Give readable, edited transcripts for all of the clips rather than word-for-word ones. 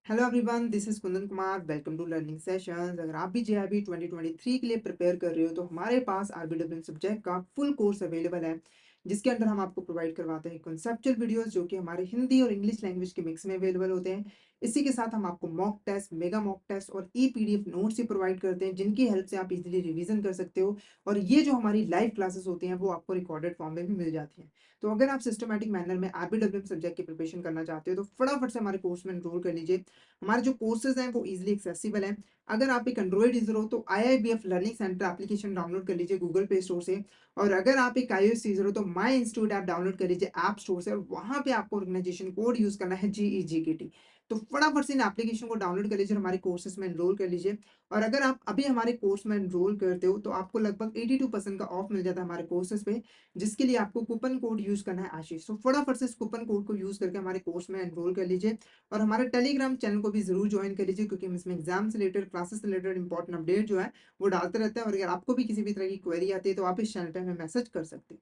Hello everyone, this is Kundan Kumar. Welcome to learning sessions. अगर आप भी जेआईबी 2023 के लिए प्रिपेयर कर रहे हो तो हमारे पास आरबीडब्ल्यूएम सब्जेक्ट का फुल कोर्स अवेलेबल है, जिसके अंदर हम आपको प्रोवाइड करवाते हैं कॉन्सेप्चुअल वीडियोस जो कि हमारे हिंदी और इंग्लिश लैंग्वेज के मिक्स में अवेलेबल होते हैं। इसी के साथ हम आपको mock test, mega mock test और ई पीडीएफ नोट्स ही प्रोवाइड करते हैं, जिनकी हेल्प से आप इजीली रिवीजन कर सकते हो। और ये जो हमारी लाइव क्लासेस होती हैं वो आपको रिकॉर्डेड फॉर्म में भी मिल जाती हैं। तो अगर आप सिस्टमैटिक मैनर में आरबीडब्ल्यूएम सब्जेक्ट की प्रिपरेशन करना चाहते हो तो फटाफट से हमारे कोर्स में एनरोल कर लीजिए। हमारे जो कोर्सेज हैं वो इजीली एक्सेसिबल हैं। अगर आप एक एंड्रॉइड यूजर हो तो IIBF learning centre application download कर लीजिए गूगल प्ले स्टोर से। और अगर आप एक iOS यूजर हो तो माई इंस्टीट्यूट ऐप डाउनलोड कर लीजिए ऐप स्टोर से, और वहां पे आपको ऑर्गेनाइजेशन कोड यूज करना है GEGKT। तो फटाफट से इन एप्लीकेशन को डाउनलोड कर लीजिए और हमारे कोर्सेज में एनरोल कर लीजिए। और अगर आप अभी हमारे कोर्स में एनरोल करते हो तो आपको लगभग 82% का ऑफ मिल जाता है हमारे कोर्सेज पे, जिसके लिए आपको कूपन कोड यूज करना है आशीष। तो फटाफट से इस कूपन कोड को यूज करके हमारे कोर्स में एनरोल कर लीजिए। और हमारे टेलीग्राम चैनल को भी जरूर ज्वाइन कर लीजिए, क्योंकि हम इसमें एग्जाम से रिलेटेड, क्लासेस से रिलेटेड इंपॉर्टेंट अपडेट जो है वो डालते रहते हैं। और अगर आपको भी किसी भी तरह की क्वेरी आती है तो आप इस चैनल पे हमें मैसेज कर सकते हैं।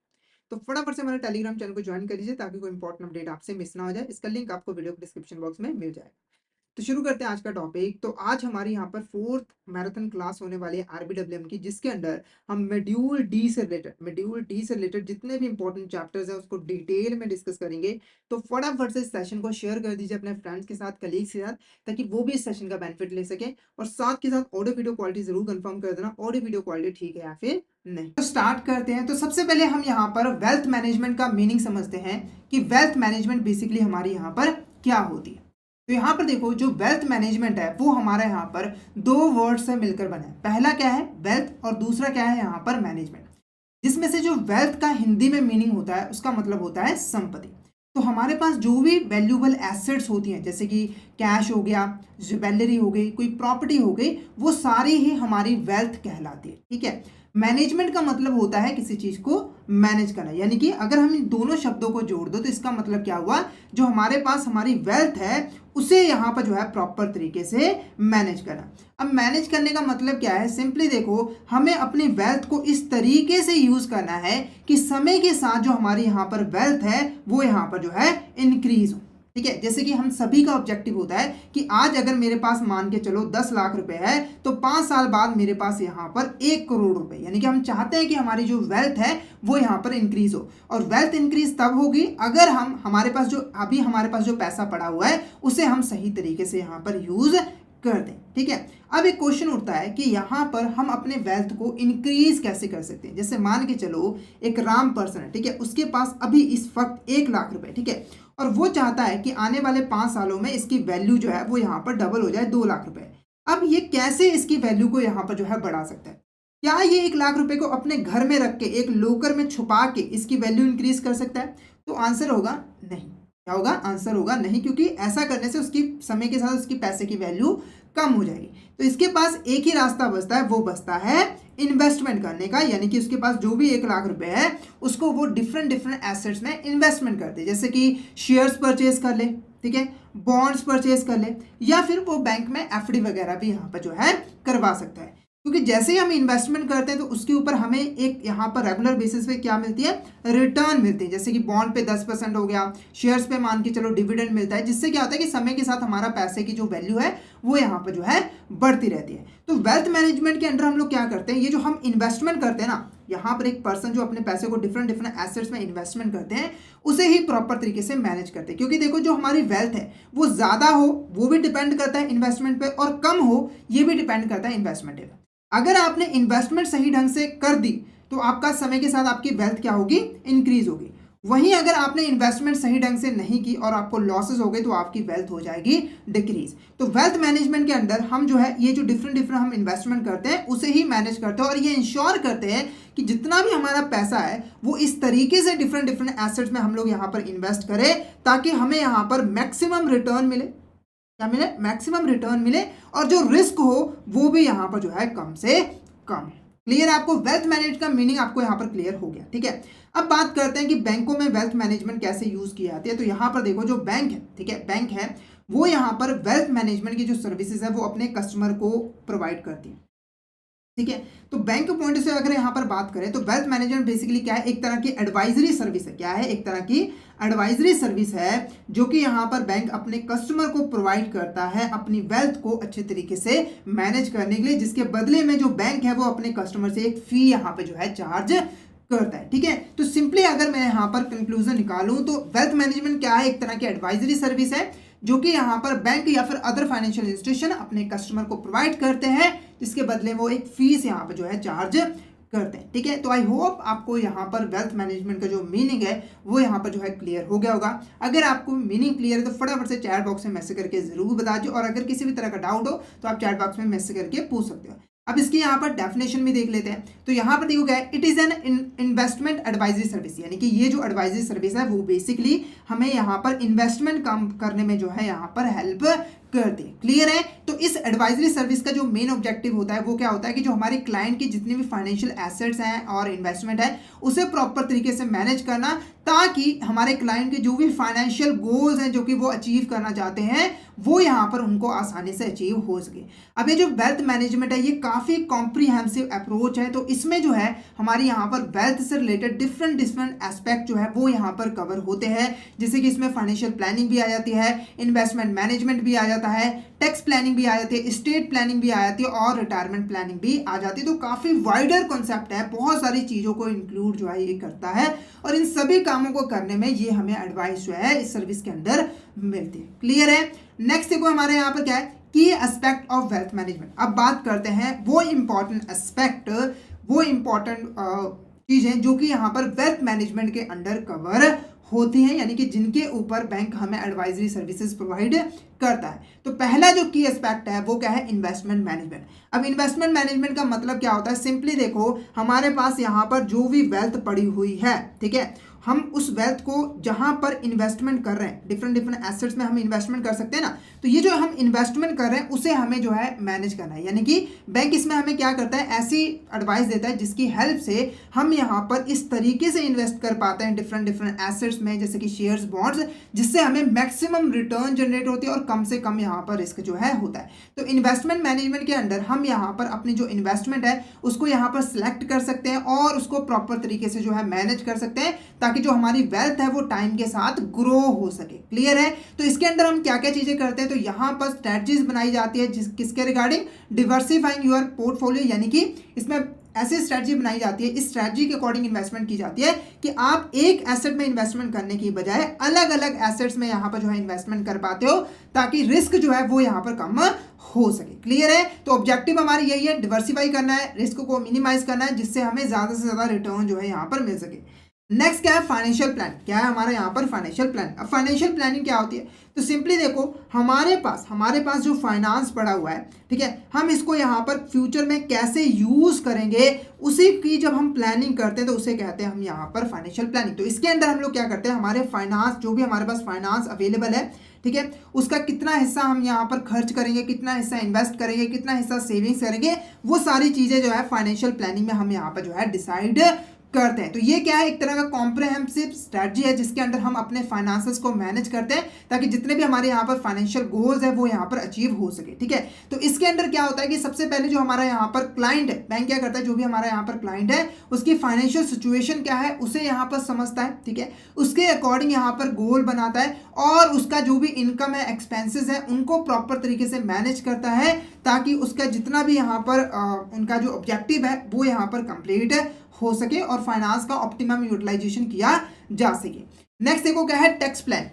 तो फटाफट से हमारे टेलीग्राम चैनल को ज्वाइन कर लीजिए ताकि कोई इंपॉर्टेंट अपडेट आपसे मिस ना हो जाए। इसका लिंक आपको वीडियो के डिस्क्रिप्शन बॉक्स में मिल जाएगा। तो शुरू करते हैं आज का टॉपिक। तो आज हमारी यहाँ पर फोर्थ मैराथन क्लास होने वाली है आरबीडब्ल्यूएम की, जिसके अंदर हम मेड्यूल डी से रिलेटेड जितने भी इंपॉर्टेंट चैप्टर्स हैं उसको डिटेल में डिस्कस करेंगे। तो फटाफट से इस सेशन को शेयर कर दीजिए अपने फ्रेंड्स के साथ, कलीग्स के साथ, ताकि वो भी इस सेशन का बेनिफिट ले सके। और साथ के साथ ऑडियो वीडियो क्वालिटी जरूर कंफर्म कर देना, ऑडियो वीडियो क्वालिटी ठीक है या फिर नहीं। तो स्टार्ट करते हैं। तो सबसे पहले हम यहाँ पर वेल्थ मैनेजमेंट का मीनिंग समझते हैं कि वेल्थ मैनेजमेंट बेसिकली हमारी यहाँ पर क्या होती है। तो यहाँ पर देखो, जो वेल्थ मैनेजमेंट है वो हमारा यहाँ पर दो वर्ड से मिलकर बना है। पहला क्या है, वेल्थ, और दूसरा क्या है यहाँ पर मैनेजमेंट। जिसमें से जो वेल्थ का हिंदी में मीनिंग होता है उसका मतलब होता है संपत्ति। तो हमारे पास जो भी वैल्यूएबल एसेट्स होती हैं, जैसे कि कैश हो गया, ज्वेलरी हो गई, कोई प्रॉपर्टी हो गई, वो सारी ही हमारी वेल्थ कहलाती है। ठीक है। मैनेजमेंट का मतलब होता है किसी चीज को मैनेज करना, यानी कि अगर हम इन दोनों शब्दों को जोड़ दो तो इसका मतलब क्या हुआ, जो हमारे पास हमारी वेल्थ है उसे यहाँ पर जो है प्रॉपर तरीके से मैनेज करना। अब मैनेज करने का मतलब क्या है, सिंपली देखो, हमें अपनी वेल्थ को इस तरीके से यूज करना है कि समय के साथ जो हमारी यहाँ पर वेल्थ है वो यहाँ पर जो है इंक्रीज हो। ठीक है। जैसे कि हम सभी का ऑब्जेक्टिव होता है कि आज अगर मेरे पास मान के चलो 10 लाख रुपए है तो 5 साल बाद मेरे पास यहाँ पर 1 करोड़ रुपए, यानी कि हम चाहते हैं कि हमारी जो वेल्थ है वो यहाँ पर इंक्रीज हो। और वेल्थ इंक्रीज तब होगी अगर हम हमारे पास जो पैसा पड़ा हुआ है उसे हम सही तरीके से यहाँ पर यूज कर दें। ठीक है। अब एक क्वेश्चन उठता है कि यहाँ पर हम अपने वेल्थ को इंक्रीज कैसे कर सकते हैं। जैसे मान के चलो एक राम पर्सन है, ठीक है, उसके पास अभी इस वक्त 1 लाख रुपए, ठीक है, और वो चाहता है कि आने वाले 5 सालों में इसकी वैल्यू जो है वो यहाँ पर डबल हो जाए, 2 लाख रुपए। अब ये कैसे इसकी वैल्यू को यहाँ पर जो है बढ़ा सकता है। क्या ये 1 लाख रुपए को अपने घर में रख के एक लोकर में छुपा के इसकी वैल्यू इंक्रीज कर सकता है? तो आंसर होगा नहीं। क्या होगा? आंसर होगा नहीं, क्योंकि ऐसा करने से उसकी समय के साथ उसकी पैसे की वैल्यू कम हो जाएगी। तो इसके पास एक ही रास्ता बचता है, वो बचता है इन्वेस्टमेंट करने का, यानी कि उसके पास जो भी 1 लाख रुपए है उसको वो डिफरेंट डिफरेंट एसेट्स में इन्वेस्टमेंट कर दे। जैसे कि शेयर्स परचेज कर ले, ठीक है, बॉन्ड्स परचेज कर ले, या फिर वो बैंक में एफडी वगैरह भी यहाँ पर जो है करवा सकता है। क्योंकि जैसे ही हम इन्वेस्टमेंट करते हैं तो उसके ऊपर हमें एक यहाँ पर रेगुलर बेसिस पे क्या मिलती है, रिटर्न मिलती है। जैसे कि बॉन्ड पे 10% हो गया, शेयर्स पे मान के चलो डिविडेंड मिलता है, जिससे क्या होता है कि समय के साथ हमारा पैसे की जो वैल्यू है वो यहाँ पर जो है बढ़ती रहती है। तो वेल्थ मैनेजमेंट के अंडर हम लोग क्या करते हैं, ये जो हम इन्वेस्टमेंट करते हैं ना, यहाँ पर एक पर्सन जो अपने पैसे को डिफरेंट डिफरेंट एसेट्स में इन्वेस्टमेंट करते हैं उसे ही प्रॉपर तरीके से मैनेज करते हैं। क्योंकि देखो, जो हमारी वेल्थ है वो ज्यादा हो वो भी डिपेंड करता है इन्वेस्टमेंट पे, और कम हो ये भी डिपेंड करता है इन्वेस्टमेंट पे। अगर आपने इन्वेस्टमेंट सही ढंग से कर दी तो आपका समय के साथ आपकी वेल्थ क्या होगी, इंक्रीज होगी। वहीं अगर आपने इन्वेस्टमेंट सही ढंग से नहीं की और आपको लॉसेस हो गए तो आपकी वेल्थ हो जाएगी डिक्रीज। तो वेल्थ मैनेजमेंट के अंदर हम जो है ये जो डिफरेंट डिफरेंट हम इन्वेस्टमेंट करते हैं उसे ही मैनेज करते हैं, और ये इंश्योर करते हैं कि जितना भी हमारा पैसा है वो इस तरीके से डिफरेंट डिफरेंट एसेट्स में हम लोग यहाँ पर इन्वेस्ट करें ताकि हमें यहाँ पर मैक्सिमम रिटर्न मिले। क्या मिले? मैक्सिमम रिटर्न मिले, और जो रिस्क हो वो भी यहाँ पर जो है कम से कम। क्लियर है आपको? वेल्थ मैनेजमेंट का मीनिंग आपको यहाँ पर क्लियर हो गया। ठीक है। अब बात करते हैं कि बैंकों में वेल्थ मैनेजमेंट कैसे यूज की जाती है। तो यहाँ पर देखो, जो बैंक है, ठीक है, बैंक है वो यहाँ पर वेल्थ मैनेजमेंट की जो सर्विसेज है वो अपने कस्टमर को प्रोवाइड करती है। ठीक है। तो बैंक पॉइंट से अगर यहाँ पर बात करें तो वेल्थ मैनेजमेंट बेसिकली क्या है, एक तरह की एडवाइजरी सर्विस है। क्या है, एक तरह की एडवाइजरी सर्विस है जो कि यहाँ पर बैंक अपने कस्टमर को प्रोवाइड करता है अपनी वेल्थ को अच्छे तरीके से मैनेज करने के लिए, जिसके बदले में जो बैंक है वो अपने कस्टमर से एक फी यहाँ पे जो है चार्ज करता है। ठीक है। तो सिंपली अगर मैं यहाँ पर कंक्लूजन निकालूं तो वेल्थ मैनेजमेंट क्या है, एक तरह की एडवाइजरी सर्विस है जो कि यहाँ पर बैंक या फिर अदर फाइनेंशियल इंस्टीट्यूशन अपने कस्टमर को प्रोवाइड करते हैं, जिसके बदले वो एक फीस यहाँ पर जो है चार्ज करते हैं। ठीक है। तो आई होप आपको यहाँ पर वेल्थ मैनेजमेंट का जो मीनिंग है वो यहाँ पर जो है क्लियर हो गया होगा। अगर आपको मीनिंग क्लियर है तो फटाफट से चैट बॉक्स में मैसेज करके जरूर बता दो, और अगर किसी भी तरह का डाउट हो तो आप चैट बॉक्स में मैसेज करके पूछ सकते हो। अब इसकी यहाँ पर डेफिनेशन भी देख लेते हैं। तो यहाँ पर देखो क्या है, it is an investment advisory service, यानी कि ये जो एडवाइजरी सर्विस है वो बेसिकली हमें यहाँ पर इन्वेस्टमेंट काम करने में जो है यहाँ पर हेल्प करते हैं। क्लियर है। तो इस एडवाइजरी सर्विस का जो मेन ऑब्जेक्टिव होता है वो क्या होता है कि जो हमारे क्लाइंट की जितनी भी फाइनेंशियल एसेट्स हैं और इन्वेस्टमेंट है उसे प्रॉपर तरीके से मैनेज करना, ताकि हमारे क्लाइंट के जो भी फाइनेंशियल गोल्स हैं जो कि वो अचीव करना चाहते हैं वो यहाँ पर उनको आसानी से अचीव हो सके। अब ये जो वेल्थ मैनेजमेंट है ये काफ़ी कॉम्प्रिहेंसिव अप्रोच है। तो इसमें जो है हमारी यहाँ पर वेल्थ से रिलेटेड डिफरेंट डिफरेंट एस्पेक्ट जो है वो यहाँ पर कवर होते हैं, जैसे कि इसमें फाइनेंशियल प्लानिंग भी आ जाती है, इन्वेस्टमेंट मैनेजमेंट भी आ जाता है, टैक्स प्लानिंग भी आ जाती है, स्टेट प्लानिंग भी आ जाती है और रिटायरमेंट प्लानिंग भी आ जाती है। तो काफ़ी वाइडर कॉन्सेप्ट है, बहुत सारी चीज़ों को इंक्लूड जो है ये करता है, और इन सभी कामों को करने में ये हमें एडवाइस जो है इस सर्विस के अंदर मिलती है। क्लियर है। नेक्स्ट देखो हमारे यहाँ पर क्या है, की एस्पेक्ट ऑफ वेल्थ मैनेजमेंट। अब बात करते हैं वो इंपॉर्टेंट एस्पेक्ट, वो इंपॉर्टेंट चीज़ें जो कि यहाँ पर वेल्थ मैनेजमेंट के अंडर कवर होती हैं, यानी कि जिनके ऊपर बैंक हमें एडवाइजरी सर्विसेज प्रोवाइड करता है। तो पहला जो की एस्पेक्ट है वो क्या है, इन्वेस्टमेंट मैनेजमेंट। अब इन्वेस्टमेंट मैनेजमेंट का मतलब क्या होता है, सिंपली देखो हमारे पास यहाँ पर जो भी वेल्थ पड़ी हुई है, ठीक है, हम उस वेल्थ को जहां पर इन्वेस्टमेंट कर रहे हैं, डिफरेंट डिफरेंट एसेट्स में हम इन्वेस्टमेंट कर सकते हैं ना, तो ये जो हम इन्वेस्टमेंट कर रहे हैं उसे हमें जो है मैनेज करना है। यानी कि बैंक इसमें हमें क्या करता है, ऐसी एडवाइस देता है जिसकी हेल्प से हम यहाँ पर इस तरीके से इन्वेस्ट कर पाते हैं डिफरेंट डिफरेंट एसेट्स में, जैसे कि शेयर्स, बॉन्ड्स, जिससे हमें मैक्सिमम रिटर्न जनरेट होती है और कम से कम यहाँ पर रिस्क जो है होता है। तो इन्वेस्टमेंट मैनेजमेंट के अंडर हम यहाँ पर अपनी जो इन्वेस्टमेंट है उसको यहाँ पर सिलेक्ट कर सकते हैं और उसको प्रॉपर तरीके से जो है मैनेज कर सकते हैं, ताकि जो हमारी वेल्थ है वो टाइम के साथ ग्रो हो सके। क्लियर है। तो इसके अंदर हम क्या क्या चीजें करते हैं, तो यहाँ पर स्ट्रेटजीज बनाई जाती है किसके रिगार्डिंग, डिवर्सिफाइंग योर पोर्टफोलियो, यानी कि इसमें ऐसी स्ट्रेटजी बनाई जाती है, इस स्ट्रेटजी के अकॉर्डिंग इन्वेस्टमेंट की जाती है कि आप एक एसेट में इन्वेस्टमेंट करने की बजाय अलग अलग एसेट्स में यहाँ पर जो है इन्वेस्टमेंट कर पाते हो, ताकि रिस्क जो है वो यहाँ पर कम हो सके। क्लियर है। तो ऑब्जेक्टिव हमारी यही है, डिवर्सिफाई करना है, रिस्क को मिनिमाइज करना है, जिससे हमें ज्यादा से ज्यादा रिटर्न जो है यहाँ पर मिल सके। नेक्स्ट क्या है, फाइनेंशियल प्लान। क्या है हमारा यहाँ पर फाइनेंशियल प्लान। अब फाइनेंशियल प्लानिंग क्या होती है, तो सिंपली देखो हमारे पास जो फाइनेंस पड़ा हुआ है, ठीक है, हम इसको यहाँ पर फ्यूचर में कैसे यूज करेंगे उसी की जब हम प्लानिंग करते हैं तो उसे कहते हैं हम यहाँ पर फाइनेंशियल प्लानिंग। तो इसके अंदर हम लोग क्या करते हैं, हमारे फाइनेंस जो भी हमारे पास फाइनेंस अवेलेबल है, ठीक है, उसका कितना हिस्सा हम यहाँ पर खर्च करेंगे, कितना हिस्सा इन्वेस्ट करेंगे, कितना हिस्सा सेविंग्स करेंगे, वो सारी चीजें जो है फाइनेंशियल प्लानिंग में हम यहाँ पर जो है डिसाइड करते हैं। तो ये क्या है, एक तरह का कॉम्प्रिहेंसिव स्ट्रेटजी है जिसके अंदर हम अपने फाइनेंसेस को मैनेज करते हैं, ताकि जितने भी हमारे यहाँ पर फाइनेंशियल गोल्स है वो यहाँ पर अचीव हो सके। ठीक है। तो इसके अंदर क्या होता है कि सबसे पहले जो हमारा यहाँ पर क्लाइंट है, बैंक क्या करता है, जो भी हमारा यहाँ पर क्लाइंट है उसकी फाइनेंशियल सिचुएशन क्या है उसे यहाँ पर समझता है, ठीक है, उसके अकॉर्डिंग यहाँ पर गोल बनाता है और उसका जो भी इनकम है, एक्सपेंसेस है, उनको प्रॉपर तरीके से मैनेज करता है, ताकि उसका जितना भी यहाँ पर उनका जो ऑब्जेक्टिव है वो यहाँ पर कंप्लीट हो सके और फाइनेंस का ऑप्टिमम यूटिलाइजेशन किया जा सके। नेक्स्ट देखो क्या है, टैक्स प्लान।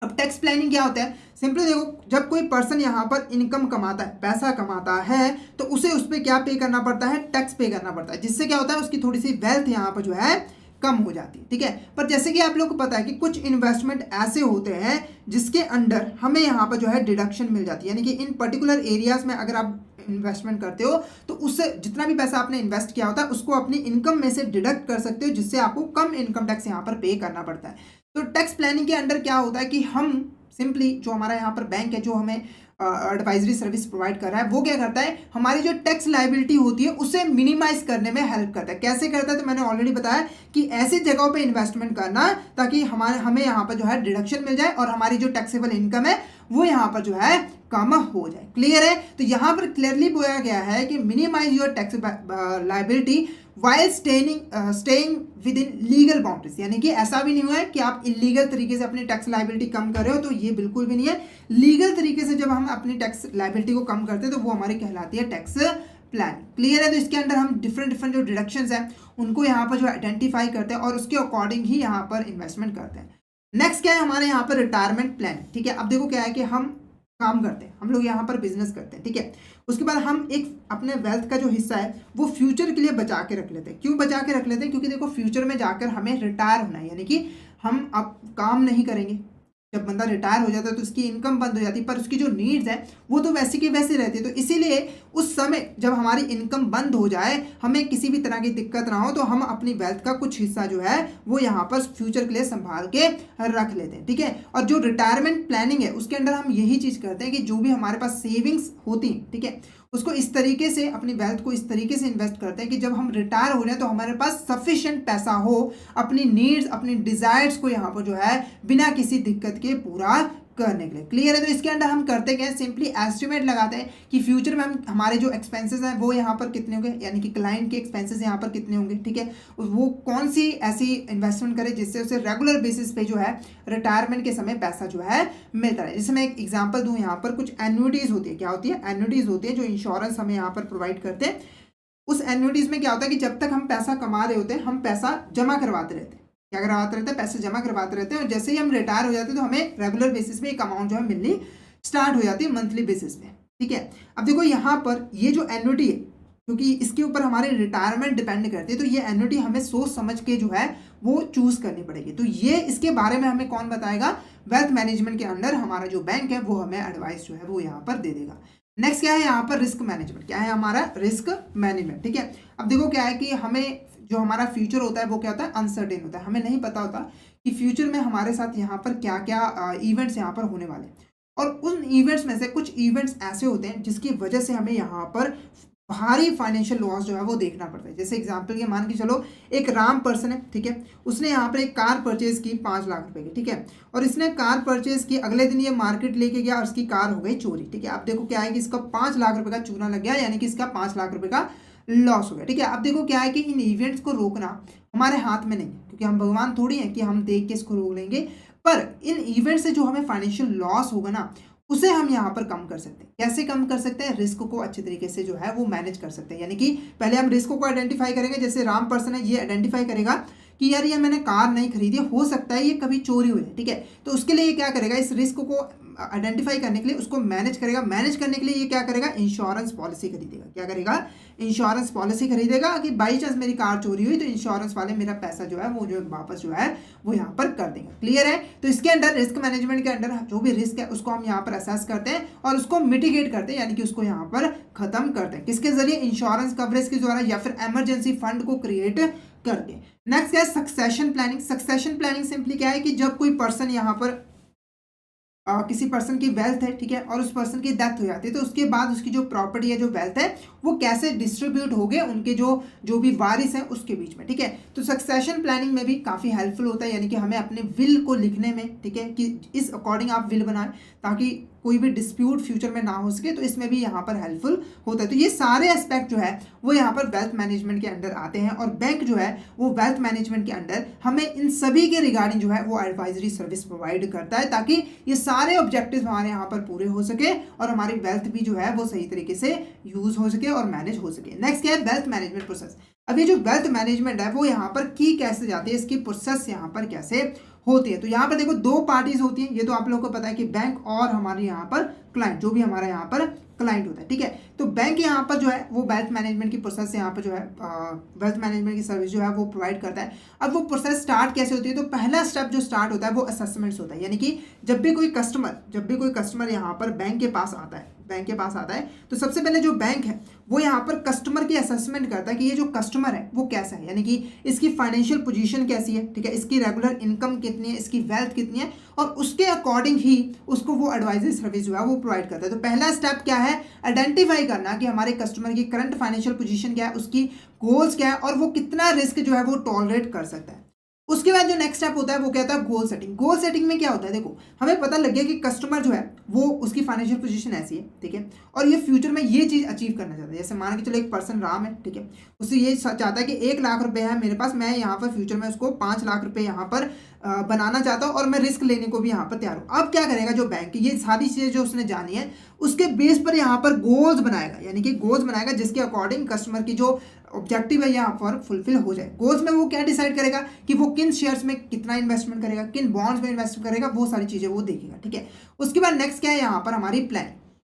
अब टैक्स प्लानिंग क्या होता है, सिंपली देखो जब कोई पर्सन यहाँ पर इनकम कमाता है, पैसा कमाता है, तो उसे उस पर क्या पे करना पड़ता है, टैक्स पे करना पड़ता है, जिससे क्या होता है उसकी थोड़ी सी वेल्थ यहाँ पर जो है कम हो जाती है। ठीक है। पर जैसे कि आप लोग को पता है कि कुछ इन्वेस्टमेंट ऐसे होते हैं जिसके अंडर हमें यहाँ पर जो है डिडक्शन मिल जाती है, यानी कि इन पर्टिकुलर एरियाज में अगर आप इन्वेस्टमेंट करते हो तो उससे जितना भी पैसा आपने इन्वेस्ट किया होता है उसको अपनी इनकम में से डिडक्ट कर सकते हो, जिससे आपको कम इनकम टैक्स यहाँ पर पे करना पड़ता है। तो टैक्स प्लानिंग के अंडर क्या होता है कि हम सिंपली जो हमारा यहाँ पर बैंक है जो हमें एडवाइजरी सर्विस प्रोवाइड कर रहा है वो क्या करता है, हमारी जो टैक्स लायबिलिटी होती है उसे मिनिमाइज करने में हेल्प करता है। कैसे करता है, तो मैंने ऑलरेडी बताया कि ऐसी जगहों पे इन्वेस्टमेंट करना ताकि हमें यहाँ पर जो है डिडक्शन मिल जाए और हमारी जो टैक्सेबल इनकम है वो यहाँ पर जो है कम हो जाए। क्लियर है, तो यहाँ पर क्लियरली बोला गया है कि minimize your tax liability while staying within legal boundaries, यानी कि ऐसा भी नहीं हुआ है कि आप इलीगल तरीके से अपनी टैक्स लायबिलिटी कम कर रहे हो, तो ये बिल्कुल भी नहीं है। लीगल तरीके से जब हम अपनी टैक्स लायबिलिटी को कम करते हैं तो वो हमारी कहलाती है टैक्स प्लान। क्लियर है, तो इसके अंदर हम डिफरेंट जो डिडक्शंस हैं उनको यहाँ पर जो आइडेंटिफाई करते हैं और उसके अकॉर्डिंग ही यहाँ पर इन्वेस्टमेंट करते हैं। नेक्स्ट क्या है हमारे यहाँ पर रिटायरमेंट प्लान। ठीक है, अब देखो क्या है कि हम काम करते हैं, हम लोग यहाँ पर बिजनेस करते हैं। ठीक है, उसके बाद हम एक अपने वेल्थ का जो हिस्सा है वो फ्यूचर के लिए बचा के रख लेते हैं। क्यों बचा के रख लेते हैं, क्योंकि देखो फ्यूचर में जाकर हमें रिटायर होना है, यानी कि हम अब काम नहीं करेंगे। जब बंदा रिटायर हो जाता है तो उसकी इनकम बंद हो जाती है, पर उसकी जो नीड्स है वो तो वैसी की वैसी रहती है। तो इसीलिए उस समय जब हमारी इनकम बंद हो जाए, हमें किसी भी तरह की दिक्कत ना हो, तो हम अपनी वेल्थ का कुछ हिस्सा जो है वो यहाँ पर फ्यूचर के लिए संभाल के रख लेते हैं। ठीक है, और जो रिटायरमेंट प्लानिंग है उसके अंदर हम यही चीज़ करते हैं कि जो भी हमारे पास सेविंग्स होती हैं, ठीक है, उसको इस तरीके से अपनी वेल्थ को इस तरीके से इन्वेस्ट करते हैं कि जब हम रिटायर हो जाए तो हमारे पास सफिशिएंट पैसा हो अपनी नीड्स अपनी डिजायर्स को यहाँ पर जो है बिना किसी दिक्कत के पूरा करने के लिए। क्लियर है, तो इसके अंदर हम करते क्या है, सिंपली एस्टिमेट लगाते हैं कि फ्यूचर में हम हमारे जो एक्सपेंसेस हैं वो यहाँ पर कितने होंगे, यानी कि क्लाइंट के एक्सपेंसेस यहाँ पर कितने होंगे। ठीक है, वो कौन सी ऐसी इन्वेस्टमेंट करे जिससे उसे रेगुलर बेसिस पे जो है रिटायरमेंट के समय पैसा जो है मिलता रहे। जैसे मैं एक एग्जाम्पल दूँ, यहाँ पर कुछ एन्युटीज होती है। क्या होती है, एन्युटीज होती है जो इंश्योरेंस हमें यहाँ पर प्रोवाइड करते हैं। उस एन्युटीज में क्या होता है कि जब तक हम पैसा कमा रहे होते हैं हम पैसा जमा करवाते रहते हैं। क्या करवाते रहते हैं, पैसे जमा करवाते रहते हैं, और जैसे ही हम रिटायर हो जाते हैं तो हमें रेगुलर बेसिस पे एक अमाउंट जो है मिलनी स्टार्ट हो जाती है मंथली बेसिस पे। ठीक है, अब देखो यहाँ पर ये जो एन्युटी है, क्योंकि इसके ऊपर हमारी रिटायरमेंट डिपेंड करती है, तो ये एन्युटी हमें सोच समझ के जो है वो चूज करनी पड़ेगी। तो ये इसके बारे में हमें कौन बताएगा, वेल्थ मैनेजमेंट के अंडर हमारा जो बैंक है वो हमें एडवाइस जो है वो यहाँ पर दे देगा। नेक्स्ट क्या है यहाँ पर, रिस्क मैनेजमेंट। क्या है हमारा रिस्क मैनेजमेंट। ठीक है, अब देखो क्या है कि हमें जो हमारा फ्यूचर होता है वो क्या होता है, अनसर्टेन होता है। हमें नहीं पता होता कि फ्यूचर में हमारे साथ यहाँ पर क्या क्या इवेंट्स यहाँ पर होने वाले हैं, और उन इवेंट्स में से कुछ इवेंट्स ऐसे होते हैं जिसकी वजह से हमें यहाँ पर भारी फाइनेंशियल लॉस जो है वो देखना पड़ता है। जैसे एग्जांपल के मान के चलो, एक राम पर्सन है, ठीक है, उसने यहाँ पर एक कार परचेज की 5 लाख रुपए की। ठीक है, और इसने कार परचेज की, अगले दिन ये मार्केट लेके गया और उसकी कार हो गई चोरी। ठीक है, अब देखो क्या है कि इसका 5 लाख रुपए का चूना लग गया, यानी कि इसका 5 लाख रुपए का लॉस हो गया। ठीक है, अब देखो क्या है कि इन इवेंट्स को रोकना हमारे हाथ में नहीं है, क्योंकि हम भगवान थोड़ी हैं कि हम देख के इसको रोक लेंगे, पर इन इवेंट से जो हमें फाइनेंशियल लॉस होगा ना उसे हम यहाँ पर कम कर सकते हैं। कैसे कम कर सकते हैं, रिस्क को अच्छे तरीके से जो है वो मैनेज कर सकते हैं। यानी कि पहले हम रिस्क को आइडेंटिफाई करेंगे। जैसे राम पर्सन है, ये आइडेंटिफाई करेगा कि यार ये मैंने कार नहीं खरीदी, हो सकता है ये कभी चोरी हो जाए। ठीक है, तो उसके लिए ये क्या करेगा, इस रिस्क को आइडेंटिफाई करने के लिए उसको मैनेज करेगा। मैनेज करने के लिए ये क्या करेगा, इंश्योरेंस पॉलिसी खरीदेगा। क्या करेगा, इंश्योरेंस पॉलिसी खरीदेगा कि बाई चांस मेरी कार चोरी हुई तो इंश्योरेंस वाले मेरा पैसा जो है वो जो वापस जो है वो यहाँ पर कर देगा। क्लियर है, तो इसके अंदर रिस्क मैनेजमेंट के अंदर जो भी रिस्क है उसको हम यहाँ पर असेस करते हैं और उसको मिटिगेट करते हैं, यानी कि उसको यहाँ पर खत्म करते हैं। किसके जरिए, इंश्योरेंस कवरेज के द्वारा या फिर इमरजेंसी फंड को क्रिएट करके। नेक्स्ट क्या है, succession planning. Succession planning simply क्या है कि जब कोई पर्सन यहाँ पर किसी पर्सन की वेल्थ है, ठीक है, और उस पर्सन की डेथ हो जाती है तो उसके बाद उसकी जो प्रॉपर्टी है, जो वेल्थ है, वो कैसे डिस्ट्रीब्यूट हो गए उनके जो भी वारिस हैं उसके बीच में। ठीक है, तो सक्सेशन प्लानिंग में भी काफ़ी हेल्पफुल होता है, यानी कि हमें अपने विल को लिखने में, ठीक है, कि इस अकॉर्डिंग आप विल बनाएं ताकि कोई भी डिस्प्यूट फ्यूचर में ना हो सके, तो इसमें भी यहाँ पर हेल्पफुल होता है। तो ये सारे एस्पेक्ट जो है वो यहाँ पर वेल्थ मैनेजमेंट के अंडर आते हैं, और बैंक जो है वो वेल्थ मैनेजमेंट के अंडर हमें इन सभी के रिगार्डिंग जो है वो एडवाइजरी सर्विस प्रोवाइड करता है, ताकि ये सारे ऑब्जेक्टिव्स हमारे यहाँ पर पूरे हो सके और हमारी वेल्थ भी जो है वो सही तरीके से यूज हो सके और मैनेज हो सके। नेक्स्ट क्या है, वेल्थ मैनेजमेंट प्रोसेस। अब ये जो वेल्थ मैनेजमेंट है वो यहाँ पर की कैसे जाती है, इसकी प्रोसेस यहाँ पर कैसे होती है। तो यहाँ पर देखो 2 पार्टीज होती हैं, ये तो आप लोगों को पता है कि बैंक और हमारे यहाँ पर क्लाइंट, जो भी हमारा यहाँ पर क्लाइंट होता है। ठीक है, तो बैंक यहाँ पर जो है वो वेल्थ मैनेजमेंट की प्रोसेस यहाँ पर जो है वेल्थ मैनेजमेंट की सर्विस जो है वो प्रोवाइड करता है। अब वो प्रोसेस स्टार्ट कैसे होती है, तो पहला स्टेप जो स्टार्ट होता है वो असेसमेंट्स होता है, यानी कि जब भी कोई कस्टमर यहाँ पर बैंक के पास आता है तो सबसे पहले जो बैंक है वो यहाँ पर कस्टमर की असेसमेंट करता है कि ये जो कस्टमर है वो कैसा है, यानी कि इसकी फाइनेंशियल पोजीशन कैसी है, ठीक है, इसकी रेगुलर इनकम कितनी है, इसकी वेल्थ कितनी है, और उसके अकॉर्डिंग ही उसको वो एडवाइजरी सर्विस जो है वो प्रोवाइड करता है। तो पहला स्टेप क्या है, आइडेंटिफाई करना कि हमारे कस्टमर की करंट फाइनेंशियल पोजीशन क्या है, उसकी गोल्स क्या है और वो कितना रिस्क जो है वो टॉलरेट कर सकता है। उसके बाद जो नेक्स्ट स्टेप होता है वो क्या होता है, गोल सेटिंग। गोल सेटिंग में क्या होता है, देखो हमें पता लग गया कि कस्टमर जो है वो उसकी फाइनेंशियल पोजीशन ऐसी है, ठीक है, और ये फ्यूचर में ये चीज अचीव करना चाहता है। जैसे मान के चलो एक पर्सन राम है, ठीक है, उससे ये चाहता है कि 1 लाख रुपए है मेरे पास, मैं यहाँ पर फ्यूचर में उसको 5 लाख रुपए यहाँ पर बनाना चाहता हूँ और मैं रिस्क लेने को भी यहाँ पर तैयार हूँ। अब क्या करेगा जो बैंक, ये सारी चीजें जो उसने जानी है उसके बेस पर यहाँ पर गोल्स बनाएगा, यानी कि गोल्स बनाएगा जिसके अकॉर्डिंग कस्टमर की जो ऑब्जेक्टिव है यहाँ पर फुलफिल हो जाए। गोल्स में वो क्या डिसाइड करेगा कि वो किन शेयर्स में कितना इन्वेस्टमेंट करेगा, किन बॉन्ड्स में इन्वेस्ट करेगा, वो सारी चीजें वो देखेगा, ठीक है। उसके बाद नेक्स्ट क्या है यहाँ पर हमारी प्लान,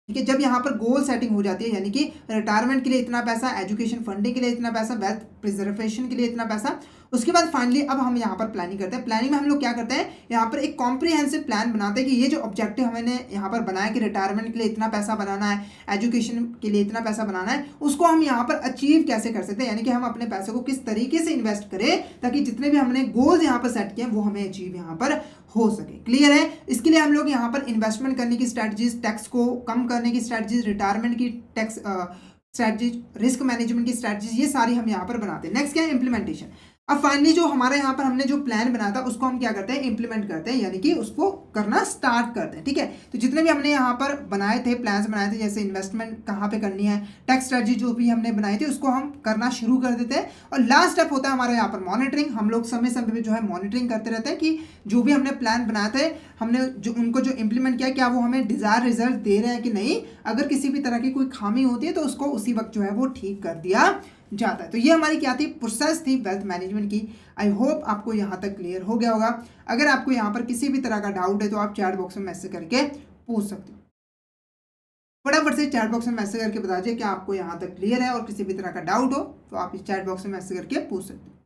ठीक है। जब यहाँ पर गोल सेटिंग हो जाती है, यानी कि रिटायरमेंट के लिए इतना पैसा, एजुकेशन फंडिंग के लिए इतना पैसा, वेल्थ प्रिजर्वेशन के लिए इतना पैसा, उसके बाद फाइनली अब हम यहाँ पर प्लानिंग करते हैं। प्लानिंग में हम लोग क्या करते हैं, यहाँ पर एक कॉम्प्रिहेंसिव प्लान बनाते हैं कि ये जो ऑब्जेक्टिव हमने यहाँ पर बनाया कि रिटायरमेंट के लिए इतना पैसा बनाना है, एजुकेशन के लिए इतना पैसा बनाना है, उसको हम यहाँ पर अचीव कैसे कर सकते हैं, यानी कि हम अपने पैसे को किस तरीके से इन्वेस्ट करें ताकि जितने भी हमने गोल्स यहाँ पर सेट किए हैं वो हमें अचीव यहाँ पर हो सके। क्लियर है। इसके लिए हम लोग यहाँ पर इन्वेस्टमेंट करने की स्ट्रैटेजीज, टैक्स को कम करने की स्ट्रैटेजीज, रिटायरमेंट की टैक्स स्ट्रैटेजीज, रिस्क मैनेजमेंट की स्ट्रैटेजीज, ये सारी हम यहाँ पर बनाते हैं। नेक्स्ट क्या है, इंप्लीमेंटेशन। अब फाइनली जो हमारे यहाँ पर हमने जो प्लान बनाया था उसको हम क्या करते हैं, इंप्लीमेंट करते हैं, यानी कि उसको करना स्टार्ट करते हैं, ठीक है। तो जितने भी हमने यहाँ पर बनाए थे, प्लान्स बनाए थे, जैसे इन्वेस्टमेंट कहाँ पे करनी है, टैक्स स्ट्रेटजी जो भी हमने बनाई थी उसको हम करना शुरू कर देते हैं। और लास्ट स्टेप होता है हमारे यहाँ पर मॉनिटरिंग। हम लोग समय समय पे जो है मॉनिटरिंग करते रहते हैं कि जो भी हमने प्लान बनाए थे, हमने जो उनको जो इंप्लीमेंट किया, क्या वो हमें डिजायर रिजल्ट दे रहे हैं कि नहीं। अगर किसी भी तरह की कोई खामी होती है तो उसको उसी वक्त जो है वो ठीक कर दिया जाता है। तो ये हमारी क्या थी, प्रोसेस थी वेल्थ मैनेजमेंट की। आई होप आपको यहाँ तक क्लियर हो गया होगा। अगर आपको यहाँ पर किसी भी तरह का डाउट है तो आप चैट बॉक्स में मैसेज करके पूछ सकते हो। फटाफट से चैट बॉक्स में मैसेज करके बता दीजिए कि आपको यहाँ तक क्लियर है, और किसी भी तरह का डाउट हो तो आप इस चैट बॉक्स में मैसेज करके पूछ सकते हो।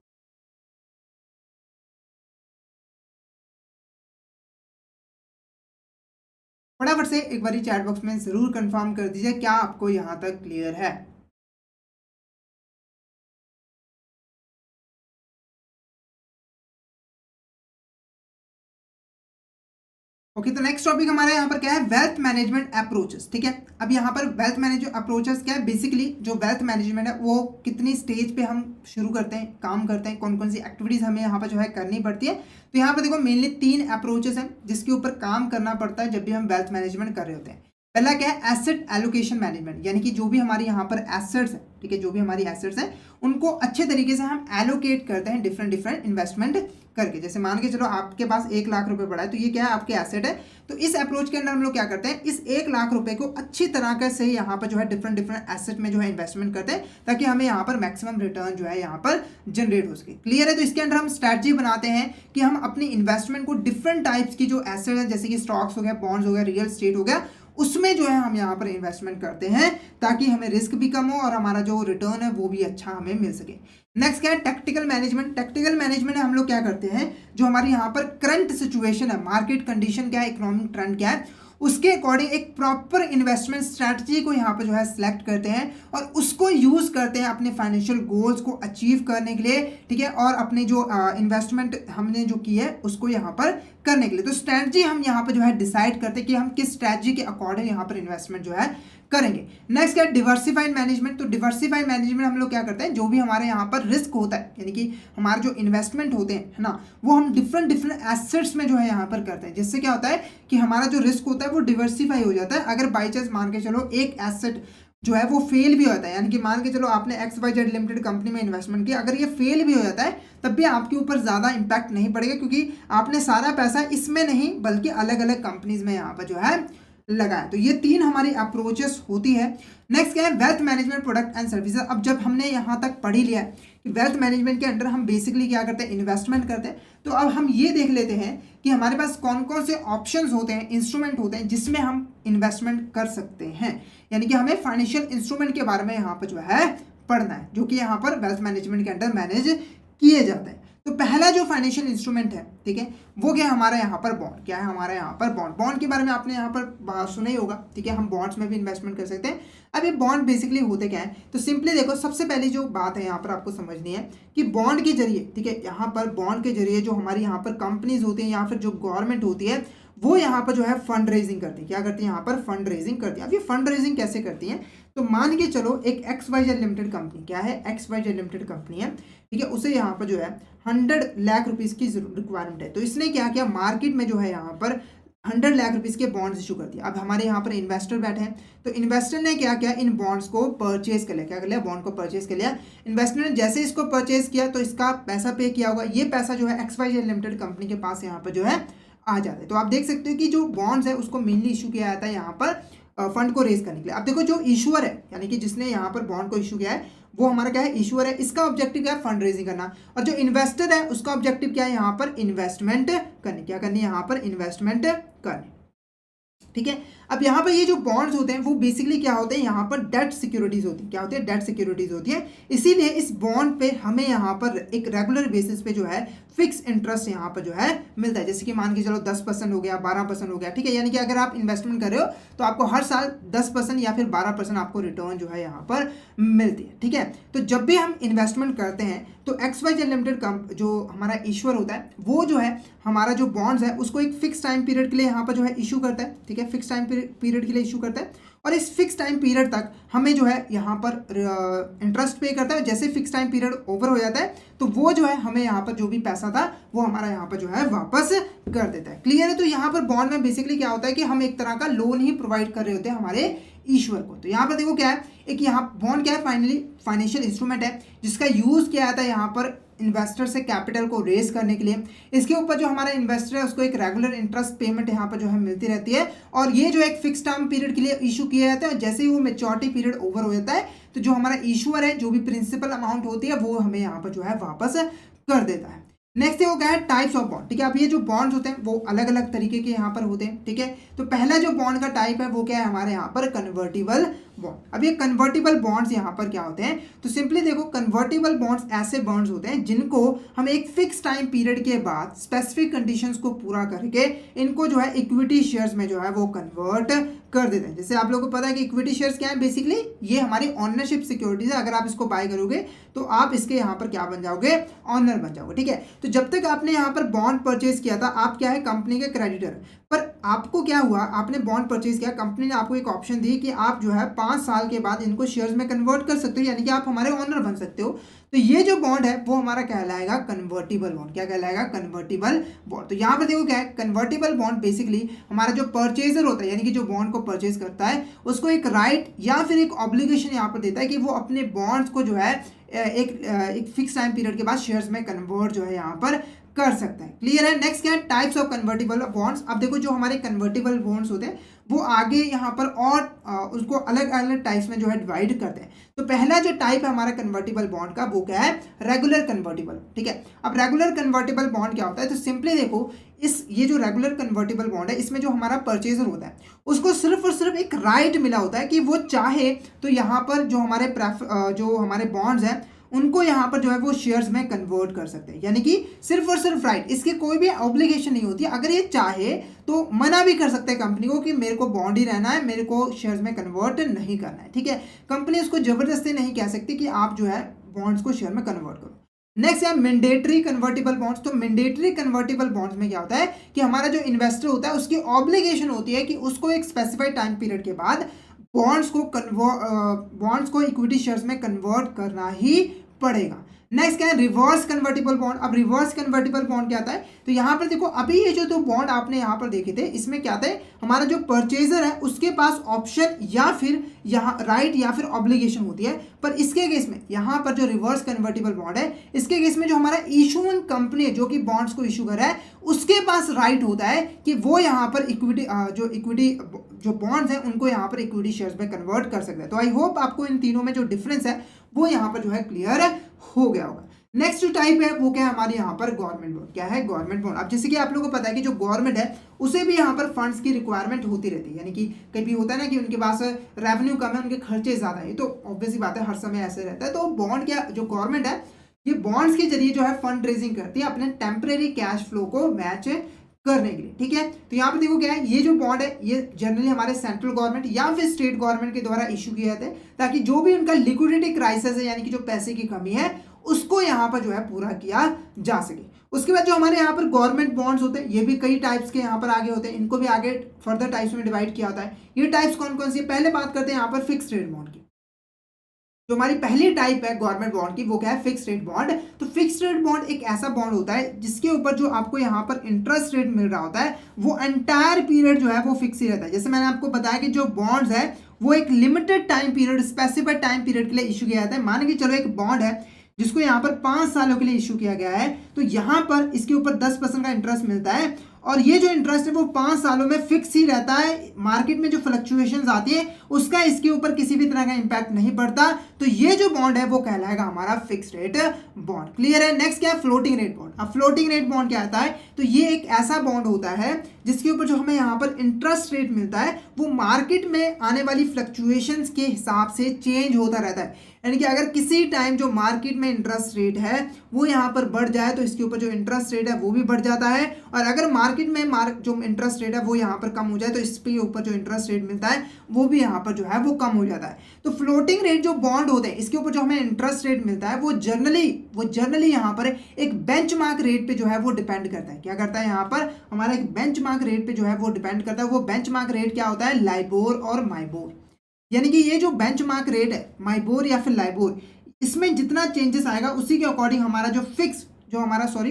फटाफट से एक बार चैट बॉक्स में जरूर कंफर्म कर दीजिए क्या आपको यहाँ तक क्लियर है। ओके, तो नेक्स्ट टॉपिक हमारे यहाँ पर क्या है, वेल्थ मैनेजमेंट अप्रोचेस, ठीक है। अब यहाँ पर वेल्थ मैनेजमेंट अप्रोचेस क्या है, बेसिकली जो वेल्थ मैनेजमेंट है वो कितनी स्टेज पे हम शुरू करते हैं, काम करते हैं, कौन कौन सी एक्टिविटीज हमें यहाँ पर जो है करनी पड़ती है। तो यहाँ पर देखो मेनली 3 अप्रोचेस हैं जिसके ऊपर काम करना पड़ता है जब भी हम वेल्थ मैनेजमेंट कर रहे होते हैं। पहला क्या है, एसेट एलोकेशन मैनेजमेंट, यानी कि जो भी हमारी यहाँ पर एसेट्स है, ठीक है, जो भी हमारी एसेट्स हैं उनको अच्छे तरीके से हम एलोकेट करते हैं डिफरेंट डिफरेंट इन्वेस्टमेंट करके। जैसे मान के चलो आपके पास 1 लाख रुपए पड़ा है, तो ये क्या है, आपके एसेट है। तो इस अप्रोच के अंदर हम लोग क्या करते हैं, इस 1 लाख रुपए को अच्छी तरह से यहाँ पर जो है डिफरेंट डिफरेंट एसेट में जो है इन्वेस्टमेंट करते हैं ताकि हमें यहाँ पर मैक्सिमम रिटर्न जो है यहाँ पर जनरेट हो सके। क्लियर है। तो इसके अंदर हम स्ट्रैटेजी बनाते हैं कि हम अपनी इन्वेस्टमेंट को डिफरेंट टाइप्स की जो एसेट है, जैसे कि स्टॉक्स हो गया, बॉन्ड्स हो गया, रियल एस्टेट हो गया, उसमें जो है हम यहाँ पर इन्वेस्टमेंट करते हैं ताकि हमें रिस्क भी कम हो और हमारा जो रिटर्न है वो भी अच्छा हमें मिल सके। नेक्स्ट क्या है, टैक्टिकल मैनेजमेंट। टैक्टिकल मैनेजमेंट में हम लोग क्या करते हैं, जो हमारी यहाँ पर करंट सिचुएशन है, मार्केट कंडीशन क्या है, इकोनॉमिक ट्रेंड क्या है, उसके अकॉर्डिंग एक प्रॉपर इन्वेस्टमेंट स्ट्रैटेजी को यहाँ पर जो है सिलेक्ट करते हैं और उसको यूज करते हैं अपने फाइनेंशियल गोल्स को अचीव करने के लिए, ठीक है, और अपने जो इन्वेस्टमेंट हमने जो की है उसको यहाँ पर करने के लिए। तो स्ट्रैटेजी हम यहाँ पर जो है डिसाइड करते हैं कि हम किस स्ट्रैटेजी के अकॉर्डिंग यहाँ पर इन्वेस्टमेंट जो है करेंगे। नेक्स्ट क्या है, डिवर्सिफाइड मैनेजमेंट। तो डिवर्सिफाइड मैनेजमेंट हम लोग क्या करते हैं, जो भी हमारे यहाँ पर रिस्क होता है, यानी कि हमारे जो इन्वेस्टमेंट होते हैं, है ना, वो हम डिफरेंट डिफरेंट एसेट्स में जो है यहाँ पर करते हैं, जिससे क्या होता है कि हमारा जो रिस्क होता है वो डिवर्सिफाई हो जाता है। अगर बाई चांस मान के चलो एक एसेट जो है वो फेल भी होता है, यानी कि मान के चलो आपने XYZ लिमिटेड कंपनी में इन्वेस्टमेंट किया, अगर ये फेल भी हो जाता है तब भी आपके ऊपर ज़्यादा इंपैक्ट नहीं पड़ेगा क्योंकि आपने सारा पैसा इसमें नहीं बल्कि अलग अलग कंपनीज में यहाँ पर जो है लगाए। तो ये 3 हमारी अप्रोचेस होती है। नेक्स्ट क्या है, wealth management product and services. अब जब हमने यहाँ तक पढ़ ही लिया है कि वेल्थ मैनेजमेंट के अंडर हम बेसिकली क्या करते हैं, इन्वेस्टमेंट करते हैं, तो अब हम ये देख लेते हैं कि हमारे पास कौन कौन से ऑप्शंस होते हैं, इंस्ट्रूमेंट होते हैं जिसमें हम इन्वेस्टमेंट कर सकते हैं। यानी कि हमें फाइनेंशियल इंस्ट्रूमेंट के बारे में यहाँ पर जो है पढ़ना है, जो कि यहाँ पर वेल्थ मैनेजमेंट के अंडर मैनेज किए जाते हैं। तो पहला जो फाइनेंशियल इंस्ट्रूमेंट है, ठीक है, वो क्या है हमारा यहाँ पर बॉन्ड। क्या है हमारा यहाँ पर बॉन्ड। बॉन्ड के बारे में आपने यहाँ पर सुना ही होगा, ठीक है, हम बॉन्ड्स में भी इन्वेस्टमेंट कर सकते हैं। अब ये बॉन्ड बेसिकली होते क्या है, तो सिंपली देखो, सबसे पहली जो बात है यहाँ पर आपको समझनी है कि बॉन्ड के जरिए, ठीक है, यहाँ पर बॉन्ड के जरिए जो हमारी यहाँ पर कंपनीज होती हैं या फिर जो गवर्नमेंट होती है, वो यहाँ पर जो है फंड रेजिंग करती है। क्या करती है यहाँ पर, फंड रेजिंग करती है। अब ये फंड रेजिंग कैसे करती है, तो मान के चलो एक XYZ लिमिटेड कंपनी, क्या है, XYZ लिमिटेड कंपनी है, ठीक है, उसे यहाँ पर जो है 100 लाख रुपीस की रिक्वायरमेंट है। तो इसने क्या किया, मार्केट में जो है यहाँ पर 100 लाख रुपीस के बॉन्ड्स इशू कर दिया। अब हमारे यहाँ पर इन्वेस्टर बैठे हैं, तो इन्वेस्टर ने क्या किया, इन बॉन्ड्स को परचेज कर लिया। क्या कर लिया, बॉन्ड को परचेज कर लिया। इन्वेस्टर ने जैसे इसको परचेज किया तो इसका पैसा पे किया होगा, ये पैसा जो है XYZ लिमिटेड कंपनी के पास यहाँ पर जो है आ जाता है। तो आप देख सकते हो कि जो बॉन्ड्स है उसको मेनली इशू किया जाता है यहाँ पर फंड को रेज करने के लिए। अब देखो, जो इशूअर है यानी कि जिसने यहाँ पर बॉन्ड को इशू किया है, वो हमारा क्या है, इशूअर है। इसका ऑब्जेक्टिव क्या है, फंड रेजिंग करना। और जो इन्वेस्टर है उसका ऑब्जेक्टिव क्या है, यहाँ पर इन्वेस्टमेंट करनी। क्या करनी है, यहाँ पर इन्वेस्टमेंट करनी, ठीक है। अब यहाँ पर ये जो बॉन्ड्स होते हैं वो बेसिकली क्या होते हैं, यहाँ पर डेट सिक्योरिटीज होती है। क्या होती है, डेट सिक्योरिटीज होती है। इसीलिए इस बॉन्ड पे हमें यहाँ पर एक रेगुलर बेसिस पे जो है फिक्स इंटरेस्ट यहाँ पर जो है मिलता है। जैसे कि मान के चलो 10% हो गया, 12% हो गया, ठीक है। यानी कि अगर आप इन्वेस्टमेंट कर रहे हो तो आपको हर साल 10% या फिर 12% आपको रिटर्न जो है यहाँ पर मिलती है, ठीक है। तो जब भी हम इन्वेस्टमेंट करते हैं तो XYZ लिमिटेड जो हमारा इश्यूअर होता है वो जो है हमारा जो बॉन्ड्स है उसको एक फिक्स टाइम पीरियड के लिए यहाँ पर जो है इशू करता है, ठीक है, फिक्स टाइम पीरियड के लिए इशू करता है। और इस फिक्स टाइम पीरियड तक हमें जो है यहाँ पर इंटरेस्ट पे करता है। जैसे फिक्स टाइम पीरियड ओवर हो जाता है तो वो जो है हमें यहाँ पर जो भी पैसा था वो हमारा यहाँ पर जो है वापस कर देता है। क्लियर है। तो यहाँ पर बॉन्ड में बेसिकली क्या होता है कि हम एक तरह का लोन ही प्रोवाइड कर रहे होते हैं हमारे ईश्वर को। तो यहाँ पर देखो क्या है, एक यहाँ बॉन्ड क्या है, फाइनली फाइनेंशियल इंस्ट्रूमेंट है जिसका यूज किया जाता है यहाँ पर इन्वेस्टर से कैपिटल को रेज करने के लिए। इसके ऊपर जो हमारा इन्वेस्टर है उसको एक रेगुलर इंटरेस्ट पेमेंट यहाँ पर जो है मिलती रहती है। और ये जो एक फिक्स टर्म पीरियड के लिए इशू किया जाता है और जैसे ही वो मेच्योरिटी पीरियड ओवर हो जाता है तो जो हमारा इशूअर है जो भी प्रिंसिपल अमाउंट होती है वो हमें यहाँ पर जो है वापस कर देता है। नेक्स्ट है वो क्या है, टाइप्स ऑफ बॉन्ड, ठीक है। अब ये जो बॉन्ड्स होते हैं वो अलग अलग तरीके के यहाँ पर होते हैं, ठीक है। तो पहला जो बॉन्ड का टाइप है वो क्या है हमारे यहाँ पर, कन्वर्टिबल बॉन्ड। अब ये कन्वर्टिबल बॉन्ड्स यहाँ पर क्या होते हैं, तो सिंपली देखो, कन्वर्टिबल बॉन्ड्स ऐसे बॉन्ड्स होते हैं जिनको हम एक फिक्स टाइम पीरियड के बाद स्पेसिफिक कंडीशंस को पूरा करके इनको जो है इक्विटी शेयर्स में जो है वो कन्वर्ट कर देते हैं। जैसे आप लोगों को पता है कि इक्विटी शेयर्स क्या है, बेसिकली ये हमारी ऑनरशिप सिक्योरिटीज है। अगर आप इसको बाय करोगे तो आप इसके यहाँ पर क्या बन जाओगे, ऑनर बन जाओगे, ठीक है। तो जब तक आपने यहाँ पर बॉन्ड परचेज किया था आप क्या है, कंपनी के क्रेडिटर। पर आपको क्या हुआ, आपने बॉन्ड परचेज किया, कंपनी ने आपको एक ऑप्शन दी कि आप जो है 5 साल के बाद इनको शेयर्स में कन्वर्ट कर सकते हो, यानी कि आप हमारे ऑनर बन सकते हो। तो ये जो बॉन्ड है वो हमारा कहलाएगा कन्वर्टिबल बॉन्ड। क्या कहलाएगा, कन्वर्टिबल बॉन्ड। तो यहाँ पर देखो क्या है, कन्वर्टिबल बॉन्ड बेसिकली हमारा जो परचेजर होता है यानी कि जो बॉन्ड को परचेज करता है उसको एक राइट या फिर एक ऑब्लिगेशन यहाँ पर देता है कि वो अपने बॉन्ड्स को जो है एक फिक्स टाइम पीरियड के बाद शेयर्स में कन्वर्ट जो है यहाँ पर कर सकता है। क्लियर है। नेक्स्ट क्या है, टाइप्स ऑफ कन्वर्टिबल बॉन्ड्स। अब देखो जो हमारे कन्वर्टिबल बॉन्ड्स होते हैं वो आगे यहाँ पर और उसको अलग अलग टाइप्स में जो है डिवाइड करते हैं। तो पहला जो टाइप है हमारा कन्वर्टिबल बॉन्ड का वो क्या है, रेगुलर कन्वर्टिबल, ठीक है। अब रेगुलर कन्वर्टिबल बॉन्ड क्या होता है, तो सिंपली देखो ये जो रेगुलर कन्वर्टिबल बॉन्ड है इसमें जो हमारा परचेजर होता है उसको सिर्फ और सिर्फ एक राइट मिला होता है कि वो चाहे तो यहाँ पर जो हमारे बॉन्ड्स हैं उनको यहाँ पर जो है वो शेयर्स में कन्वर्ट कर सकते हैं। यानी कि सिर्फ और सिर्फ राइट, इसके कोई भी ऑब्लिगेशन नहीं होती। अगर ये चाहे तो मना भी कर सकते हैं कंपनी को कि मेरे को बॉन्ड ही रहना है, मेरे को शेयर्स में कन्वर्ट नहीं करना है, ठीक है। कंपनी उसको जबरदस्ती नहीं कह सकती कि आप जो है बॉन्ड्स को शेयर में कन्वर्ट करो। नेक्स्ट है मैंडेटरी कन्वर्टिबल बॉन्ड्स। तो मैंडेटरी कन्वर्टिबल बॉन्ड्स में क्या होता है कि हमारा जो इन्वेस्टर होता है उसकी ऑब्लिगेशन होती है कि उसको एक स्पेसिफाइड टाइम पीरियड के बाद बॉन्ड्स को इक्विटी शेयर्स में कन्वर्ट करना ही पड़ेगा। नेक्स्ट क्या है, रिवर्स कन्वर्टिबल बॉन्ड। अब रिवर्स कन्वर्टिबल बॉन्ड क्या आता है, तो यहाँ पर देखो अभी ये जो दो बॉन्ड आपने यहाँ पर देखे थे इसमें क्या था, हमारा जो परचेजर है उसके पास ऑप्शन या फिर यहाँ राइट या फिर ऑब्लिगेशन होती है। पर इसके केस में यहाँ पर जो रिवर्स कन्वर्टिबल बॉन्ड है इसके केस में जो हमारा इशूइंग कंपनी जो कि बॉन्ड्स को इशू कर रहा है उसके पास राइट होता है कि वो यहाँ पर इक्विटी जो बॉन्ड्स हैं उनको यहाँ पर इक्विटी शेयर्स में कन्वर्ट कर सकता है। तो आई होप आपको इन तीनों में जो डिफरेंस है वो यहाँ पर जो है क्लियर हो गया होगा। नेक्स्ट जो टाइप है वो क्या है हमारे यहाँ पर गवर्नमेंट बॉन्ड। क्या है, गवर्नमेंट बॉन्ड। अब जैसे कि आप लोगों को पता है कि जो गवर्नमेंट है उसे भी यहाँ पर फंड्स की रिक्वायरमेंट होती रहती है। यानी कि कभी होता है ना कि उनके पास रेवेन्यू कम है, उनके खर्चे ज़्यादा है, तो ऑब्वियसली बात है हर समय ऐसे रहता है। तो बॉन्ड क्या, जो गवर्नमेंट है ये बॉन्ड्स के जरिए जो है फंड रेजिंग करती है अपने टेम्परेरी कैश फ्लो को मैच करने के लिए, ठीक है। तो यहाँ पे देखो क्या है, ये जो बॉन्ड है ये जनरली हमारे सेंट्रल गवर्नमेंट या फिर स्टेट गवर्नमेंट के द्वारा इशू किए जाते हैं, ताकि जो भी उनका लिक्विडिटी क्राइसिस है यानी कि जो पैसे की कमी है उसको यहाँ पर जो है पूरा किया जा सके। उसके बाद जो हमारे यहाँ पर गवर्नमेंट बॉन्ड्स होते हैं, ये भी कई टाइप्स के यहाँ पर आगे होते हैं, इनको भी आगे फर्दर टाइप्स में डिवाइड किया होता है। ये टाइप्स कौन कौन सी है, पहले बात करते हैं यहाँ पर फिक्स रेट बॉन्ड की। जो हमारी पहली टाइप है गवर्नमेंट बॉन्ड की वो क्या है, फिक्स रेट बॉन्ड। तो फिक्स रेट बॉन्ड एक ऐसा बॉन्ड होता है जिसके ऊपर जो आपको यहाँ पर इंटरेस्ट रेट मिल रहा होता है वो एंटायर पीरियड जो है वो फिक्स ही रहता है। जैसे मैंने आपको बताया कि जो बॉन्ड्स है वो एक limited time period, specified time period के लिए इशू किया जाता है। मान के चलो एक बॉन्ड है जिसको यहाँ पर 5 सालों के लिए इशू किया गया है, तो यहाँ पर इसके ऊपर 10% का इंटरेस्ट मिलता है और ये जो इंटरेस्ट है वो 5 सालों में फिक्स ही रहता है। मार्केट में जो फ्लक्चुएशंस आती है उसका इसके ऊपर किसी भी तरह का इंपैक्ट नहीं पड़ता। तो ये जो बॉन्ड है वो कहलाएगा हमारा फिक्स रेट बॉन्ड। क्लियर है। नेक्स्ट क्या है, फ्लोटिंग रेट बॉन्ड। अब फ्लोटिंग रेट बॉन्ड क्या आता है, तो ये एक ऐसा बॉन्ड होता है जिसके ऊपर जो हमें यहाँ पर इंटरेस्ट रेट मिलता है वो मार्केट में आने वाली फ्लक्चुएशंस के हिसाब से चेंज होता रहता है। यानी कि अगर किसी टाइम जो मार्केट में इंटरेस्ट रेट है वो यहाँ पर बढ़ जाए तो इसके ऊपर जो इंटरेस्ट रेट है वो भी बढ़ जाता है, और अगर मार्केट में जो इंटरेस्ट रेट है वो यहाँ पर कम हो जाए तो इसके ऊपर जो इंटरेस्ट रेट मिलता है वो भी यहाँ पर जो है वो कम हो जाता है। तो फ्लोटिंग रेट जो बॉन्ड होते हैं इसके ऊपर जो हमें इंटरेस्ट रेट मिलता है वो जनरली यहाँ पर एक बेंचमार्क रेट पे जो है वो डिपेंड करता है। क्या करता है, यहाँ पर हमारा एक बेंचमार्क रेट पे जो है वो डिपेंड करता है। वो बेंचमार्क रेट क्या होता है, लाइबोर और माइबोर। यानी कि ये जो बेंचमार्क रेट है माइबोर या फिर लाइबोर, इसमें जितना चेंजेस आएगा उसी के अकॉर्डिंग हमारा जो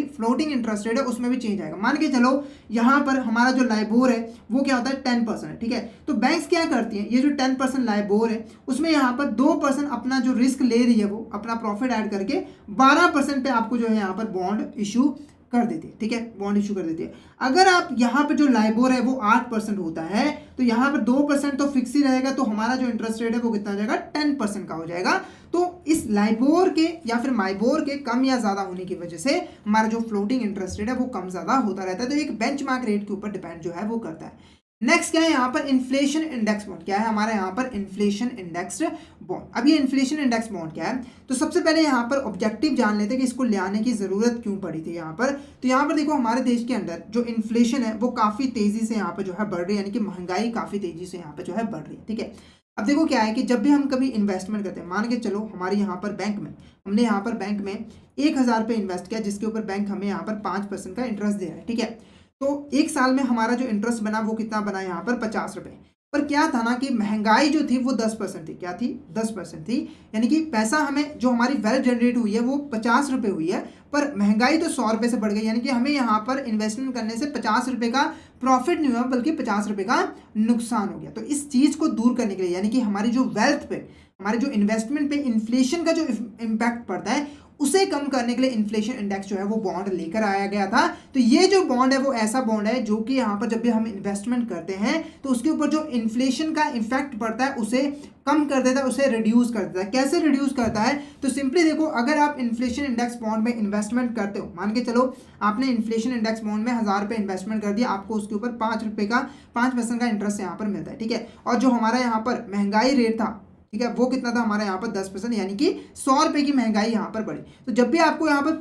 फ्लोटिंग इंटरेस्ट रेट है उसमें भी चेंज आएगा। मान के चलो यहाँ पर हमारा जो लाइबोर है वो क्या होता है 10%, ठीक है। तो बैंक्स क्या करती हैं, ये जो 10% लाइबोर है उसमें यहाँ पर 2% अपना जो रिस्क ले रही है वो अपना प्रॉफिट ऐड करके 12% पे आपको जो है यहाँ पर बॉन्ड इशू कर देती है, ठीक है, बॉन्ड इशू कर देती है। अगर आप यहाँ पे जो लाइबोर है वो 8% होता है तो यहाँ पर 2% तो फिक्स ही रहेगा, तो हमारा जो इंटरेस्ट रेट है वो कितना हो जाएगा, 10% का हो जाएगा। तो इस लाइबोर के या फिर माइबोर के कम या ज्यादा होने की वजह से हमारा जो फ्लोटिंग इंटरेस्ट रेट है वो कम ज्यादा होता रहता है। तो एक बेंचमार्क रेट के ऊपर डिपेंड जो है वो करता है। नेक्स्ट क्या है यहाँ पर, इन्फ्लेशन इंडेक्स बॉन्ड। क्या है हमारा यहाँ पर, इन्फ्लेशन इंडेक्स बॉन्ड। अब ये इन्फ्लेशन इंडेक्स बॉन्ड क्या है, तो सबसे पहले यहाँ पर ऑब्जेक्टिव जान लेते हैं कि इसको ले आने की जरूरत क्यों पड़ी थी यहाँ पर। तो यहाँ पर देखो हमारे देश के अंदर जो इन्फ्लेशन है वो काफी तेजी से यहाँ पर जो है बढ़ रही है, यानी कि महंगाई काफी तेजी से यहाँ पर जो है बढ़ रही है, ठीक है। अब देखो क्या है कि जब भी हम कभी इन्वेस्टमेंट करते हैं, मान के चलो हमारे यहाँ पर बैंक में हमने यहाँ पर बैंक में 1000 रुपये इन्वेस्ट किया जिसके ऊपर बैंक हमें यहाँ पर 5% का इंटरेस्ट दे रहा है, ठीक है। तो एक साल में हमारा जो इंटरेस्ट बना वो कितना बना यहाँ पर 50 रुपये। पर क्या था ना कि महंगाई जो थी वो 10% थी। क्या थी, 10% थी। यानी कि पैसा हमें जो हमारी वेल्थ जनरेट हुई है वो 50 रुपये हुई है, पर महंगाई तो 100 रुपये से बढ़ गई। यानी कि हमें यहाँ पर इन्वेस्टमेंट करने से 50 रुपये का प्रॉफिट नहीं हुआ बल्कि 50 रुपये का नुकसान हो गया। तो इस चीज़ को दूर करने के लिए, यानी कि हमारी जो वेल्थ पे, हमारे जो इन्वेस्टमेंट पे इन्फ्लेशन का जो इम्पैक्ट पड़ता है उसे कम करने के लिए इन्फ्लेशन इंडेक्स जो है वो बॉन्ड लेकर आया गया था। तो ये जो बॉन्ड है वो ऐसा बॉन्ड है जो कि यहाँ पर जब भी हम इन्वेस्टमेंट करते हैं तो उसके ऊपर जो इन्फ्लेशन का इफेक्ट पड़ता है उसे कम कर देता है, उसे रिड्यूस कर देता है। कैसे रिड्यूस करता है, तो सिंपली देखो, अगर आप इन्फ्लेशन इंडेक्स बॉन्ड में इन्वेस्टमेंट करते हो, मान के चलो आपने इन्फ्लेशन इंडेक्स बॉन्ड में 1000 रुपये इन्वेस्टमेंट कर दिया, आपको उसके ऊपर 5% का इंटरेस्ट यहाँ पर मिलता है, ठीक है। और जो हमारा यहाँ पर महंगाई रेट था, ठीक है, वो कितना था हमारा यहाँ पर 10%, यानी कि 100 रुपये की महंगाई यहाँ पर बढ़ी। तो जब भी आपको यहाँ पर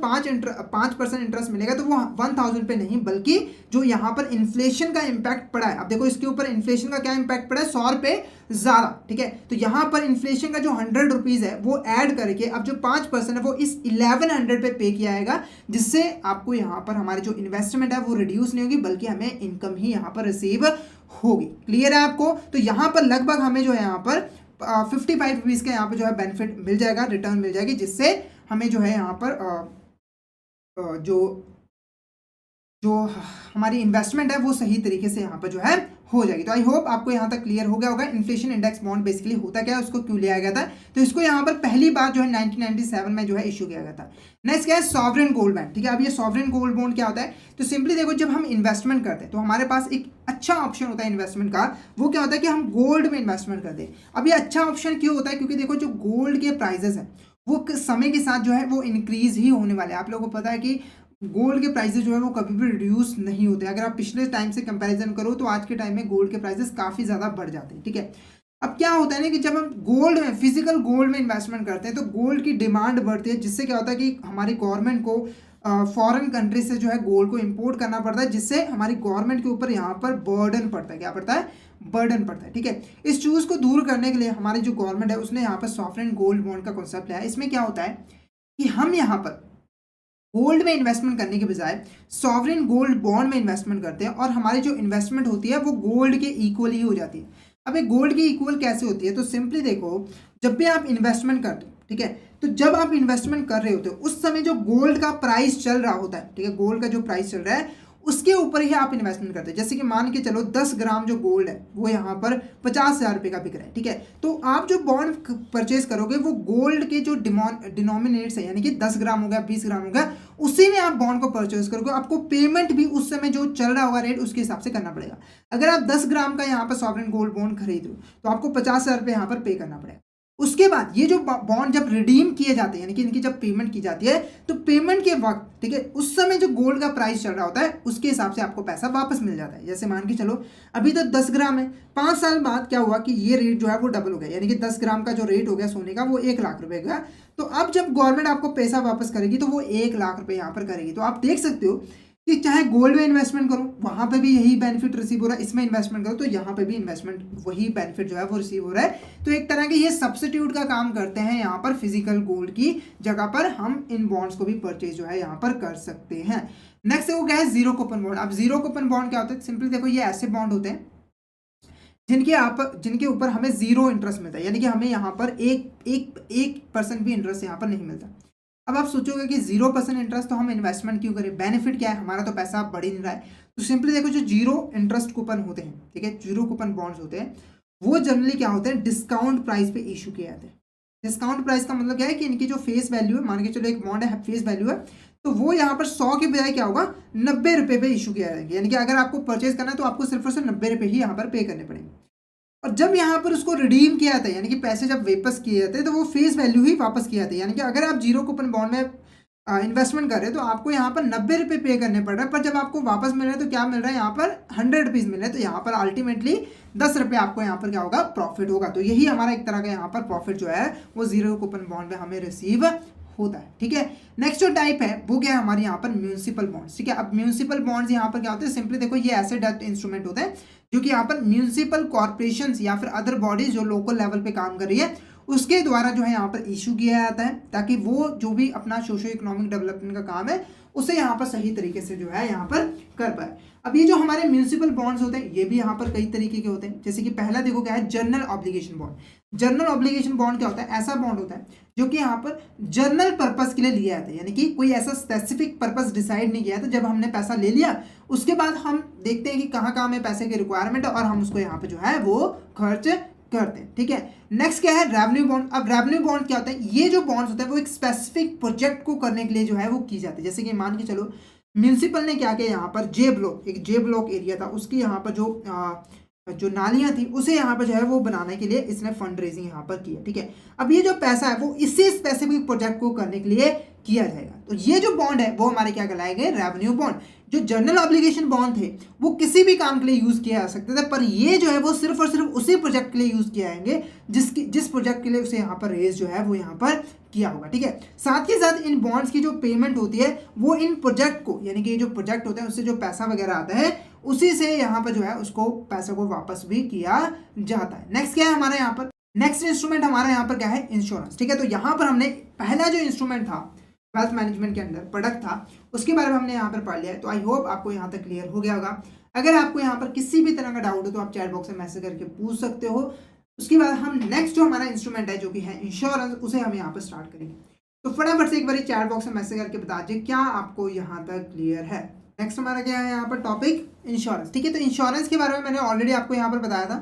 5% इंटरेस्ट मिलेगा तो वो 1000 रुपये नहीं बल्कि जो यहाँ पर इन्फ्लेशन का इम्पैक्ट पड़ा है, अब देखो इसके ऊपर इन्फ्लेशन का क्या इम्पैक्ट पड़ा है, 100 रुपये ज़्यादा, ठीक है। तो यहाँ पर इन्फ्लेशन का जो 100 रुपीज़ है वो ऐड करके अब जो 5% है वो इस 1100 पे पे किया जाएगा, जिससे आपको यहाँ पर हमारी जो इन्वेस्टमेंट है वो रिड्यूस नहीं होगी बल्कि हमें इनकम ही यहाँ पर रिसीव होगी। क्लियर है आपको। तो यहाँ पर लगभग हमें जो है यहाँ पर 55 रुपीज़ का यहाँ पे जो है बेनिफिट मिल जाएगा, रिटर्न मिल जाएगी, जिससे हमें जो है यहाँ पर जो हमारी इन्वेस्टमेंट है वो सही तरीके से यहाँ पर जो है हो जाएगी। तो आई होप आपको यहाँ तक क्लियर हो गया होगा इन्फ्लेशन इंडेक्स बॉन्ड बेसिकली होता क्या है, उसको क्यों लिया गया था। तो इसको यहाँ पर पहली बार जो है 1997 में जो है इशू किया गया था। नेक्स्ट क्या है, सॉवरेन गोल्ड बॉन्ड, ठीक है। अब ये सॉवरेन गोल्ड बॉन्ड क्या होता है, तो सिंपली देखो, जब हम इन्वेस्टमेंट करते हैं तो हमारे पास एक अच्छा ऑप्शन होता है इन्वेस्टमेंट का, वो क्या होता है कि हम गोल्ड में इन्वेस्टमेंट करते हैं। अब ये अच्छा ऑप्शन क्यों होता है, क्योंकि देखो जो गोल्ड के प्राइजेस हैं वो समय के साथ जो है वो इंक्रीज ही होने वाले हैं। आप लोगों को पता है कि गोल्ड के प्राइसेस जो है वो कभी भी रिड्यूस नहीं होते। अगर आप पिछले टाइम से कंपैरिजन करो तो आज के टाइम में गोल्ड के प्राइसेस काफ़ी ज़्यादा बढ़ जाते हैं, ठीक है। अब क्या होता है ना कि जब हम गोल्ड में, फिजिकल गोल्ड में इन्वेस्टमेंट करते हैं तो गोल्ड की डिमांड बढ़ती है, जिससे क्या होता है कि हमारी गवर्नमेंट को फॉरेन कंट्री से जो है गोल्ड को इंपोर्ट करना पड़ता है, जिससे हमारी गवर्नमेंट के ऊपर यहाँ पर बर्डन पड़ता है। क्या पड़ता है? बर्डन पड़ता है। ठीक है, इस चूज को दूर करने के लिए हमारी जो गवर्नमेंट है उसने यहाँ पर सॉवरेन गोल्ड बॉन्ड का कॉन्सेप्ट लिया है। इसमें क्या होता है कि हम यहाँ पर गोल्ड में इन्वेस्टमेंट करने के बजाय सॉवरेन गोल्ड बॉन्ड में इन्वेस्टमेंट करते हैं, और हमारी जो इन्वेस्टमेंट होती है वो गोल्ड के इक्वल ही हो जाती है। अब एक गोल्ड की इक्वल कैसे होती है? तो सिंपली देखो, जब भी आप इन्वेस्टमेंट करते हो, ठीक है, तो जब आप इन्वेस्टमेंट कर रहे होते हो उस समय जो गोल्ड का प्राइस चल रहा होता है, ठीक है, गोल्ड का जो प्राइस चल रहा है उसके ऊपर ही आप इन्वेस्टमेंट करते हैं। जैसे कि मान के चलो 10 ग्राम जो गोल्ड है वो यहाँ पर 50,000 रुपये का बिक रहा है। ठीक है, तो आप जो बॉन्ड परचेज करोगे वो गोल्ड के जो डिनोमिनेट्स है, यानी कि 10 ग्राम हो गया, 20 ग्राम हो गया, उसी में आप बॉन्ड को परचेज करोगे। आपको पेमेंट भी उस समय जो चल रहा होगा रेट उसके हिसाब से करना पड़ेगा। अगर आप 10 ग्राम का यहाँ पर सॉवरेन गोल्ड बॉन्ड खरीद लो तो आपको 50,000 रुपये यहाँ पर पे करना पड़ेगा। उसके बाद ये जो बॉन्ड जब रिडीम किए जाते हैं, यानी कि इनकी जब पेमेंट की जाती है, तो पेमेंट के वक्त, ठीक है, उस समय जो गोल्ड का प्राइस चल रहा होता है उसके हिसाब से आपको पैसा वापस मिल जाता है। जैसे मान के चलो अभी तो 10 ग्राम है, 5 साल बाद क्या हुआ कि ये रेट जो है वो डबल हो गया, यानी कि 10 ग्राम का जो रेट हो गया सोने का वो 1 लाख रुपए का। तो अब जब गवर्नमेंट आपको पैसा वापस करेगी तो वो 1 लाख रुपए यहाँ पर करेगी। तो आप देख सकते हो कि चाहे गोल्ड में इन्वेस्टमेंट करो वहां पे भी यही बेनिफिट रिसीव हो रहा है, इसमें इन्वेस्टमेंट करो तो यहाँ पे भी इन्वेस्टमेंट वही बेनिफिट जो है वो रिसीव हो रहा है। तो एक तरह के ये सब्स्टिट्यूट का काम करते हैं यहाँ पर, फिजिकल गोल्ड की जगह पर हम इन बॉन्ड्स को भी परचेज जो है यहाँ पर कर सकते हैं। नेक्स्ट वो क्या है? Zero coupon bond. अब जीरो कूपन बॉन्ड क्या होता है? सिंपली देखो, ये ऐसे बॉन्ड होते हैं जिनके ऊपर हमें जीरो इंटरेस्ट मिलता है, यानी कि हमें यहाँ पर एक परसेंट भी इंटरेस्ट यहाँ पर नहीं मिलता। अब आप सोचोगे कि 0% इंटरेस्ट तो हम इन्वेस्टमेंट क्यों करें, बेनिफिट क्या है, हमारा तो पैसा बढ़ ही नहीं रहा है। तो सिंपली देखो, जो जीरो इंटरेस्ट कूपन होते हैं, ठीक है, जीरो कूपन बॉन्ड्स होते हैं, वो जनरली क्या होते हैं? डिस्काउंट प्राइस पे इशू किए जाते हैं। डिस्काउंट प्राइस का मतलब क्या है कि इनकी जो फेस वैल्यू है, मान के चलो एक बॉन्ड है, फेस वैल्यू है, तो वो यहाँ पर 100 के बजाय क्या होगा? 90 रुपये पे इशू किया जाएगा। यानी कि अगर आपको परचेज करना है तो आपको सिर्फ और सिर्फ 90 रुपये ही यहाँ पर पे करने पड़ेंगे। और जब यहाँ पर उसको रिडीम किया जाता है, यानी कि पैसे जब वापस किए जाते हैं, तो वो फेस वैल्यू ही वापस किया जाता है। यानी कि अगर आप जीरो कूपन बॉन्ड में इन्वेस्टमेंट कर रहे हो तो आपको यहाँ पर 90 रुपये पे करने पड़ रहा है, पर जब आपको वापस मिल रहा है तो क्या मिल रहा है? यहाँ पर 100 रुपीज़ मिल रहे हैं। तो यहाँ पर अल्टीमेटली 10 रुपये आपको यहाँ पर क्या होगा? प्रॉफिट होगा। तो यही हमारा एक तरह का यहाँ पर प्रॉफिट जो है वो जीरो कूपन बॉन्ड में हमें रिसीव होता है। ठीक है, नेक्स्ट जो टाइप है वो क्या है? हमारे यहाँ पर म्यूनिसिपल बॉन्ड्स। ठीक है, अब म्यूनिसिपल बॉन्ड्स यहाँ पर क्या होते हैं? सिंपली देखो, ये ऐसे डेट इंस्ट्रूमेंट होते हैं जो कि यहाँ पर म्यूनिसिपल कॉर्पोरेशन या फिर अदर बॉडीज जो लोकल लेवल पे काम कर रही है उसके द्वारा जो है यहाँ पर इशू किया जाता है, ताकि वो जो भी अपना सोशो इकोनॉमिक डेवलपमेंट का काम है उसे यहाँ पर सही तरीके से जो है यहाँ पर कर पाए। अब ये जो हमारे म्यूनिसिपल बॉन्ड्स होते हैं ये भी यहाँ पर कई तरीके के होते हैं। जैसे कि पहला देखो क्या है? General obligation bond. General obligation bond क्या होता है? ऐसा बॉन्ड होता है जो कि यहाँ पर जनरल पर्पस के लिए लिया जाता है, यानी कि कोई ऐसा स्पेसिफिक पर्पस डिसाइड नहीं किया था। जब हमने पैसा ले लिया उसके बाद हम देखते हैं कि कहाँ कहाँ हमें पैसे की रिक्वायरमेंट है और हम उसको यहाँ पे जो है वो खर्च करते हैं। ठीक है, नेक्स्ट क्या है? Revenue bond. अब रेवेन्यू बॉन्ड क्या होता है? ये जो बॉन्ड्स होते हैं वो एक स्पेसिफिक प्रोजेक्ट को करने के लिए जो है वो की जाती है। जैसे कि मान के चलो म्यूनिसिपल ने क्या किया, यहाँ पर जे ब्लॉक, एक जे ब्लॉक एरिया था, उसकी यहाँ पर जो नालियां थी उसे यहाँ पर जो है वो बनाने के लिए इसने फंड रेजिंग यहाँ पर किया। ठीक है, अब ये जो पैसा है वो इसी स्पेसिफिक प्रोजेक्ट को करने के लिए किया जाएगा। तो ये जो बॉन्ड है वो हमारे क्या कहलाएंगे? Revenue bond. जो जनरल ऑब्लिगेशन बॉन्ड थे वो किसी भी काम के लिए यूज किया जा सकते थे, पर ये जो है वो सिर्फ और सिर्फ उसी प्रोजेक्ट के लिए यूज किया जाएंगे जिस प्रोजेक्ट के लिए उसे यहाँ पर रेज जो है वो यहाँ पर किया होगा। ठीक है, साथ ही साथ इन बॉन्ड्स की जो पेमेंट होती है वो इन प्रोजेक्ट को, यानी कि जो प्रोजेक्ट होते हैं उससे जो पैसा वगैरह आता है उसी से यहाँ पर जो है उसको पैसे को वापस भी किया जाता है। नेक्स्ट क्या है हमारे यहाँ पर? नेक्स्ट इंस्ट्रूमेंट हमारे यहाँ पर क्या है? इंश्योरेंस। ठीक है, तो यहाँ पर हमने पहला जो इंस्ट्रूमेंट था वेल्थ मैनेजमेंट के अंदर प्रोडक्ट था उसके बारे में हमने यहाँ पर पढ़ लिया है। तो आई होप आपको यहाँ तक क्लियर हो गया होगा। अगर आपको यहाँ पर किसी भी तरह का डाउट हो तो आप चैट बॉक्स में मैसेज करके पूछ सकते हो। उसके बाद हम नेक्स्ट जो हमारा इंस्ट्रूमेंट है जो कि है इंश्योरेंस, उसे हम यहाँ पर स्टार्ट करेंगे। तो फटाफट से एक बार चैट बॉक्स में मैसेज करके बता दीजिए क्या आपको यहाँ तक क्लियर है। नेक्स्ट हमारा क्या है यहाँ पर टॉपिक? इंश्योरेंस। ठीक है, तो इंश्योरेंस के बारे में मैंने ऑलरेडी आपको यहाँ पर बताया था।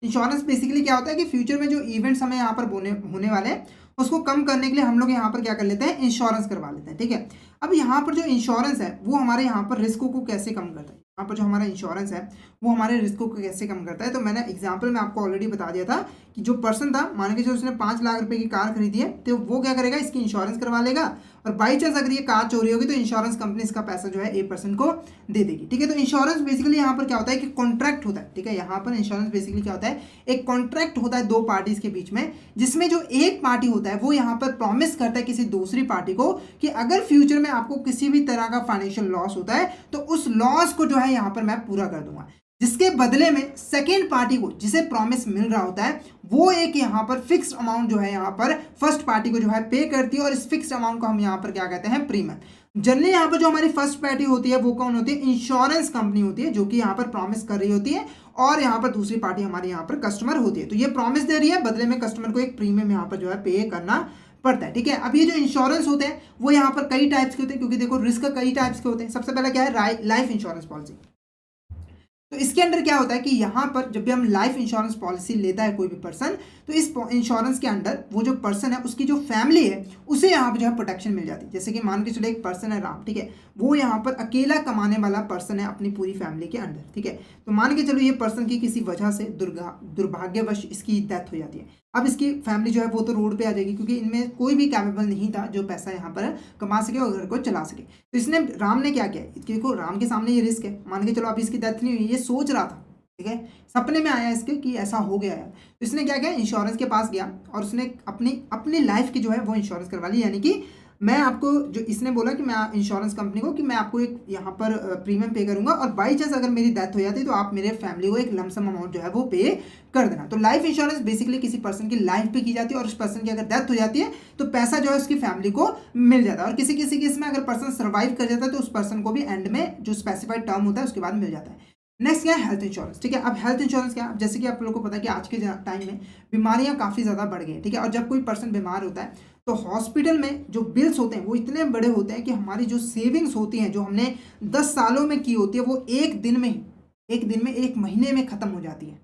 इंश्योरेंस बेसिकली क्या होता है कि फ्यूचर में जो इवेंट्स हमें यहाँ पर होने वाले हैं उसको कम करने के लिए हम लोग यहाँ पर क्या कर लेते हैं? इंश्योरेंस करवा लेते हैं। ठीक है, अब यहाँ पर जो इंश्योरेंस है वो हमारे यहाँ पर रिस्कों को कैसे कम करता है? यहाँ पर जो हमारा इंश्योरेंस है वो हमारे रिस्कों को कैसे कम करता है? तो मैंने एग्जांपल में आपको ऑलरेडी बता दिया था कि जो पर्सन था, मान के चलो उसने 5 लाख रुपए की कार खरीदी है, तो वो क्या करेगा, इसकी इंश्योरेंस करवा लेगा, और बाई चांस अगर ये कार चोरी होगी तो इंश्योरेंस कंपनी इसका पैसा जो है ए पर्सन को दे देगी। ठीक है, तो इंश्योरेंस बेसिकली यहाँ पर क्या होता है कि कॉन्ट्रैक्ट होता है। ठीक है, यहाँ पर इंश्योरेंस बेसिकली क्या होता है, एक कॉन्ट्रैक्ट होता है दो पार्टीज के बीच में, जिसमें जो एक पार्टी होता है वो यहाँ पर प्रॉमिस करता है किसी दूसरी पार्टी को कि अगर फ्यूचर में आपको किसी भी तरह का फाइनेंशियल लॉस होता है तो उस लॉस को जो है यहाँ पर मैं पूरा कर दूंगा, जिसके बदले में सेकेंड पार्टी को जिसे प्रॉमिस मिल रहा होता है वो एक यहाँ पर फिक्स्ड अमाउंट जो है यहाँ पर फर्स्ट पार्टी को जो है पे करती है, और इस फिक्स्ड अमाउंट को हम यहाँ पर क्या कहते हैं, प्रीमियम। जनरली यहाँ पर जो हमारी फर्स्ट पार्टी होती है वो कौन होती है, इंश्योरेंस कंपनी होती है, जो कि यहाँ पर प्रॉमिस कर रही होती है, और यहाँ पर दूसरी पार्टी हमारी यहाँ पर कस्टमर होती है। तो ये प्रॉमिस दे रही है, बदले में कस्टमर को एक प्रीमियम यहाँ पर जो है पे करना पड़ता है। ठीक है, अब ये जो इंश्योरेंस होते हैं वो यहाँ पर कई टाइप्स के होते हैं, क्योंकि देखो रिस्क कई टाइप्स के होते हैं। सबसे पहला क्या है, लाइफ इंश्योरेंस पॉलिसी। तो इसके अंदर क्या होता है कि यहाँ पर जब भी हम लाइफ इंश्योरेंस पॉलिसी लेता है कोई भी पर्सन, तो इस इंश्योरेंस के अंदर वो जो पर्सन है उसकी जो फैमिली है उसे यहाँ पर जो है प्रोटेक्शन मिल जाती है। जैसे कि मान के चलो एक पर्सन है राम, ठीक है, वो यहाँ पर अकेला कमाने वाला पर्सन है अपनी पूरी फैमिली के अंदर। ठीक है, तो मान के चलो ये पर्सन की किसी वजह से दुर्भाग्यवश इसकी डेथ हो जाती है। अब इसकी फैमिली जो है वो तो रोड पे आ जाएगी, क्योंकि इनमें कोई भी कैपेबल नहीं था जो पैसा यहाँ पर कमा सके और घर को चला सके। तो इसने राम ने क्या किया, देखो राम के सामने ये रिस्क है, मान के चलो अब इसकी डेथ नहीं हुई, ये सोच रहा था, ठीक है, सपने में आया इसके कि ऐसा हो गया है, तो इसने क्या किया, इंश्योरेंस के पास गया और उसने अपनी लाइफ की जो है वो इंश्योरेंस करवा ली। यानी कि मैं आपको, जो इसने बोला कि मैं इंश्योरेंस कंपनी को कि मैं आपको एक यहाँ पर प्रीमियम पे करूंगा, और बाई चांस अगर मेरी डेथ हो जाती है तो आप मेरे फैमिली को एक लमसम अमाउंट जो है वो पे कर देना। तो लाइफ इंश्योरेंस बेसिकली किसी पर्सन की लाइफ पे की जाती है, और उस पर्सन की अगर डेथ हो जाती है तो पैसा जो है उसकी फैमिली को मिल जाता है, और किसी किसी केस में अगर पर्सन सर्वाइव कर जाता है तो उस पर्सन को भी एंड में जो स्पेसिफाइड टर्म होता है उसके बाद मिल जाता है। नेक्स्ट क्या है, हेल्थ इंश्योरेंस। ठीक है, अब हेल्थ इंश्योरेंस क्या है, जैसे कि आप लोगों को पता है कि आज के टाइम में बीमारियां काफ़ी ज़्यादा बढ़ गई हैं। ठीक है, और जब कोई पर्सन बीमार होता है तो हॉस्पिटल में जो बिल्स होते हैं वो इतने बड़े होते हैं कि हमारी जो सेविंग्स होती हैं जो हमने 10 सालों में की होती है वो एक दिन में, एक महीने में ख़त्म हो जाती है।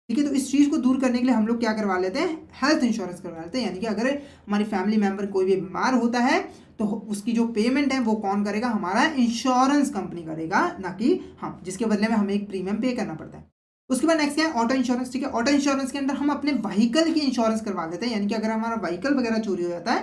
ठीक है, तो इस चीज़ को दूर करने के लिए हम लोग क्या करवा लेते हैं, हेल्थ इंश्योरेंस करवा लेते हैं। यानी कि अगर हमारी फैमिली मेम्बर कोई भी बीमार होता है तो उसकी जो पेमेंट है वो कौन करेगा, हमारा इंश्योरेंस कंपनी करेगा, ना कि हम, जिसके बदले में हमें एक प्रीमियम पे करना पड़ता है। उसके बाद नेक्स्ट क्या है, ऑटो इंश्योरेंस। ठीक है, ऑटो इंश्योरेंस के अंदर हम अपने व्हीकल की इंश्योरेंस करवा लेते हैं, यानी कि अगर हमारा व्हीकल वगैरह चोरी हो जाता है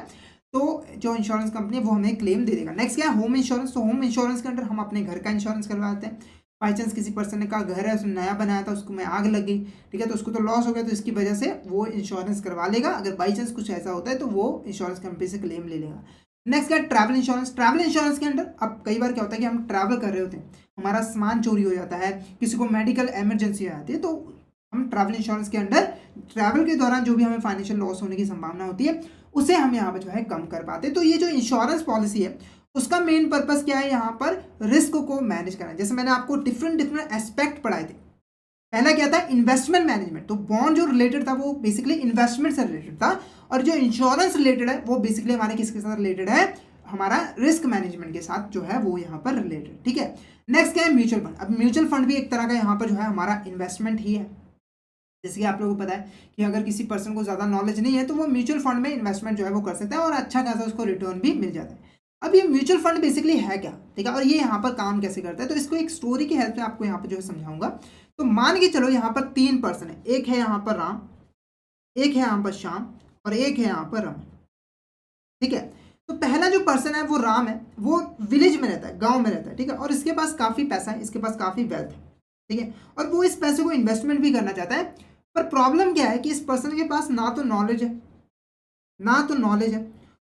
तो जो इंश्योरेंस कंपनी है वो हमें क्लेम दे देगा। नेक्स्ट क्या है, होम इंश्योरेंस। तो होम इंश्योरेंस के अंदर हम अपने घर का इंश्योरेंस करवाते हैं। बाई चांस किसी पर्सन का घर है, उसने नया बनाया था, उसको में आग लग गई, ठीक है, तो उसको तो लॉस हो गया, तो इसकी वजह से वो इंश्योरेंस करवा लेगा। अगर बाई चांस कुछ ऐसा होता है तो वो इंश्योरेंस कंपनी से क्लेम ले लेगा। नेक्स्ट क्या है, ट्रैवल इंश्योरेंस। ट्रैवल इंश्योरेंस के अंदर अब कई बार क्या होता है कि हम ट्रैवल कर रहे होते हैं, हमारा सामान चोरी हो जाता है, किसी को मेडिकल इमरजेंसी आ जाती है, तो हम ट्रैवल इंश्योरेंस के अंदर ट्रैवल के दौरान जो भी हमें फाइनेंशियल लॉस होने की संभावना होती है उसे हम यहाँ पर जो है कम कर पाते हैं। तो ये जो इंश्योरेंस पॉलिसी है उसका मेन पर्पस क्या है, यहाँ पर रिस्क को मैनेज करना। जैसे मैंने आपको डिफरेंट एस्पेक्ट पढ़ाए थे। पहला क्या था, इन्वेस्टमेंट मैनेजमेंट। तो बॉन्ड जो रिलेटेड था वो बेसिकली इन्वेस्टमेंट से रिलेटेड था, और जो इंश्योरेंस रिलेटेड है वो बेसिकली हमारे किसके साथ रिलेटेड है, हमारा रिस्क मैनेजमेंट के साथ जो है वो यहाँ पर रिलेटेड। ठीक है, नेक्स्ट क्या है, म्यूचुअल फंड। अब म्यूचुअल फंड भी एक तरह का यहाँ पर जो है हमारा इन्वेस्टमेंट ही है। जैसे कि आप लोगों को पता है कि अगर किसी पर्सन को ज़्यादा नॉलेज नहीं है तो वो म्यूचुअल फंड में इन्वेस्टमेंट जो है वो कर सकता है, और अच्छा खासा उसको रिटर्न भी मिल जाता है। अब ये म्यूचुअल फंड बेसिकली है क्या, ठीक है, और ये यहाँ पर काम कैसे करता है, तो इसको एक स्टोरी की हेल्प से आपको यहाँ पर जो है समझाऊंगा। तो मान के चलो यहाँ पर 3 पर्सन है, एक है यहाँ पर राम, एक है यहाँ पर श्याम, और एक है यहाँ पर रमन। ठीक है, तो पहला जो पर्सन है वो राम है, वो विलेज में रहता है, गांव में रहता है, ठीक है, और इसके पास काफ़ी पैसा है, इसके पास काफ़ी वेल्थ है, ठीक है, और वो इस पैसे को इन्वेस्टमेंट भी करना चाहता है। पर प्रॉब्लम क्या है कि इस पर्सन के पास ना तो नॉलेज है,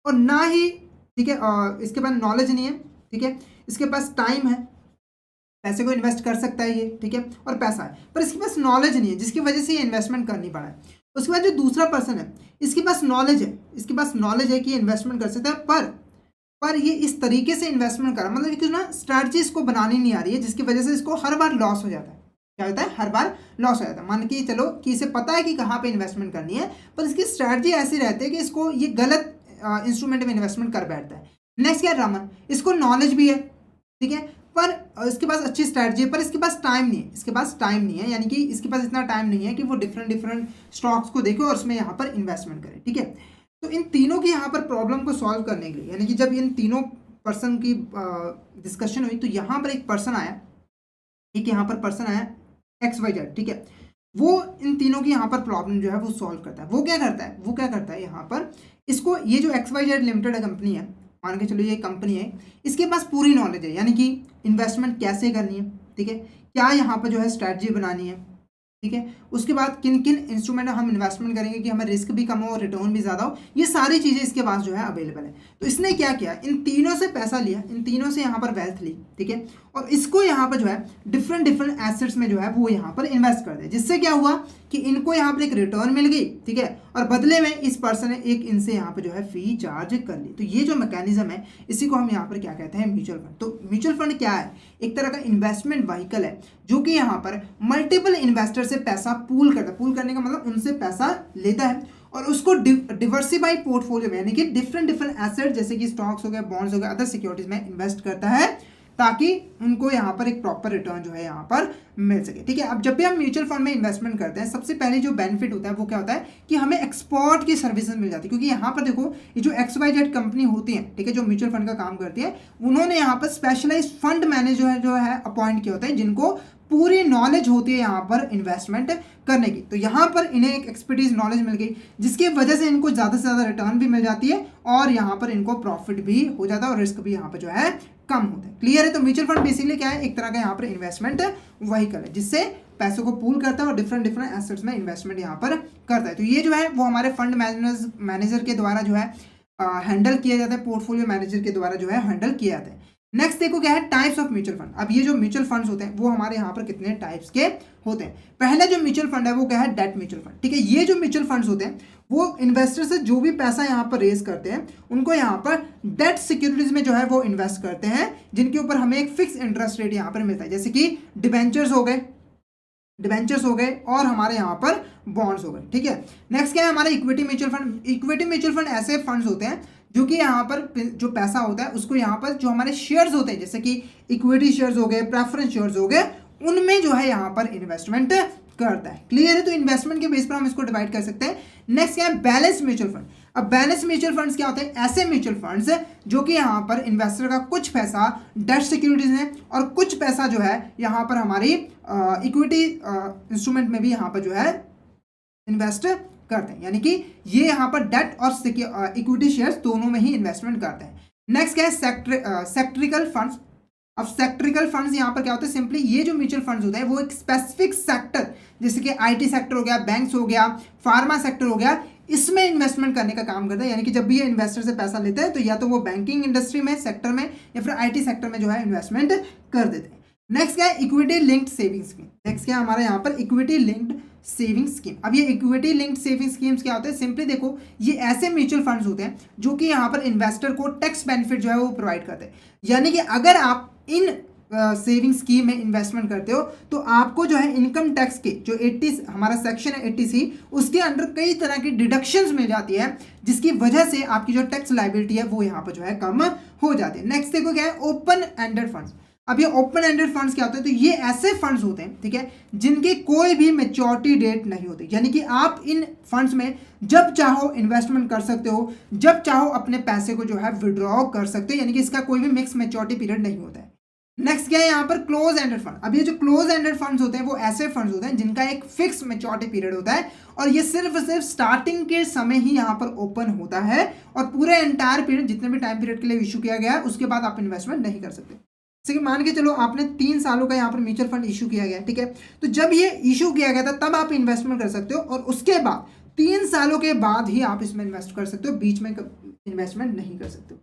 और ना ही, ठीक है, इसके पास नॉलेज नहीं है, ठीक है, इसके पास टाइम है, पैसे को इन्वेस्ट कर सकता है ये, ठीक है, और पैसा है, पर इसके पास नॉलेज नहीं है, जिसकी वजह से ये इन्वेस्टमेंट करनी पड़ा है। उसके बाद जो दूसरा पर्सन है इसके पास नॉलेज है, कि इन्वेस्टमेंट कर सकता है, पर ये इस तरीके से इन्वेस्टमेंट करा, मतलब कि ना स्ट्रैटेजी इसको बनानी नहीं आ रही है, जिसकी वजह से इसको हर बार लॉस हो जाता है। क्या होता है, हर बार लॉस हो जाता है। मान के चलो कि इसे पता है कि कहाँ पे इन्वेस्टमेंट करनी है, पर इसकी स्ट्रैटेजी ऐसी रहती है कि इसको ये गलत इंस्ट्रूमेंट में इन्वेस्टमेंट कर बैठता है। नेक्स्ट क्या है, रमन। इसको नॉलेज भी है, ठीक है, पर इसके पास अच्छी स्ट्रैटेजी है, पर इसके पास टाइम नहीं है, यानी कि इसके पास इतना टाइम नहीं है कि वो डिफरेंट स्टॉक्स को देखे और उसमें यहाँ पर इन्वेस्टमेंट करे। ठीक है, तो इन तीनों की यहाँ पर प्रॉब्लम को सॉल्व करने के लिए, यानी कि जब इन तीनों पर्सन की डिस्कशन हुई तो यहाँ पर एक पर्सन आया, ठीक है, यहाँ पर पर्सन आया XYZ, ठीक है, वो इन तीनों की यहाँ पर प्रॉब्लम जो है वो सॉल्व करता है। वो क्या करता है यहाँ पर, इसको ये जो XYZ लिमिटेड कंपनी है, मान के चलो ये कंपनी है, इसके पास पूरी नॉलेज है, यानी कि इन्वेस्टमेंट कैसे करनी है, ठीक है, क्या यहाँ पर जो है स्ट्रैटेजी बनानी है, ठीक है, उसके बाद किन किन इंस्ट्रूमेंट में हम इन्वेस्टमेंट करेंगे कि हमें रिस्क भी कम हो और रिटर्न भी ज़्यादा हो, ये सारी चीज़ें इसके पास जो है अवेलेबल है। तो इसने क्या किया, इन तीनों से पैसा लिया, इन तीनों से यहाँ पर वेल्थ ली, ठीक है, और इसको यहाँ पर जो है डिफरेंट डिफरेंट एसेट्स में जो है वो यहाँ पर इन्वेस्ट कर दे, जिससे क्या हुआ कि इनको यहाँ पर एक रिटर्न मिल गई, ठीक है, और बदले में इस पर्सन ने एक इनसे यहाँ पर जो है फी चार्ज कर ली। तो ये जो मैकेनिज्म है इसी को हम यहाँ पर क्या कहते हैं, म्यूचुअल फंड। तो म्यूचुअल फंड क्या है, एक तरह का इन्वेस्टमेंट व्हीकल है जो कि यहाँ पर मल्टीपल इन्वेस्टर से पैसा पूल करता है। पूल करने का मतलब उनसे पैसा लेता है और उसको डिवर्सिफाई पोर्टफोलियो में, यानी कि डिफरेंट डिफरेंट एसेट जैसे कि स्टॉक्स हो गए, बॉन्ड्स हो गए, अदर सिक्योरिटीज में इन्वेस्ट करता है ताकि उनको यहाँ पर एक प्रॉपर रिटर्न जो है यहाँ पर मिल सके, ठीक है। अब जब भी हम म्यूचुअल फंड में इन्वेस्टमेंट करते हैं, सबसे पहले जो बेनिफिट होता है वो क्या होता है कि हमें एक्सपर्ट की सर्विसेज मिल जाती है, क्योंकि यहाँ पर देखो ये जो XYZ कंपनी होती है, ठीक है, जो म्यूचुअल फंड का काम करती है, उन्होंने यहाँ पर स्पेशलाइज फंड मैनेजर जो है अपॉइंट किया होता है, जिनको पूरी नॉलेज होती है यहाँ पर इन्वेस्टमेंट करने की। तो यहाँ पर इन्हें एक एक्सपर्टीज नॉलेज मिल गई, जिसकी वजह से इनको ज़्यादा से ज़्यादा रिटर्न भी मिल जाती है और यहाँ पर इनको प्रॉफिट भी हो जाता है और रिस्क भी यहाँ पर जो है कम होता है। क्लियर है। तो म्यूचुअल फंड बेसिकली क्या है, एक तरह का यहाँ पर इन्वेस्टमेंट व्हीकल है जिससे पैसों को पूल करता है और डिफरेंट डिफरेंट एसेट्स में इन्वेस्टमेंट यहाँ पर करता है। तो ये जो है वो हमारे फंड मैनेजर के द्वारा जो है हैंडल किया जाता है, पोर्टफोलियो मैनेजर के द्वारा जो है हैंडल किया जाता है। नेक्स्ट देखो क्या है, टाइप्स ऑफ म्यूचुअल फंड। अब ये जो म्यूचुअल फंड्स होते हैं वो हमारे यहाँ पर कितने टाइप्स के होते हैं। पहला जो म्यूचुअल फंड है वो क्या है, डेट म्यूचुअल फंड, ठीक है। ये जो म्यूचुअल फंड्स होते हैं वो इन्वेस्टर से जो भी पैसा यहाँ पर रेज करते हैं उनको यहाँ पर डेट सिक्योरिटीज में जो है वो इन्वेस्ट करते हैं, जिनके ऊपर हमें एक फिक्स इंटरेस्ट रेट यहाँ पर मिलता है, जैसे कि डिबेंचर्स हो गए और हमारे यहाँ पर बॉन्ड्स हो गए, ठीक है। नेक्स्ट क्या है हमारा equity mutual fund. Equity mutual fund ऐसे फंड्स होते हैं जो कि यहाँ पर जो पैसा होता है उसको यहाँ पर जो हमारे शेयर्स होते हैं, जैसे कि इक्विटी शेयर्स हो गए, प्रेफरेंस शेयर्स हो गए, उनमें जो है यहाँ पर इन्वेस्टमेंट करता है। क्लियर है। तो इन्वेस्टमेंट के बेस पर हम इसको डिवाइड कर सकते हैं। नेक्स्ट क्या है, बैलेंस म्यूचुअल फंड। अब बैलेंस म्यूचुअल फंड्स क्या होते हैं, ऐसे म्यूचुअल फंड्स जो कि यहाँ पर इन्वेस्टर का कुछ पैसा डेट सिक्योरिटीज है और कुछ पैसा जो है यहाँ पर हमारी इक्विटी इंस्ट्रूमेंट में भी यहाँ पर जो है इन्वेस्ट करते हैं, यानी कि ये यहाँ पर डेट और इक्विटी शेयर्स दोनों में ही इन्वेस्टमेंट करते हैं। नेक्स्ट क्या है, सेक्टरिकल फंड्स। अब सेक्टरिकल फंड्स यहाँ पर क्या होता है, सिंपली ये जो म्यूचुअल फंड्स होते हैं वो एक स्पेसिफिक सेक्टर, जैसे कि IT सेक्टर हो गया, बैंक्स हो गया, फार्मा सेक्टर हो गया, इसमें इन्वेस्टमेंट करने का काम करता है। यानी कि जब भी ये इन्वेस्टर से पैसा लेते हैं तो या तो वो बैंकिंग इंडस्ट्री में सेक्टर में या फिर IT सेक्टर में जो है इन्वेस्टमेंट कर देते हैं। नेक्स्ट क्या है, equity linked saving scheme. Next क्या है हमारे यहाँ पर, इक्विटी लिंक्ड सेविंग स्कीम। अब ये इक्विटी लिंक्ड सेविंग स्कीम्स क्या होते हैं, सिंपली देखो ये ऐसे म्यूचुअल फंड्स होते हैं जो कि यहाँ पर इन्वेस्टर को टैक्स बेनिफिट जो है वो प्रोवाइड करते हैं। यानी कि अगर आप इन सेविंग स्कीम में इन्वेस्टमेंट करते हो तो आपको जो है इनकम टैक्स के जो 80 हमारा सेक्शन है 80C, उसके अंडर कई तरह की डिडक्शंस मिल जाती है, जिसकी वजह से आपकी जो टैक्स लायबिलिटी है वो यहाँ पर जो है कम हो जाती है। नेक्स्ट देखो क्या है, ओपन एंडेड फंड्स। अब ये ओपन एंडेड फंड्स क्या होते हैं, तो ये ऐसे फंड्स होते हैं, ठीक है, जिनकी कोई भी मैच्योरिटी डेट नहीं होती। यानी कि आप इन फंड्स में जब चाहो इन्वेस्टमेंट कर सकते हो, जब चाहो अपने पैसे को जो है विड्रॉ कर सकते हो, यानी कि इसका कोई भी मिक्स मैच्योरिटी पीरियड नहीं होता है। नेक्स्ट क्या है यहाँ पर, क्लोज एंडेड फंड। अब ये जो क्लोज एंडेड फंड्स होते हैं वो ऐसे फंड्स होते हैं जिनका एक फिक्स मैच्योरिटी पीरियड होता है और ये सिर्फ स्टार्टिंग के समय ही यहाँ पर ओपन होता है और पूरे एंटायर पीरियड, जितने भी टाइम पीरियड के लिए इशू किया गया है उसके बाद आप इन्वेस्टमेंट नहीं कर सकते। जैसे कि मान के चलो आपने 3 सालों का यहाँ पर म्यूचुअल फंड इशू किया गया, ठीक है, तो जब ये इशू किया गया था तब आप इन्वेस्टमेंट कर सकते हो और उसके बाद 3 सालों के बाद ही आप इसमें इन्वेस्ट कर सकते हो, बीच में इन्वेस्टमेंट नहीं कर सकते हो।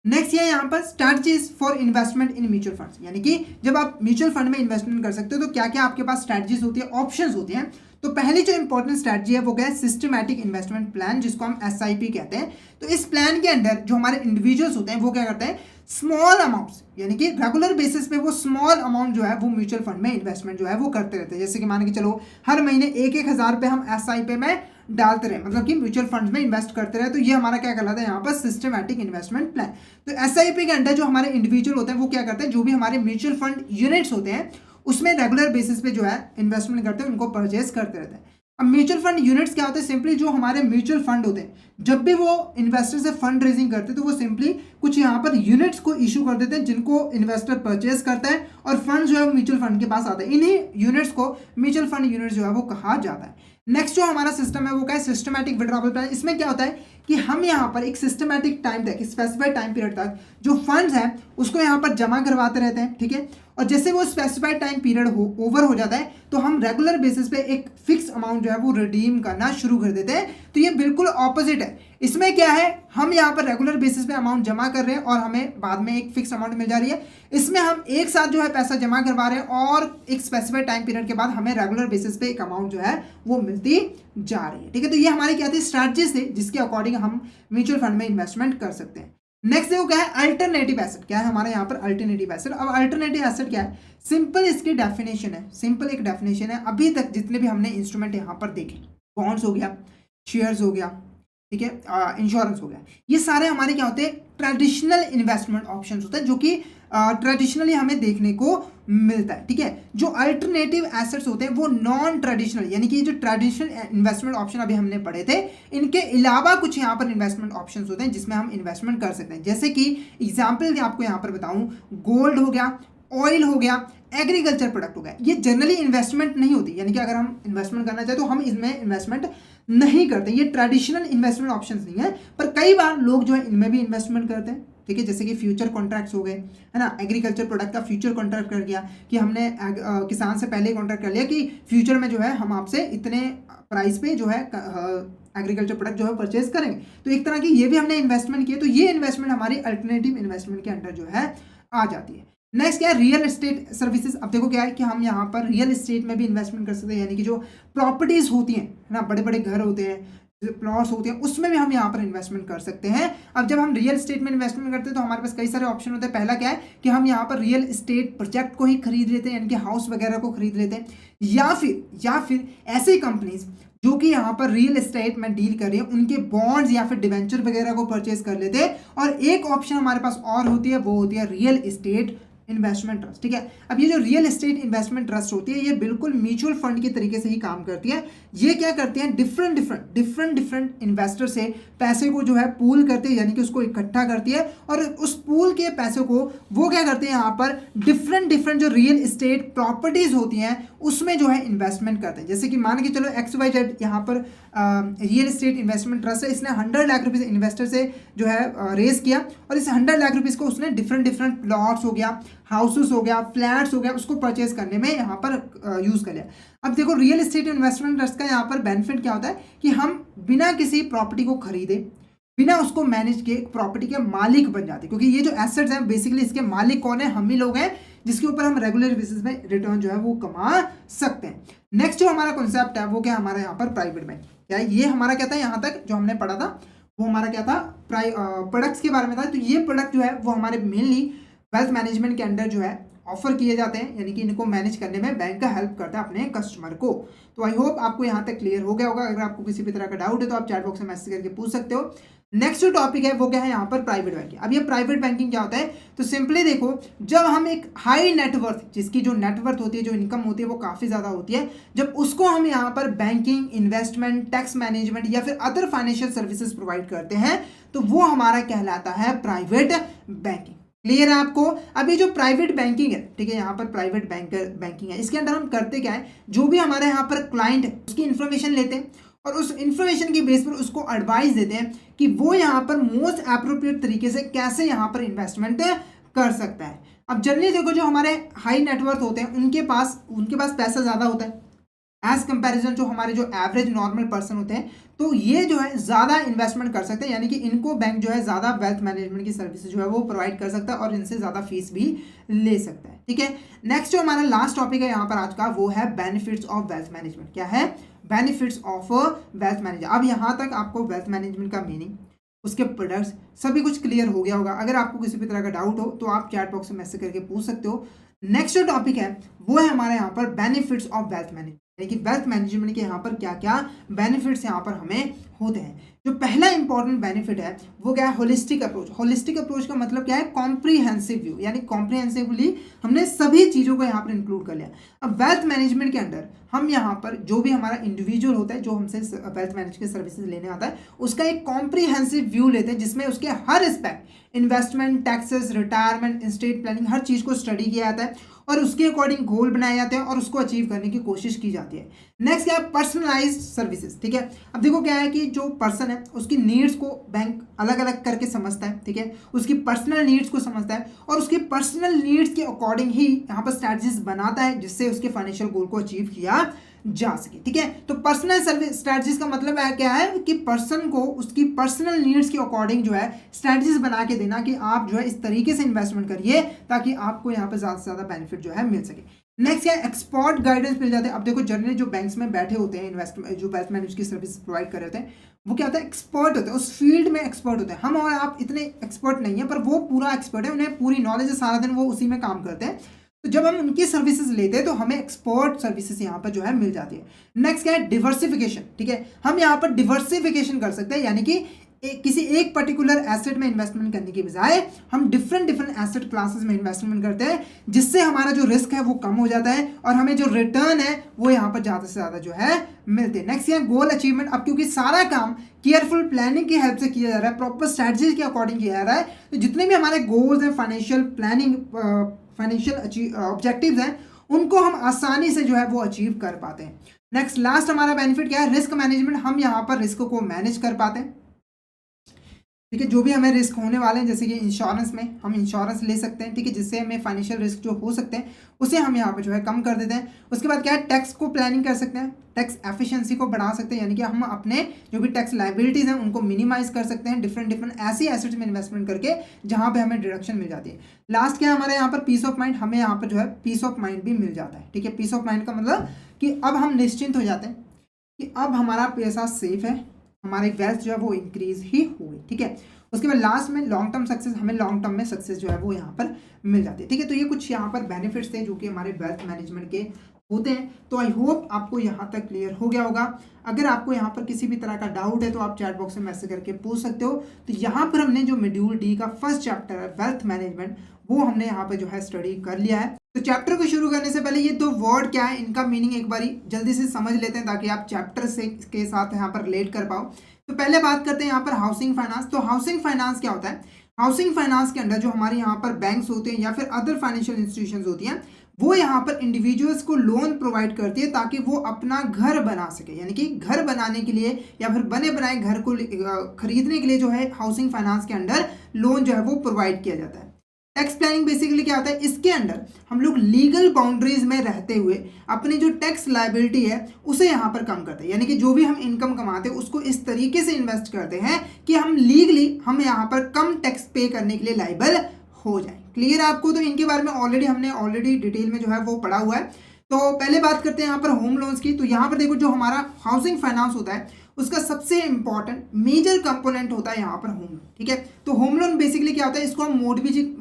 नेक्स्ट ये यहाँ पर strategies for investment in mutual funds, यानी कि जब आप म्यूचुअल फंड में इन्वेस्टमेंट कर सकते हो तो क्या क्या आपके पास स्ट्रैटेजीज होती है, ऑप्शंस होती हैं। तो पहली जो इंपॉर्टेंट स्ट्रैटेजी है वो क्या है, सिस्टमैटिक इन्वेस्टमेंट प्लान, जिसको हम SIP कहते हैं। तो इस प्लान के अंदर जो हमारे इंडिविजुअल्स होते हैं वो क्या करते हैं, स्मॉल अमाउंट्स, यानी कि रेगुलर बेसिस पे वो स्मॉल अमाउंट जो है वो म्यूचुअल फंड में इन्वेस्टमेंट जो है वो करते रहते हैं। जैसे कि मान के चलो हर महीने 1-1 हज़ार रुपये हम SIP में डालते रहे, मतलब कि म्यूचुअल फंड्स में इन्वेस्ट करते रहे, तो ये हमारा क्या कहलाता है यहाँ पर, सिस्टमैटिक इन्वेस्टमेंट प्लान। तो SIP के अंदर जो हमारे इंडिविजुअल होते हैं वो क्या करते हैं, जो भी हमारे म्यूचुअल फंड यूनिट्स होते हैं उसमें रेगुलर बेसिस पे जो है इन्वेस्टमेंट करते हैं, उनको परचेज करते रहते हैं। अब म्यूचुअल फंड यूनिट्स क्या होते हैं? सिंपली जो हमारे म्यूचुअल फंड होते हैं, जब भी वो इन्वेस्टर से फंड रेजिंग करते हैं तो वो सिंपली कुछ यहाँ पर यूनिट्स को इशू कर देते हैं, जिनको इन्वेस्टर परचेज करता है और फंड जो है म्यूचुअल फंड के पास आता है। इन्हीं यूनिट्स को म्यूचुअल फंड यूनिट्स जो है वो कहा जाता है। नेक्स्ट जो हमारा सिस्टम है वो क्या है? Systematic withdrawal plan. इसमें क्या होता है कि हम यहाँ पर एक सिस्टमैटिक टाइम तक, स्पेसिफाइड टाइम पीरियड तक जो फंड्स हैं उसको यहाँ पर जमा करवाते रहते हैं, ठीक है। और जैसे वो स्पेसिफाइड टाइम पीरियड ओवर हो जाता है तो हम रेगुलर बेसिस पे एक फिक्स अमाउंट जो है वो रिडीम करना शुरू कर देते हैं। तो ये बिल्कुल ऑपोजिट है। इसमें क्या है, हम यहाँ पर रेगुलर बेसिस पे अमाउंट जमा कर रहे हैं और हमें बाद में एक फिक्स अमाउंट मिल जा रही है। इसमें हम एक साथ जो है पैसा जमा करवा रहे हैं और एक स्पेसिफाइड टाइम पीरियड के बाद हमें रेगुलर बेसिस पे एक अमाउंट जो है वो मिलती जा रही है, ठीक है। तो ये हमारी क्या थी? स्ट्रैटेजीज थी जिसके अकॉर्डिंग हम म्यूचुअल फंड में इन्वेस्टमेंट कर सकते हैं। नेक्स्ट देखो क्या है? Alternative asset. क्या है हमारे यहाँ पर? Alternative asset. अब अल्टरनेटिव एसेट क्या है? सिंपल इसकी डेफिनेशन है, सिंपल एक डेफिनेशन है। अभी तक जितने भी हमने इंस्ट्रूमेंट यहाँ पर देखे, बॉन्ड्स हो गया, शेयर्स हो गया, ठीक है, इंश्योरेंस हो गया, ये सारे हमारे क्या होते हैं? ट्रेडिशनल इन्वेस्टमेंट ऑप्शंस होते हैं, जो कि ट्रेडिशनली हमें देखने को मिलता है, ठीक है। जो अल्टरनेटिव एसेट्स होते हैं वो नॉन ट्रेडिशनल, यानी कि जो ट्रेडिशनल इन्वेस्टमेंट ऑप्शन अभी हमने पढ़े थे, इनके अलावा कुछ यहाँ पर इन्वेस्टमेंट ऑप्शंस होते हैं जिसमें हम इन्वेस्टमेंट कर सकते हैं। जैसे कि एग्जाम्पल आपको यहाँ पर बताऊं, गोल्ड हो गया, ऑयल हो गया, एग्रीकल्चर प्रोडक्ट हो गया। ये जनरली इन्वेस्टमेंट नहीं होती, यानी कि अगर हम इन्वेस्टमेंट करना चाहें तो हम इसमें इन्वेस्टमेंट नहीं करते। ये ट्रेडिशनल इन्वेस्टमेंट ऑप्शंस नहीं है, पर कई बार लोग जो है इनमें भी इन्वेस्टमेंट करते हैं, ठीक है। जैसे कि फ्यूचर कॉन्ट्रैक्ट्स हो गए, है ना। एग्रीकल्चर प्रोडक्ट का फ्यूचर कॉन्ट्रैक्ट कर दिया कि हमने किसान से पहले कॉन्ट्रैक्ट कर लिया कि फ्यूचर में जो है हम आपसे इतने प्राइस पे जो है एग्रीकल्चर प्रोडक्ट जो है परचेज करेंगे। तो एक तरह की ये भी हमने इन्वेस्टमेंट की है। तो ये इन्वेस्टमेंट हमारी अल्टरनेटिव इन्वेस्टमेंट के अंडर जो है आ जाती है। नेक्स्ट क्या है? Real estate services. अब देखो क्या है कि हम यहाँ पर रियल एस्टेट में भी इन्वेस्टमेंट कर सकते हैं, यानी कि जो प्रॉपर्टीज होती हैं, है ना, बड़े बड़े घर होते हैं, प्लॉट्स होते हैं, उसमें भी हम यहाँ पर इन्वेस्टमेंट कर सकते हैं। अब जब हम रियल एस्टेट में इन्वेस्टमेंट करते हैं तो हमारे पास कई सारे ऑप्शन होते हैं। पहला क्या है कि हम यहाँ पर रियल एस्टेट प्रोजेक्ट को ही खरीद लेते हैं, यानी कि हाउस वगैरह को खरीद लेते हैं, या फिर ऐसी कंपनीज जो कि यहाँ पर रियल एस्टेट में डील कर रही है उनके बॉन्ड्स या फिर डिवेंचर वगैरह को परचेज कर लेते हैं। और एक ऑप्शन हमारे पास और होती है, वो होती है रियल एस्टेट इन्वेस्टमेंट ट्रस्ट, ठीक है। अब ये जो रियल एस्टेट इन्वेस्टमेंट ट्रस्ट होती है ये बिल्कुल म्यूचुअल फंड के तरीके से ही काम करती है। ये क्या करती हैं? डिफरेंट इन्वेस्टर से पैसे को जो है पूल करते हैं, यानी कि उसको इकट्ठा करती है और उस पूल के पैसे को वो क्या करते हैं यहाँ पर डिफरेंट जो रियल एस्टेट प्रॉपर्टीज होती हैं उसमें जो है इन्वेस्टमेंट करते हैं। जैसे कि मान के चलो XYZ यहाँ पर रियल एस्टेट इन्वेस्टमेंट ट्रस्ट है, इसने 100 लाख रुपीज़ इन्वेस्टर से जो है रेस किया और इस 100 लाख रुपीज़ को उसने डिफरेंट प्लॉट्स हो गया, हाउसेस हो गया, फ्लैट्स हो गया, उसको परचेज करने में यहाँ पर यूज़ कर लिया। अब देखो रियल एस्टेट इन्वेस्टमेंट ट्रस्ट का यहाँ पर बेनिफिट क्या होता है कि हम बिना किसी प्रॉपर्टी को खरीदे, बिना उसको मैनेज किए प्रॉपर्टी के मालिक बन जाते हैं, क्योंकि ये जो एसेट्स हैं बेसिकली इसके मालिक कौन है? हम ही लोग हैं, जिसके ऊपर हम रेगुलर बेसिस में रिटर्न जो है वो कमा सकते हैं। नेक्स्ट जो हमारा कॉन्सेप्ट है वो क्या? हमारा यहाँ पर प्राइवेट बैंक। क्या ये हमारा क्या था? यहाँ तक जो हमने पढ़ा था वो हमारा क्या था? प्रोडक्ट्स के बारे में था। तो ये प्रोडक्ट जो है वो हमारे मेनली वेल्थ मैनेजमेंट के अंडर जो है ऑफर किए जाते हैं, यानी कि इनको मैनेज करने में बैंक का हेल्प करता है अपने कस्टमर को। तो आई होप आपको यहाँ तक क्लियर हो गया होगा। अगर आपको किसी भी तरह का डाउट है तो आप चैट बॉक्स में मैसेज करके पूछ सकते हो। नेक्स्ट जो टॉपिक है वो क्या है? यहाँ पर प्राइवेट बैंकिंग। अब ये प्राइवेट बैंकिंग क्या होता है? तो सिंपली देखो, जब हम एक हाई नेटवर्थ, जिसकी जो नेटवर्थ होती है, जो इनकम होती है वो काफ़ी ज़्यादा होती है, जब उसको हम यहाँ पर बैंकिंग, इन्वेस्टमेंट, टैक्स मैनेजमेंट या फिर अदर फाइनेंशियल सर्विसेज प्रोवाइड करते हैं तो वो हमारा कहलाता है प्राइवेट बैंकिंग। क्लियर है आपको? अब ये जो प्राइवेट बैंकिंग है, ठीक है, यहाँ पर प्राइवेट बैंकिंग है, इसके अंदर हम करते क्या है? जो भी हमारे यहाँ पर क्लाइंट है उसकी इन्फॉर्मेशन लेते हैं और उस इन्फॉर्मेशन की बेस पर उसको एडवाइस देते हैं कि वो यहाँ पर मोस्ट एप्रोप्रिएट तरीके से कैसे यहाँ पर इन्वेस्टमेंट कर सकता है। अब जनरली देखो, जो हमारे हाई नेटवर्थ होते हैं उनके पास पैसा ज़्यादा होता है एज कंपैरिजन जो हमारे जो एवरेज नॉर्मल पर्सन होते हैं, तो ये जो है ज़्यादा इन्वेस्टमेंट कर सकते हैं, यानी कि इनको बैंक जो है ज़्यादा वेल्थ मैनेजमेंट की सर्विसेज जो है वो प्रोवाइड कर सकता है और इनसे ज़्यादा फीस भी ले सकता है, ठीक है। नेक्स्ट जो हमारा लास्ट टॉपिक है यहाँ पर आज का, वो है बेनिफिट्स ऑफ वेल्थ मैनेजमेंट। क्या है? Benefits of wealth management. अब यहाँ तक आपको वेल्थ मैनेजमेंट का मीनिंग, उसके प्रोडक्ट्स सभी कुछ क्लियर हो गया होगा। अगर आपको किसी भी तरह का डाउट हो तो आप चैट बॉक्स में मैसेज करके पूछ सकते हो। नेक्स्ट जो टॉपिक है वो है हमारे यहाँ पर बेनिफिट्स ऑफ वेल्थ मैनेजमेंट, यानी कि वेल्थ मैनेजमेंट के यहाँ पर क्या क्या बेनिफिट्स यहाँ पर हमें होते हैं। जो पहला इंपॉर्टेंट बेनिफिट है वो क्या है, होलिस्टिक अप्रोच। होलिस्टिक अप्रोच का मतलब क्या है, कॉम्प्रिहेंसिव व्यू, यानी कॉम्प्रिहेंसिवली हमने सभी चीज़ों को यहाँ पर इंक्लूड कर लिया। अब वेल्थ मैनेजमेंट के अंडर हम यहाँ पर जो भी हमारा इंडिविजुअल होता है जो हमसे वेल्थ मैनेजमेंट की सर्विसेज लेने आता है उसका एक कॉम्प्रिहेंसिव व्यू लेते हैं, जिसमें उसके हर aspect, investment, taxes, retirement, estate planning, हर चीज़ को स्टडी किया जाता है और उसके अकॉर्डिंग गोल बनाए जाते हैं और उसको अचीव करने की कोशिश की जाती है। नेक्स्ट क्या है, पर्सनलाइज्ड सर्विसेज। ठीक है, अब देखो क्या है कि जो पर्सन है उसकी नीड्स को बैंक अलग अलग करके समझता है। ठीक है, उसकी पर्सनल नीड्स को समझता है और उसकी पर्सनल नीड्स के अकॉर्डिंग ही यहाँ पर स्ट्रैटेजीज बनाता है जिससे उसके फाइनेंशियल गोल को अचीव किया जा सके। ठीक है, तो पर्सनल सर्विस स्ट्रैटेजीज का मतलब है क्या है कि पर्सन को उसकी पर्सनल नीड्स के अकॉर्डिंग जो है स्ट्रैटेजीज बना के देना कि आप जो है इस तरीके से इन्वेस्टमेंट करिए ताकि आपको यहाँ पर ज़्यादा से ज़्यादा बेनिफिट जो है मिल सके। नेक्स्ट क्या है, एक्सपर्ट गाइडेंस मिल जाते हैं। अब देखो जनरली जो बैंक्स में बैठे होते हैं इन्वेस्टमेंट जो वेल्थ मैनेजमेंट की सर्विस प्रोवाइड कर रहे होते हैं वो क्या होता है, एक्सपर्ट होते हैं, उस फील्ड में एक्सपर्ट होते हैं। हम और आप इतने एक्सपर्ट नहीं है पर वो पूरा एक्सपर्ट है, उन्हें पूरी नॉलेज है, सारा दिन वो उसी में काम करते हैं। तो जब हम उनकी सर्विसेज लेते हैं तो हमें एक्सपर्ट सर्विसेज यहाँ पर जो है मिल जाती है। नेक्स्ट क्या है, डिवर्सिफिकेशन। ठीक है, हम यहाँ पर डिवर्सिफिकेशन कर सकते हैं, यानी कि किसी एक पर्टिकुलर एसेट में इन्वेस्टमेंट करने की बजाय हम डिफरेंट एसेट क्लासेस में इन्वेस्टमेंट करते हैं, जिससे हमारा जो रिस्क है वो कम हो जाता है और हमें जो रिटर्न है वो यहाँ पर ज़्यादा से ज़्यादा जो है मिलते हैं। नेक्स्ट है गोल अचीवमेंट। अब क्योंकि सारा काम केयरफुल प्लानिंग की हेल्प से किया जा रहा है, प्रॉपर स्ट्रैटेजी के अकॉर्डिंग किया जा रहा है, तो जितने भी हमारे गोल्स हैं, फाइनेंशियल प्लानिंग, फाइनेंशियल ऑब्जेक्टिव्स हैं, उनको हम आसानी से जो है वो अचीव कर पाते हैं। नेक्स्ट लास्ट हमारा बेनिफिट क्या है, रिस्क मैनेजमेंट। हम यहाँ पर रिस्क को मैनेज कर पाते हैं। ठीक है, जो भी हमें रिस्क होने वाले हैं, जैसे कि इंश्योरेंस में हम इंश्योरेंस ले सकते हैं। ठीक है, जिससे हमें फाइनेंशियल रिस्क जो हो सकते हैं उसे हम यहाँ पर जो है कम कर देते हैं। उसके बाद क्या है, टैक्स को प्लानिंग कर सकते हैं, टैक्स एफिशिएंसी को बढ़ा सकते हैं, यानी कि हम अपने जो भी टैक्स लाइबिलिटीज़ हैं उनको मिनिमाइज कर सकते हैं डिफरेंट ऐसी एसेट्स में इन्वेस्टमेंट करके जहाँ पे हमें डिडक्शन मिल जाती है। लास्ट क्या है हमारे यहाँ पर, पीस ऑफ माइंड। हमें यहाँ पर जो है पीस ऑफ माइंड भी मिल जाता है। ठीक है, पीस ऑफ माइंड का मतलब कि अब हम निश्चिंत हो जाते हैं कि अब हमारा पैसा सेफ है, हमारी वेल्थ जो है वो इंक्रीज ही होगी। ठीक है, उसके बाद लास्ट में लॉन्ग टर्म सक्सेस, हमें लॉन्ग टर्म में सक्सेस जो है वो यहाँ पर मिल जाती है। ठीक है, तो ये कुछ यहाँ पर बेनिफिट्स थे जो कि हमारे वेल्थ मैनेजमेंट के होते हैं। तो आई होप आपको यहाँ तक क्लियर हो गया होगा। अगर आपको यहाँ पर किसी भी तरह का डाउट है तो आप चैट बॉक्स में मैसेज करके पूछ सकते हो। तो यहाँ पर हमने जो मॉड्यूल डी का फर्स्ट चैप्टर है वेल्थ मैनेजमेंट, वो हमने यहाँ पर जो है स्टडी कर लिया है। तो चैप्टर को शुरू करने से पहले ये दो वर्ड क्या है, इनका मीनिंग एक बारी जल्दी से समझ लेते हैं ताकि आप चैप्टर से के साथ यहाँ पर रिलेट कर पाओ। तो पहले बात करते हैं यहाँ पर हाउसिंग फाइनेंस। तो हाउसिंग फाइनेंस क्या होता है, हाउसिंग फाइनेंस के अंदर जो हमारे यहाँ पर बैंक्स होते हैं या फिर अदर फाइनेंशियल इंस्टीट्यूशंस होती हैं, वो यहाँ पर इंडिविजुअल्स को लोन प्रोवाइड करती है ताकि वो अपना घर बना सके, यानी कि घर बनाने के लिए या फिर बने बनाए घर को खरीदने के लिए जो है हाउसिंग फाइनेंस के अंदर लोन जो है वो प्रोवाइड किया जाता है। टैक्स प्लानिंग बेसिकली क्या होता है, इसके अंदर हम लोग लीगल बाउंड्रीज में रहते हुए अपनी जो टैक्स लायबिलिटी है उसे यहाँ पर कम करते हैं, यानी कि जो भी हम इनकम कमाते हैं उसको इस तरीके से इन्वेस्ट करते हैं कि हम लीगली हम यहाँ पर कम टैक्स पे करने के लिए लायबल हो जाए। क्लियर है आपको? तो इनके बारे में हमने डिटेल में जो है वो पढ़ा हुआ है। तो पहले बात करते हैं यहाँ पर होम लोन्स की। तो यहाँ पर देखो जो हमारा हाउसिंग फाइनेंस होता है उसका सबसे इंपॉर्टेंट मेजर कंपोनेंट होता है यहाँ पर होम लोन। ठीक है, तो होम लोन बेसिकली क्या होता है, इसको हम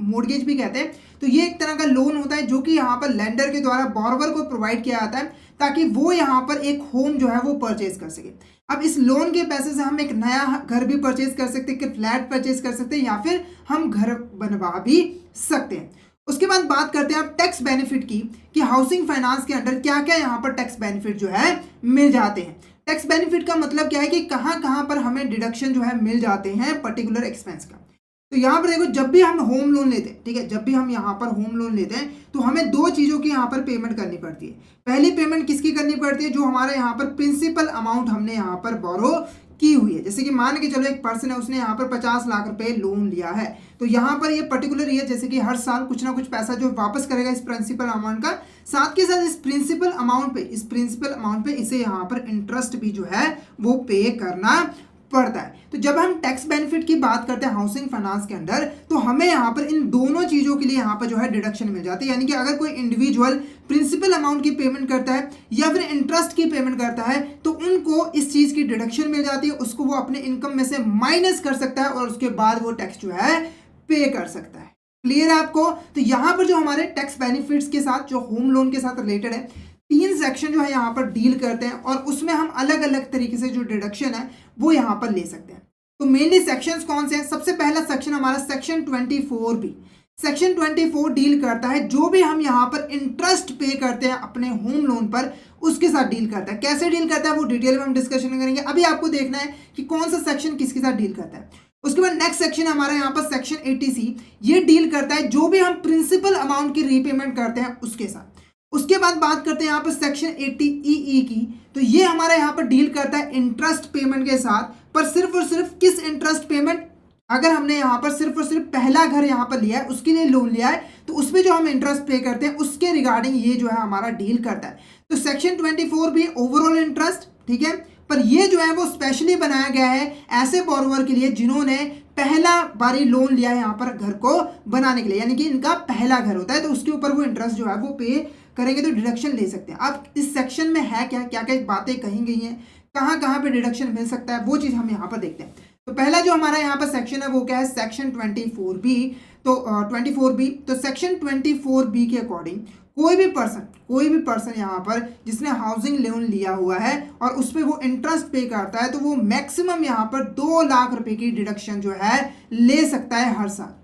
मोर्गेज भी कहते हैं। तो ये एक तरह का लोन होता है जो कि यहाँ पर लेंडर के द्वारा बॉर्रोवर को प्रोवाइड किया जाता है ताकि वो यहाँ पर एक होम जो है वो परचेज कर सके। अब इस लोन के पैसे से हम एक नया घर भी परचेज कर सकते हैं, कि फ्लैट परचेज कर सकते हैं या फिर हम घर बनवा भी सकते हैं। उसके बाद बात करते हैं आप टैक्स बेनिफिट की, कि हाउसिंग फाइनेंस के अंडर क्या क्या यहाँ पर टैक्स बेनिफिट जो है मिल जाते हैं। टैक्स बेनिफिट का मतलब क्या है कि कहाँ कहाँ पर हमें डिडक्शन जो है मिल जाते हैं पर्टिकुलर एक्सपेंस का। तो यहाँ पर देखो जब भी हम होम लोन लेते हैं, ठीक है, जब भी हम यहाँ पर होम लोन लेते हैं तो हमें दो चीज़ों की यहाँ पर पेमेंट करनी पड़ती है। पहली पेमेंट किसकी करनी पड़ती है, जो हमारे यहाँ पर प्रिंसिपल अमाउंट हमने यहाँ पर बोरो की हुई है। जैसे कि मान के चलो एक पर्सन है, उसने यहाँ पर 50 लाख रुपए लोन लिया है, तो यहाँ पर ये पर्टिकुलर ईयर जैसे कि हर साल कुछ ना कुछ पैसा जो वापस करेगा इस प्रिंसिपल अमाउंट का, साथ के साथ इस प्रिंसिपल अमाउंट पे इसे यहाँ पर इंटरेस्ट भी जो है वो पे करना पड़ता है। तो जब हम टैक्स बेनिफिट की बात करते हैं हाउसिंग फाइनेंस के अंदर, तो हमें यहाँ पर इन दोनों चीज़ों के लिए यहाँ पर जो है डिडक्शन मिल जाती है। यानी कि अगर कोई इंडिविजुअल प्रिंसिपल अमाउंट की पेमेंट करता है या फिर इंटरेस्ट की पेमेंट करता है तो उनको इस चीज़ की डिडक्शन मिल जाती है, उसको वो अपने इनकम में से माइनस कर सकता है और उसके बाद वो टैक्स जो है पे कर सकता है। क्लियर है आपको? तो यहाँ पर जो हमारे टैक्स बेनिफिट्स के साथ जो होम लोन के साथ रिलेटेड है, 3 सेक्शन जो है यहाँ पर डील करते हैं और उसमें हम अलग अलग तरीके से जो डिडक्शन है वो यहाँ पर ले सकते हैं। तो मेनली सेक्शंस कौन से हैं? सबसे पहला सेक्शन हमारा सेक्शन 24 बी। सेक्शन 24 डील करता है जो भी हम यहाँ पर इंटरेस्ट पे करते हैं अपने होम लोन पर, उसके साथ डील करता है। कैसे डील करता है वो डिटेल में हम डिस्कशन करेंगे। अभी आपको देखना है कि कौन सा सेक्शन किसके साथ डील करता है। उसके बाद नेक्स्ट सेक्शन हमारा यहाँ पर सेक्शन 80C, ये डील करता है जो भी हम प्रिंसिपल अमाउंट की रीपेमेंट करते हैं उसके साथ। उसके बाद बात करते हैं यहाँ पर सेक्शन 80EE की, तो ये हमारा यहाँ पर डील करता है इंटरेस्ट पेमेंट के साथ, पर सिर्फ और सिर्फ किस इंटरेस्ट पेमेंट? अगर हमने यहाँ पर सिर्फ और सिर्फ पहला घर यहाँ पर लिया है, उसके लिए लोन लिया है, तो उसमें जो हम इंटरेस्ट पे करते हैं उसके रिगार्डिंग ये जो है हमारा डील करता है। तो सेक्शन 24 भी ओवरऑल इंटरेस्ट, ठीक है, पर ये जो है वो स्पेशली बनाया गया है ऐसे बोरोवर के लिए जिन्होंने पहला बारी लोन लिया है यहाँ पर घर को बनाने के लिए, यानी कि इनका पहला घर होता है, तो उसके ऊपर वो इंटरेस्ट जो है वो पे करेंगे तो डिडक्शन ले सकते हैं। अब इस सेक्शन में है क्या क्या क्या बातें कही गई हैं, कहाँ कहाँ पे डिडक्शन मिल सकता है, वो चीज़ हम यहाँ पर देखते हैं। तो पहला जो हमारा यहाँ पर सेक्शन है वो क्या है? Section 24B। तो 24B, तो सेक्शन 24B के अकॉर्डिंग कोई भी पर्सन यहाँ पर जिसने हाउसिंग लोन लिया हुआ है और उस पर वो इंटरेस्ट पे करता है, तो वो मैक्सिमम यहाँ पर 2 लाख रुपए की डिडक्शन जो है ले सकता है हर साल।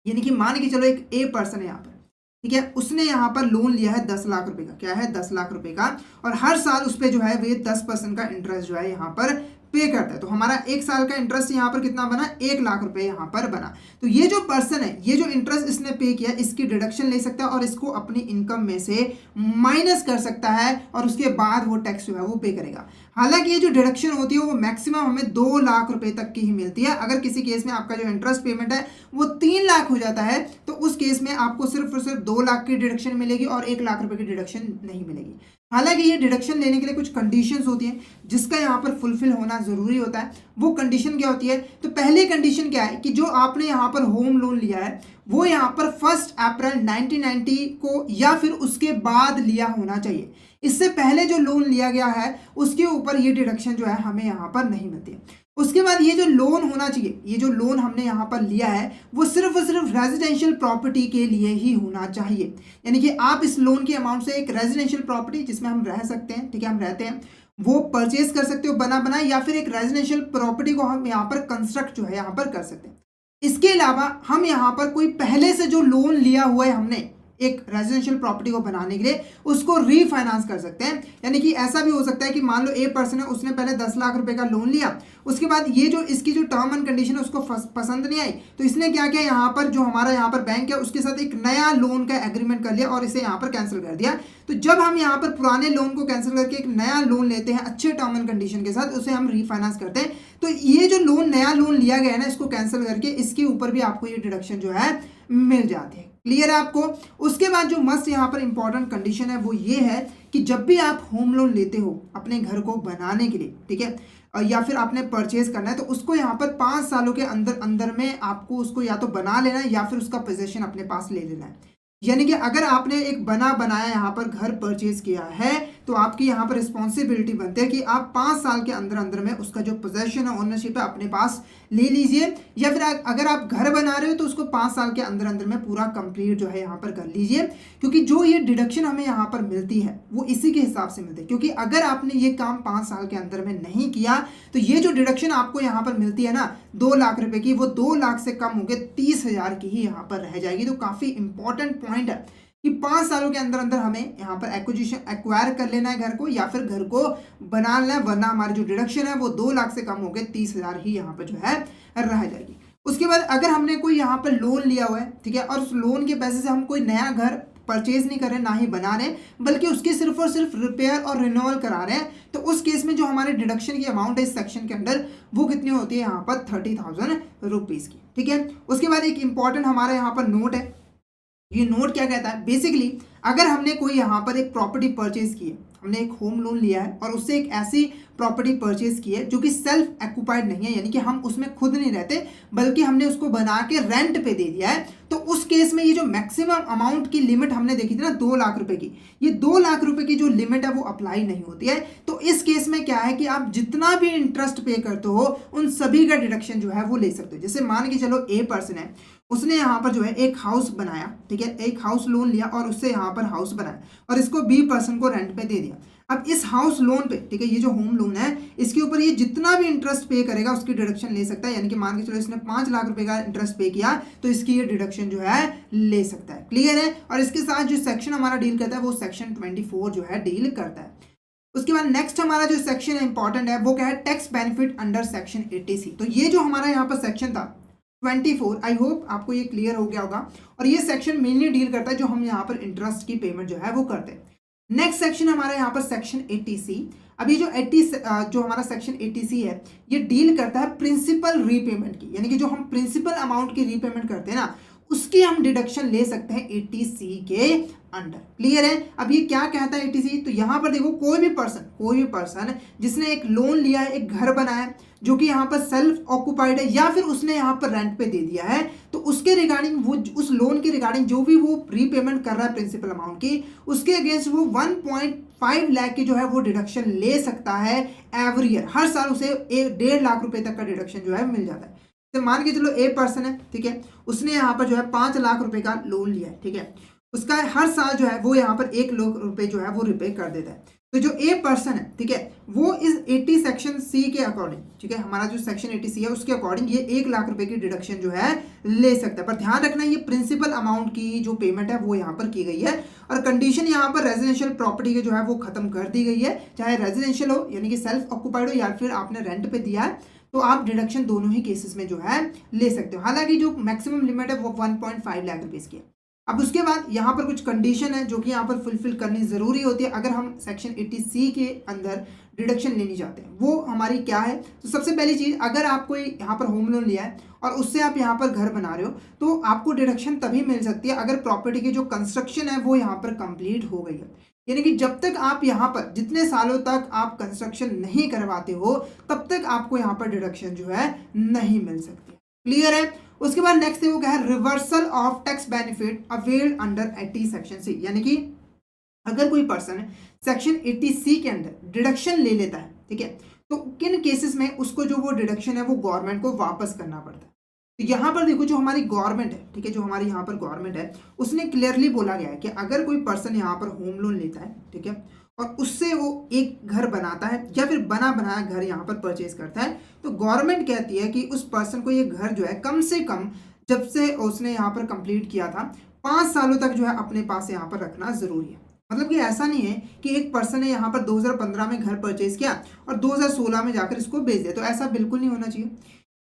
यानी कि मान के चलो एक ए पर्सन है यहाँ पर, ठीक है, उसने यहाँ पर लोन लिया है 10 लाख रुपए का, क्या है? 10 लाख रुपए का, और हर साल उस पर जो है वे 10% का इंटरेस्ट जो है यहाँ पर पे करता है। तो हमारा एक साल का इंटरेस्ट यहाँ पर कितना बना? 1 लाख रुपए यहाँ पर बना। तो ये जो पर्सन है, ये जो इंटरेस्ट इसने पे किया, इसकी डिडक्शन ले सकता है और इसको अपनी इनकम में से माइनस कर सकता है और उसके बाद वो टैक्स जो है वो पे करेगा। हालांकि ये जो डिडक्शन होती है वो मैक्सिमम हमें 2 लाख रुपए तक की ही मिलती है। अगर किसी केस में आपका जो इंटरेस्ट पेमेंट है वो 3 लाख हो जाता है, तो उस केस में आपको सिर्फ और सिर्फ 2 लाख की डिडक्शन मिलेगी और 1 लाख रुपए की डिडक्शन नहीं मिलेगी। हालांकि ये डिडक्शन लेने के लिए कुछ कंडीशंस होती हैं जिसका यहाँ पर फुलफिल होना ज़रूरी होता है। वो कंडीशन क्या होती है? तो पहली कंडीशन क्या है कि जो आपने यहाँ पर होम लोन लिया है वो यहाँ पर 1 अप्रैल 1990 को या फिर उसके बाद लिया होना चाहिए। इससे पहले जो लोन लिया गया है उसके ऊपर ये डिडक्शन जो है हमें यहाँ पर नहीं मिलती है। उसके बाद ये जो लोन होना चाहिए, ये जो लोन हमने यहाँ पर लिया है वो सिर्फ और सिर्फ रेजिडेंशियल प्रॉपर्टी के लिए ही होना चाहिए। यानी कि आप इस लोन के अमाउंट से एक रेजिडेंशियल प्रॉपर्टी जिसमें हम रह सकते हैं, ठीक है, हम रहते हैं, वो परचेज कर सकते हो बना बनाए, या फिर एक रेजिडेंशियल प्रॉपर्टी को हम यहाँ पर कंस्ट्रक्ट जो है यहाँ पर कर सकते हैं। इसके अलावा हम यहाँ पर कोई पहले से जो लोन लिया हुआ है हमने एक रेजिडेंशियल प्रॉपर्टी को बनाने के लिए, उसको रीफाइनेंस कर सकते हैं। यानी कि ऐसा भी हो सकता है कि मान लो ए पर्सन है, उसने पहले 10 लाख रुपए का लोन लिया, उसके बाद ये जो इसकी जो टर्म एंड कंडीशन है उसको पसंद नहीं आई, तो इसने क्या किया, यहाँ पर जो हमारा यहाँ पर बैंक है उसके साथ एक नया लोन का एग्रीमेंट कर लिया और इसे यहाँ पर कैंसिल कर दिया। तो जब हम यहाँ पर पुराने लोन को कैंसिल करके एक नया लोन लेते हैं अच्छे टर्म एंड कंडीशन के साथ, उसे हम रीफाइनेंस करते हैं, तो ये जो लोन नया लोन लिया गया है ना, इसको कैंसिल करके इसके ऊपर भी आपको ये डिडक्शन जो है मिल जाती है। क्लियर है आपको? उसके बाद जो मस्ट यहाँ पर इंपॉर्टेंट कंडीशन है वो ये है कि जब भी आप होम लोन लेते हो अपने घर को बनाने के लिए, ठीक है, या फिर आपने परचेज करना है, तो उसको यहाँ पर 5 सालों के अंदर अंदर में आपको उसको या तो बना लेना है या फिर उसका पोजेशन अपने पास ले लेना है। यानी कि अगर आपने एक बनाया यहाँ पर घर परचेज किया है, तो आपकी यहाँ पर रिस्पॉन्सिबिलिटी बनती है कि आप 5 साल के अंदर अंदर में उसका जो पोजेशन है, ओनरशिप है, अपने पास ले लीजिए, या फिर अगर आप घर बना रहे हो तो उसको 5 साल के अंदर अंदर में पूरा कंप्लीट जो है यहाँ पर कर लीजिए। क्योंकि जो ये डिडक्शन हमें यहाँ पर मिलती है वो इसी के हिसाब से मिलती है, क्योंकि अगर आपने ये काम 5 साल के अंदर में नहीं किया तो ये जो डिडक्शन आपको यहाँ पर मिलती है ना 2 लाख रुपए की, वो 2 लाख से कम होकर 30,000 की ही यहाँ पर रह जाएगी। तो काफ़ी इंपॉर्टेंट पॉइंट है कि 5 सालों के अंदर अंदर हमें यहाँ पर एक्वायर कर लेना है घर को, या फिर घर को बना लेना है, वरना हमारी जो डिडक्शन है वो 2 लाख से कम हो गए 30,000 ही यहाँ पर जो है रह जाएगी। उसके बाद अगर हमने कोई यहाँ पर लोन लिया हुआ है, ठीक है, और उस लोन के पैसे से हम कोई नया घर परचेज नहीं कर रहे, ना ही बना रहे, बल्कि उसके सिर्फ और सिर्फ रिपेयर और रिन्यूअल करा रहे हैं, तो उस केस में जो हमारे डिडक्शन की अमाउंट है इस सेक्शन के अंदर वो कितनी होती है यहाँ पर 30,000 रुपीज़ की, ठीक है। उसके बाद एक इंपॉर्टेंट हमारा यहाँ पर नोट है। ये नोट क्या कहता है? बेसिकली अगर हमने कोई यहाँ पर एक प्रॉपर्टी परचेज की है, हमने एक होम लोन लिया है और उससे एक ऐसी प्रॉपर्टी परचेज की है जो कि सेल्फ एक्यूपाइड नहीं है, यानी कि हम उसमें खुद नहीं रहते बल्कि हमने उसको बना के रेंट पे दे दिया है, तो उस केस में ये जो मैक्सिमम अमाउंट की लिमिट हमने देखी थी ना 2 लाख रुपए की, ये 2 लाख रुपए की जो लिमिट है वो अप्लाई नहीं होती है। तो इस केस में क्या है कि आप जितना भी इंटरेस्ट पे करते हो उन सभी का डिडक्शन जो है वो ले सकते हो। जैसे मान के चलो ए पर्सन है, उसने यहाँ पर जो है एक हाउस बनाया, ठीक है, एक हाउस लोन लिया और उससे यहाँ पर हाउस बनाया और इसको बी पर्सन को रेंट पे दे दिया। अब इस हाउस लोन पे, ठीक है, ये जो होम लोन है इसके ऊपर ये जितना भी इंटरेस्ट पे करेगा उसकी डिडक्शन ले सकता है, यानी कि मान के चलो इसने 5 लाख रुपए का इंटरेस्ट पे किया तो इसकी ये डिडक्शन जो है ले सकता है। क्लियर है? और इसके साथ जो सेक्शन हमारा डील करता है वो सेक्शन 24 जो है डील करता है। उसके बाद नेक्स्ट हमारा जो सेक्शन है इंपॉर्टेंट है वो क्या है, tax benefit under section 80C। तो ये जो हमारा यहाँ पर सेक्शन था 24, आई होप आपको ये क्लियर हो गया होगा। और ये सेक्शन मेनली डील करता है जो हम यहाँ पर इंटरेस्ट की पेमेंट जो है वो करते हैं। नेक्स्ट सेक्शन हमारा यहाँ पर सेक्शन 80C। अभी जो 80 जो हमारा सेक्शन 80C है ये डील करता है प्रिंसिपल रीपेमेंट की, यानी कि जो हम प्रिंसिपल अमाउंट की रीपेमेंट करते हैं ना उसकी हम डिडक्शन ले सकते हैं 80C के अंडर। क्लियर है? अब ये क्या कहता है 80C, तो यहाँ पर देखो कोई भी पर्सन जिसने एक लोन लिया है, एक घर बनाया है जो कि यहाँ पर सेल्फ ऑक्यूपाइड है या फिर उसने यहाँ पर रेंट पे दे दिया है, तो उसके रिगार्डिंग वो उस लोन के रिगार्डिंग जो भी वो रीपेमेंट कर रहा है प्रिंसिपल अमाउंट की, उसके अगेंस्ट वो 1.5 लाख की जो है वो डिडक्शन ले सकता है एवरी ईयर। हर साल उसे 1.5 लाख रुपए तक का डिडक्शन जो है मिल जाता है। तो मान के चलो ए पर्सन है, ठीक है, उसने यहाँ पर जो है 5 लाख रुपए का लोन लिया है, ठीक है, उसका हर साल जो है वो यहाँ पर 1 लाख रुपए जो है वो रिपे कर देता है। तो जो ए पर्सन है, ठीक है, वो इस 80 सेक्शन सी के अकॉर्डिंग, ठीक है, हमारा जो सेक्शन 80C है उसके अकॉर्डिंग ये 1 लाख रुपए की डिडक्शन जो है ले सकता है। पर ध्यान रखना ये प्रिंसिपल अमाउंट की जो पेमेंट है वो यहाँ पर की गई है और कंडीशन यहाँ पर रेजिडेंशियल प्रॉपर्टी के जो है वो खत्म कर दी गई है, चाहे रेजिडेंशियल हो यानी कि सेल्फ ऑक्यूपाइड हो या फिर आपने रेंट पे दिया है, तो आप डिडक्शन दोनों ही केसेस में जो है ले सकते हो। हालांकि जो मैक्सिमम लिमिट है वो 1.5 लाख रुपीस की है। अब उसके बाद यहाँ पर कुछ कंडीशन है जो कि यहाँ पर फुलफिल करनी ज़रूरी होती है अगर हम सेक्शन 80C के अंदर डिडक्शन लेनी चाहते हैं। वो हमारी क्या है, तो सबसे पहली चीज़, अगर आप कोई यहाँ पर होम लोन लिया है और उससे आप यहाँ पर घर बना रहे हो तो आपको डिडक्शन तभी मिल सकती है अगर प्रॉपर्टी की जो कंस्ट्रक्शन है वो यहाँ पर कंप्लीट हो गई है। यानी कि जब तक आप यहाँ पर जितने सालों तक आप कंस्ट्रक्शन नहीं करवाते हो तब तक आपको यहाँ पर डिडक्शन जो है नहीं मिल सकती। क्लियर है? उसके बाद नेक्स्ट है वो क्या है, reversal of tax benefit availed under 80 section C. यानी कि अगर कोई पर्सन सेक्शन 80C के अंदर डिडक्शन ले लेता है, ठीक है, तो किन केसेस में उसको जो वो डिडक्शन है वो गवर्नमेंट को वापस करना पड़ता है। तो यहाँ पर देखो जो हमारी गवर्नमेंट है, ठीक है, जो हमारी यहाँ पर गवर्नमेंट है उसने क्लियरली बोला गया है कि अगर कोई पर्सन यहाँ पर होम लोन लेता है, ठीक है, और उससे वो एक घर बनाता है या फिर बना बनाया घर यहाँ पर परचेज करता है, तो गवर्नमेंट कहती है कि उस पर्सन को ये घर जो है कम से कम जब से उसने यहाँ पर कंप्लीट किया था 5 सालों तक जो है अपने पास यहाँ पर रखना ज़रूरी है। मतलब कि ऐसा नहीं है कि एक पर्सन ने यहाँ पर 2015 में घर परचेज किया और 2016 में जाकर इसको बेच दिया, तो ऐसा बिल्कुल नहीं होना चाहिए।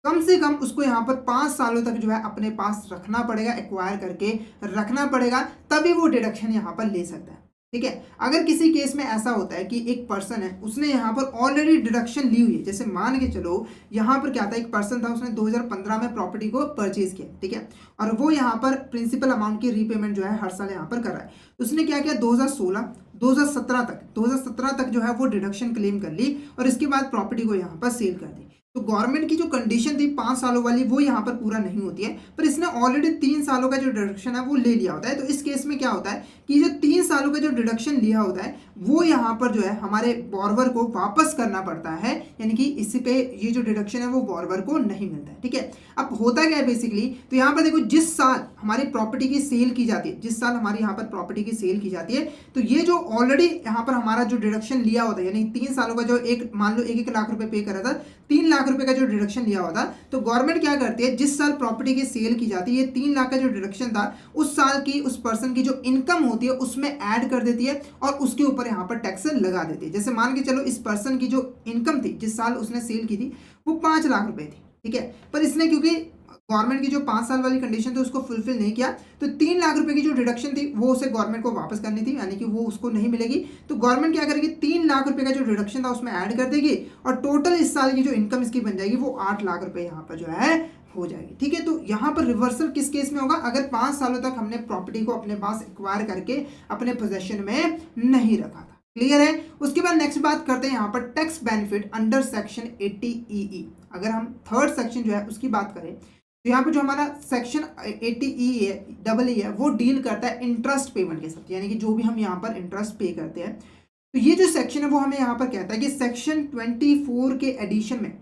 कम से कम उसको यहाँ पर 5 सालों तक जो है अपने पास रखना पड़ेगा, एक्वायर करके रखना पड़ेगा, तभी वो डिडक्शन यहाँ पर ले सकता है। ठीक है, अगर किसी केस में ऐसा होता है कि एक पर्सन है उसने यहाँ पर ऑलरेडी डिडक्शन ली हुई है, जैसे मान के चलो यहाँ पर क्या था, एक पर्सन था उसने 2015 में प्रॉपर्टी को परचेज किया, ठीक है, और वो यहाँ पर प्रिंसिपल अमाउंट की रीपेमेंट जो है हर साल यहाँ पर कर रहा है। उसने क्या किया, 2017 तक जो है वो डिडक्शन क्लेम कर ली और इसके बाद प्रॉपर्टी को यहाँ पर सेल कर दी। तो गवर्नमेंट की जो कंडीशन थी 5 सालों वाली वो यहाँ पर पूरा नहीं होती है, पर इसने ऑलरेडी 3 सालों का जो डिडक्शन है वो ले लिया होता है। तो इस केस में क्या होता है कि जो 3 सालों का जो डिडक्शन लिया होता है वो यहाँ पर जो है हमारे बॉर्वर को वापस करना पड़ता है, यानी कि इसी पे ये जो डिडक्शन है वो बॉर्वर को नहीं मिलता है। ठीक है, अब होता क्या है बेसिकली, तो यहाँ पर देखो जिस साल हमारी प्रॉपर्टी की सेल की जाती है, जिस साल हमारी यहाँ पर प्रॉपर्टी की सेल की जाती है, तो ये जो ऑलरेडी यहाँ पर हमारा जो डिडक्शन लिया होता है, यानी 3 सालों का जो एक मान लो 1-1 लाख रुपए पे करा था, 3 लाख रुपए का जो डिडक्शन लिया होता, तो गवर्नमेंट क्या करती है, जिस साल प्रॉपर्टी की सेल की जाती है, ये 3 लाख का जो डिडक्शन था उस साल की उस पर्सन की जो इनकम होती है उसमें ऐड कर देती है और उसके ऊपर यहाँ पर टैक्स लगा देती है। जैसे मान के चलो इस पर्सन की जो इनकम थी जिस साल उसने सेल की थी वो 5 लाख रुपए थी, ठीक है, पर इसने क्योंकि गवर्नमेंट की जो 5 साल वाली कंडीशन थी उसको फुलफिल नहीं किया, तो 3 लाख रुपए की जो डिडक्शन थी वो उसे गवर्नमेंट को वापस करनी थी, यानी कि वो उसको नहीं मिलेगी। तो गवर्नमेंट क्या करेगी, 3 लाख रुपए का जो डिडक्शन था उसमें ऐड कर देगी और टोटल इस साल की जो इनकम इसकी बन जाएगी वो 8 लाख रुपए यहाँ पर जो है हो जाएगी। ठीक है, तो यहाँ पर रिवर्सल किस केस में होगा, अगर 5 सालों तक हमने प्रॉपर्टी को अपने पास एक्वायर करके अपने पोजेशन में नहीं रखा था। क्लियर है। उसके बाद नेक्स्ट बात करते हैं यहाँ पर tax benefit under section 80EE। अगर हम थर्ड सेक्शन जो है उसकी बात करें तो यहाँ पे जो हमारा सेक्शन 80E है, डबल ई है, वो डील करता है इंटरेस्ट पेमेंट के साथ, यानी कि जो भी हम यहाँ पर इंटरेस्ट पे करते हैं। तो ये जो सेक्शन है वो हमें यहाँ पर कहता है कि सेक्शन 24 के एडिशन में,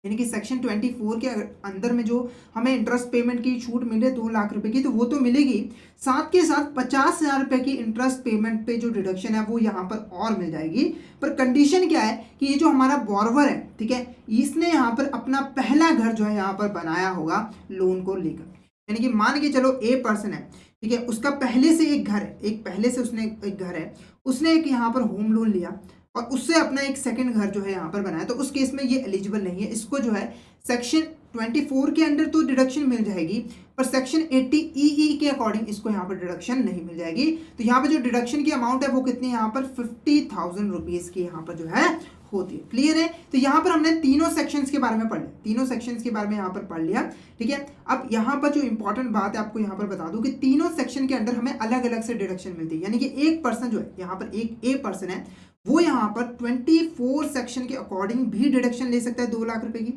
यानी कि सेक्शन 24 के अंदर में जो हमें इंटरेस्ट पेमेंट की छूट मिले 2 लाख रुपए की, तो वो तो मिलेगी, साथ के साथ 50,000 रुपए की इंटरेस्ट पेमेंट पे जो डिडक्शन है वो यहाँ पर और मिल जाएगी। पर कंडीशन क्या है कि ये जो हमारा बॉर्वर है, ठीक है, इसने यहाँ पर अपना पहला घर जो है यहाँ पर बनाया होगा लोन को लेकर। यानी कि मान के चलो ए पर्सन है, ठीक है, उसका पहले से एक घर है, एक पहले से उसने एक घर है, उसने एक यहाँ पर होम लोन लिया और उससे अपना एक सेकंड घर जो है यहाँ पर बनाया, तो उस केस में ये एलिजिबल नहीं है। इसको जो है सेक्शन 24 के अंडर तो डिडक्शन मिल जाएगी, पर सेक्शन 80EE के अकॉर्डिंग इसको यहाँ पर डिडक्शन नहीं मिल जाएगी। तो यहाँ पर जो डिडक्शन की अमाउंट है वो कितनी यहाँ पर 50,000 रुपीज़ की यहाँ पर जो है होती है। क्लियर है। तो यहाँ पर हमने तीनों सेक्शंस के बारे में पढ़ लिया, तीनों सेक्शंस के बारे में यहाँ पर पढ़ लिया, ठीक है। अब यहाँ पर जो इंपॉर्टेंट बात है आपको यहाँ पर बता दूं कि तीनों सेक्शन के अंदर हमें अलग अलग से डिडक्शन मिलती है। यानी कि एक पर्सन जो है यहाँ पर, एक ए पर्सन है, वो यहाँ पर 24 सेक्शन के अकॉर्डिंग भी डिडक्शन ले सकता है 2 लाख रुपए की।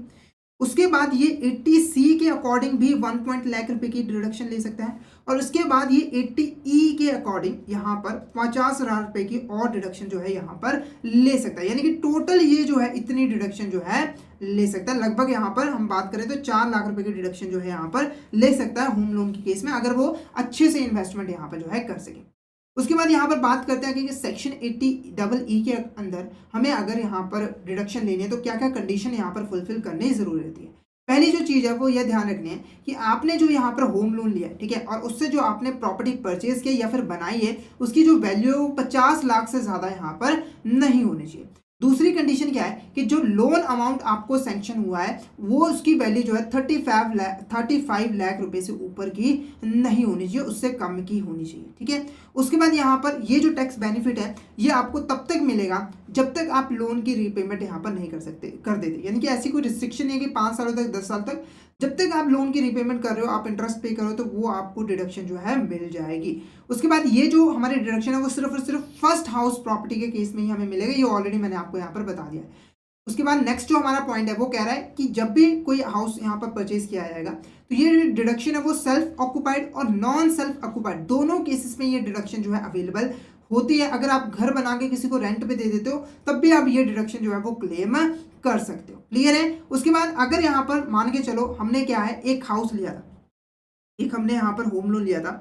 उसके बाद ये 80C के अकॉर्डिंग भी 1 लाख रुपए की डिडक्शन ले सकता है, और उसके बाद ये 80E के अकॉर्डिंग यहाँ पर 50,000 रुपए की और डिडक्शन जो है यहाँ पर ले सकता है। यानी कि टोटल ये जो है इतनी डिडक्शन जो है ले सकता है। लगभग यहाँ पर हम बात करें तो 4 लाख रुपए की डिडक्शन जो है यहाँ पर ले सकता है होम लोन के केस में, अगर वो अच्छे से इन्वेस्टमेंट यहाँ पर जो है कर सके। उसके बाद यहाँ पर बात करते हैं कि सेक्शन 80EE के अंदर हमें अगर यहाँ पर डिडक्शन लेनी है तो क्या क्या कंडीशन यहाँ पर फुलफिल करने की जरूरत रहती है। पहली जो चीज़ है वो यह ध्यान रखनी है कि आपने जो यहाँ पर होम लोन लिया है, ठीक है, और उससे जो आपने प्रॉपर्टी परचेज की या फिर बनाई है उसकी जो वैल्यू 50 लाख से ज़्यादा यहाँ पर नहीं होनी चाहिए। दूसरी कंडीशन क्या है कि जो लोन अमाउंट आपको सैंक्शन हुआ है वो उसकी वैल्यू जो है 35 लाख रुपए से ऊपर की नहीं होनी चाहिए, उससे कम की होनी चाहिए, ठीक है। उसके बाद यहाँ पर ये जो टैक्स बेनिफिट है ये आपको तब तक मिलेगा जब तक आप लोन की रीपेमेंट यहाँ पर नहीं कर देते। यानी कि ऐसी कोई रिस्ट्रिक्शन नहीं है कि 5 सालों तक, 10 साल तक, जब तक आप लोन की रीपेमेंट कर रहे हो, आप इंटरेस्ट पे करो, तो वो आपको डिडक्शन जो है मिल जाएगी। उसके बाद ये जो हमारी डिडक्शन है वो सिर्फ और सिर्फ फर्स्ट हाउस प्रॉपर्टी के केस में ही हमें मिलेगा, ये ऑलरेडी मैंने आपको यहाँ पर बता दिया है। उसके बाद नेक्स्ट जो हमारा पॉइंट है वो कह रहा है कि जब भी कोई हाउस यहाँ पर परचेज किया जाएगा तो ये डिडक्शन है वो सेल्फ ऑक्यूपाइड और नॉन सेल्फ ऑक्यूपाइड दोनों केसेस में ये डिडक्शन जो है अवेलेबल होती है। अगर आप घर बना के किसी को रेंट पे दे देते हो तब भी आप ये डिडक्शन जो है वो क्लेम कर सकते हो। क्लियर है। उसके बाद अगर यहाँ पर मान के चलो हमने क्या है, एक हाउस लिया था, एक हमने यहाँ पर होम लोन लिया था,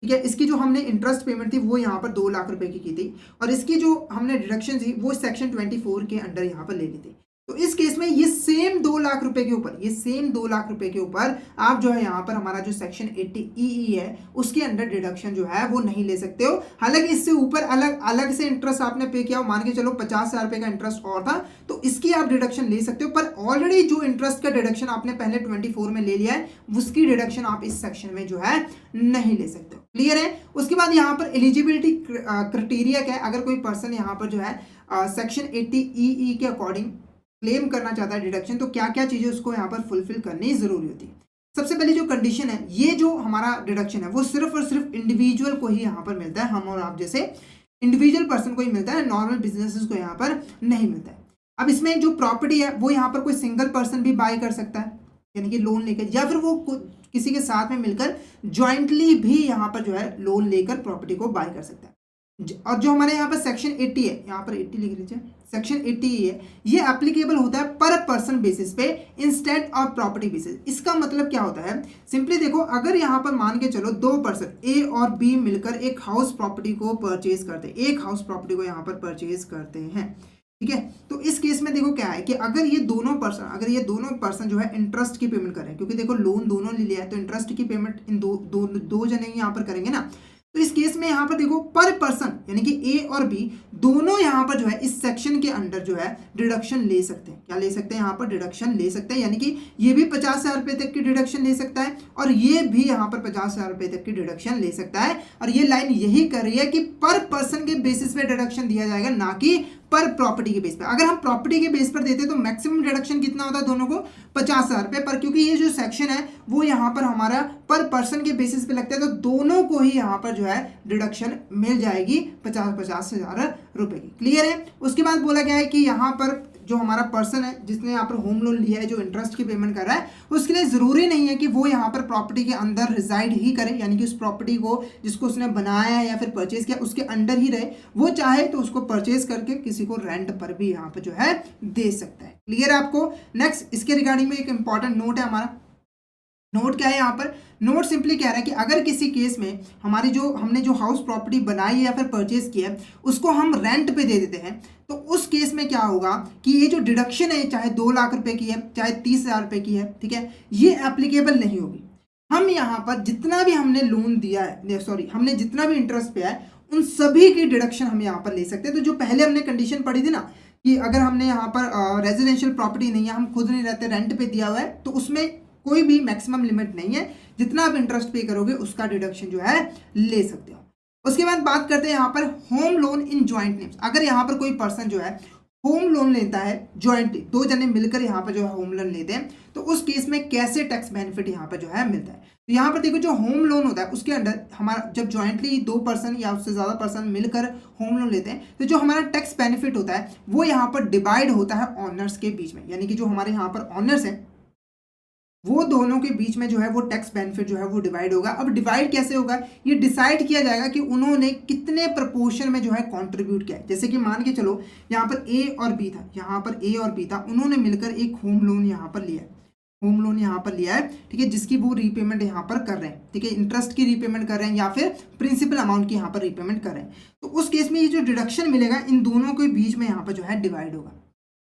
ठीक है, इसकी जो हमने इंटरेस्ट पेमेंट थी वो यहाँ पर 2 लाख रुपए की थी, और इसकी जो हमने डिडक्शन थी वो सेक्शन 24 के अंडर यहाँ पर ले ली थी। तो इस केस में ये सेम 2 लाख रुपए के ऊपर, ये सेम 2 लाख रुपए के ऊपर आप जो है यहाँ पर हमारा जो सेक्शन 80EE है उसके अंडर डिडक्शन जो है वो नहीं ले सकते हो। हालांकि इससे ऊपर अलग अलग से इंटरेस्ट आपने पे किया हो, मान के चलो 50,000 रुपए का इंटरेस्ट और था, तो इसकी आप डिडक्शन ले सकते हो, पर ऑलरेडी जो इंटरेस्ट का डिडक्शन आपने पहले 24 में ले लिया है उसकी डिडक्शन आप इस सेक्शन में जो है नहीं ले सकते हो। क्लियर है। उसके बाद यहाँ पर एलिजिबिलिटी क्राइटेरिया क्या है, अगर कोई पर्सन यहाँ पर जो है सेक्शन 80EE के अकॉर्डिंग क्लेम करना चाहता है डिडक्शन, तो क्या क्या चीज़ें उसको यहाँ पर फुलफिल करनी जरूरी होती है। सबसे पहले जो कंडीशन है, ये जो हमारा डिडक्शन है वो सिर्फ और सिर्फ इंडिविजुअल को ही यहाँ पर मिलता है, हम और आप जैसे इंडिविजुअल पर्सन को ही मिलता है, नॉर्मल बिजनेसेस को यहाँ पर नहीं मिलता है। अब इसमें जो प्रॉपर्टी है वो यहाँ पर कोई सिंगल पर्सन भी बाय कर सकता है, यानी कि लोन लेकर, या फिर वो किसी के साथ में मिलकर ज्वाइंटली भी यहाँ पर जो है लोन लेकर प्रॉपर्टी को बाय कर सकता है। और जो हमारे यहाँ पर सेक्शन 80 है, यहाँ पर 80 लिख लीजिए, सेक्शन 80 है, ये एप्लीकेबल होता है पर पर्सन बेसिस पे इंस्टेड ऑफ प्रॉपर्टी बेसिस। इसका मतलब क्या होता है, सिंपली देखो, अगर यहाँ पर मान के चलो 2 पर्सन ए और बी मिलकर एक हाउस प्रॉपर्टी को परचेज करते हैं, एक हाउस प्रॉपर्टी को यहाँ पर परचेज करते हैं, ठीक है, तो इस केस में देखो क्या है कि अगर ये दोनों पर्सन जो है इंटरेस्ट की पेमेंट करें, क्योंकि देखो लोन दोनों ले लिया है तो इंटरेस्ट की पेमेंट इन दो जने यहाँ पर करेंगे ना, तो इस केस में यहाँ पर देखो पर पर्सन यानी कि ए और बी दोनों यहाँ पर जो है इस सेक्शन के अंडर जो है डिडक्शन ले सकते हैं। क्या ले सकते हैं, यहाँ पर डिडक्शन ले सकते हैं, यानी कि ये भी 50,000 रुपए तक की डिडक्शन ले सकता है और ये भी यहाँ पर 50,000 रुपए तक की डिडक्शन ले सकता है। और ये लाइन यही कर रही है कि पर पर्सन के बेसिस पे डिडक्शन दिया जाएगा, ना कि पर प्रॉपर्टी के बेस पर। अगर हम प्रॉपर्टी के बेस पर देते तो मैक्सिमम डिडक्शन कितना होता है दोनों को 50,000 रुपये पर, क्योंकि ये जो सेक्शन है वो यहाँ पर हमारा पर पर्सन के बेसिस पे लगता है, तो दोनों को ही यहाँ पर जो है डिडक्शन मिल जाएगी 50,000 रुपये की। क्लियर है। उसके बाद बोला गया है कि यहाँ पर जो हमारा पर्सन है जिसने यहाँ पर होम लोन लिया है, जो इंटरेस्ट की पेमेंट कर रहा है, उसके लिए ज़रूरी नहीं है कि वो यहाँ पर प्रॉपर्टी के अंदर रिजाइड ही करे, यानी कि उस प्रॉपर्टी को जिसको उसने बनाया है या फिर परचेज किया उसके अंडर ही रहे। वो चाहे तो उसको परचेज करके किसी को रेंट पर भी यहाँ पर जो है दे सकता है। क्लियर है आपको। नेक्स्ट इसके रिगार्डिंग में एक इंपॉर्टेंट नोट है हमारा। नोट क्या है यहाँ पर? नोट सिंपली कह रहा है कि अगर किसी केस में हमारी हमने जो हाउस प्रॉपर्टी बनाई है या फिर परचेज किया है उसको हम रेंट पे दे देते हैं, तो उस केस में क्या होगा कि ये जो डिडक्शन है, चाहे 2 लाख रुपए की है चाहे 30,000 रुपए की है, ठीक है, ये एप्लीकेबल नहीं होगी। हम यहाँ पर जितना भी हमने लोन दिया है, सॉरी, हमने जितना भी इंटरेस्ट पे है उन सभी की डिडक्शन हम यहाँ पर ले सकते हैं। तो जो पहले हमने कंडीशन पढ़ी थी ना कि अगर हमने यहाँ पर रेजिडेंशियल प्रॉपर्टी नहीं है, हम खुद नहीं रहते, रेंट पे दिया हुआ है, तो उसमें कोई भी मैक्सिमम लिमिट नहीं है, जितना आप इंटरेस्ट पे करोगे उसका डिडक्शन जो है ले सकते हो। उसके बाद बात करते हैं यहाँ पर home loan in joint names. अगर यहाँ पर कोई पर्सन जो है होम लोन लेता है ज्वाइंटली, 2 जने मिलकर यहाँ पर जो है होम लोन लेते हैं, तो उस केस में कैसे टैक्स बेनिफिट यहाँ पर जो है मिलता है। तो यहाँ पर देखो, जो होम लोन होता है उसके अंदर हमारा जब ज्वाइंटली 2 पर्सन या उससे ज़्यादा पर्सन मिलकर होम लोन लेते हैं, तो जो हमारा टैक्स बेनिफिट होता है वो यहाँ पर डिवाइड होता है ऑनर्स के बीच में, यानी कि जो हमारे यहाँ पर ऑनर्स हैं वो दोनों के बीच में जो है वो टैक्स बेनिफिट जो है वो डिवाइड होगा। अब डिवाइड कैसे होगा, ये डिसाइड किया जाएगा कि उन्होंने कितने प्रपोर्शन में जो है कंट्रीब्यूट किया है। जैसे कि मान के चलो यहाँ पर ए और बी था, यहाँ पर ए और बी था, उन्होंने मिलकर एक होम लोन यहाँ पर लिया है, होम लोन यहाँ पर लिया है, ठीक है, जिसकी वो रीपेमेंट यहाँ पर कर रहे हैं, ठीक है, इंटरेस्ट की रीपेमेंट कर रहे हैं या फिर प्रिंसिपल अमाउंट की यहाँ पर रीपेमेंट कर रहे हैं। तो उस केस में ये जो डिडक्शन मिलेगा इन दोनों के बीच में यहाँ पर जो है डिवाइड होगा,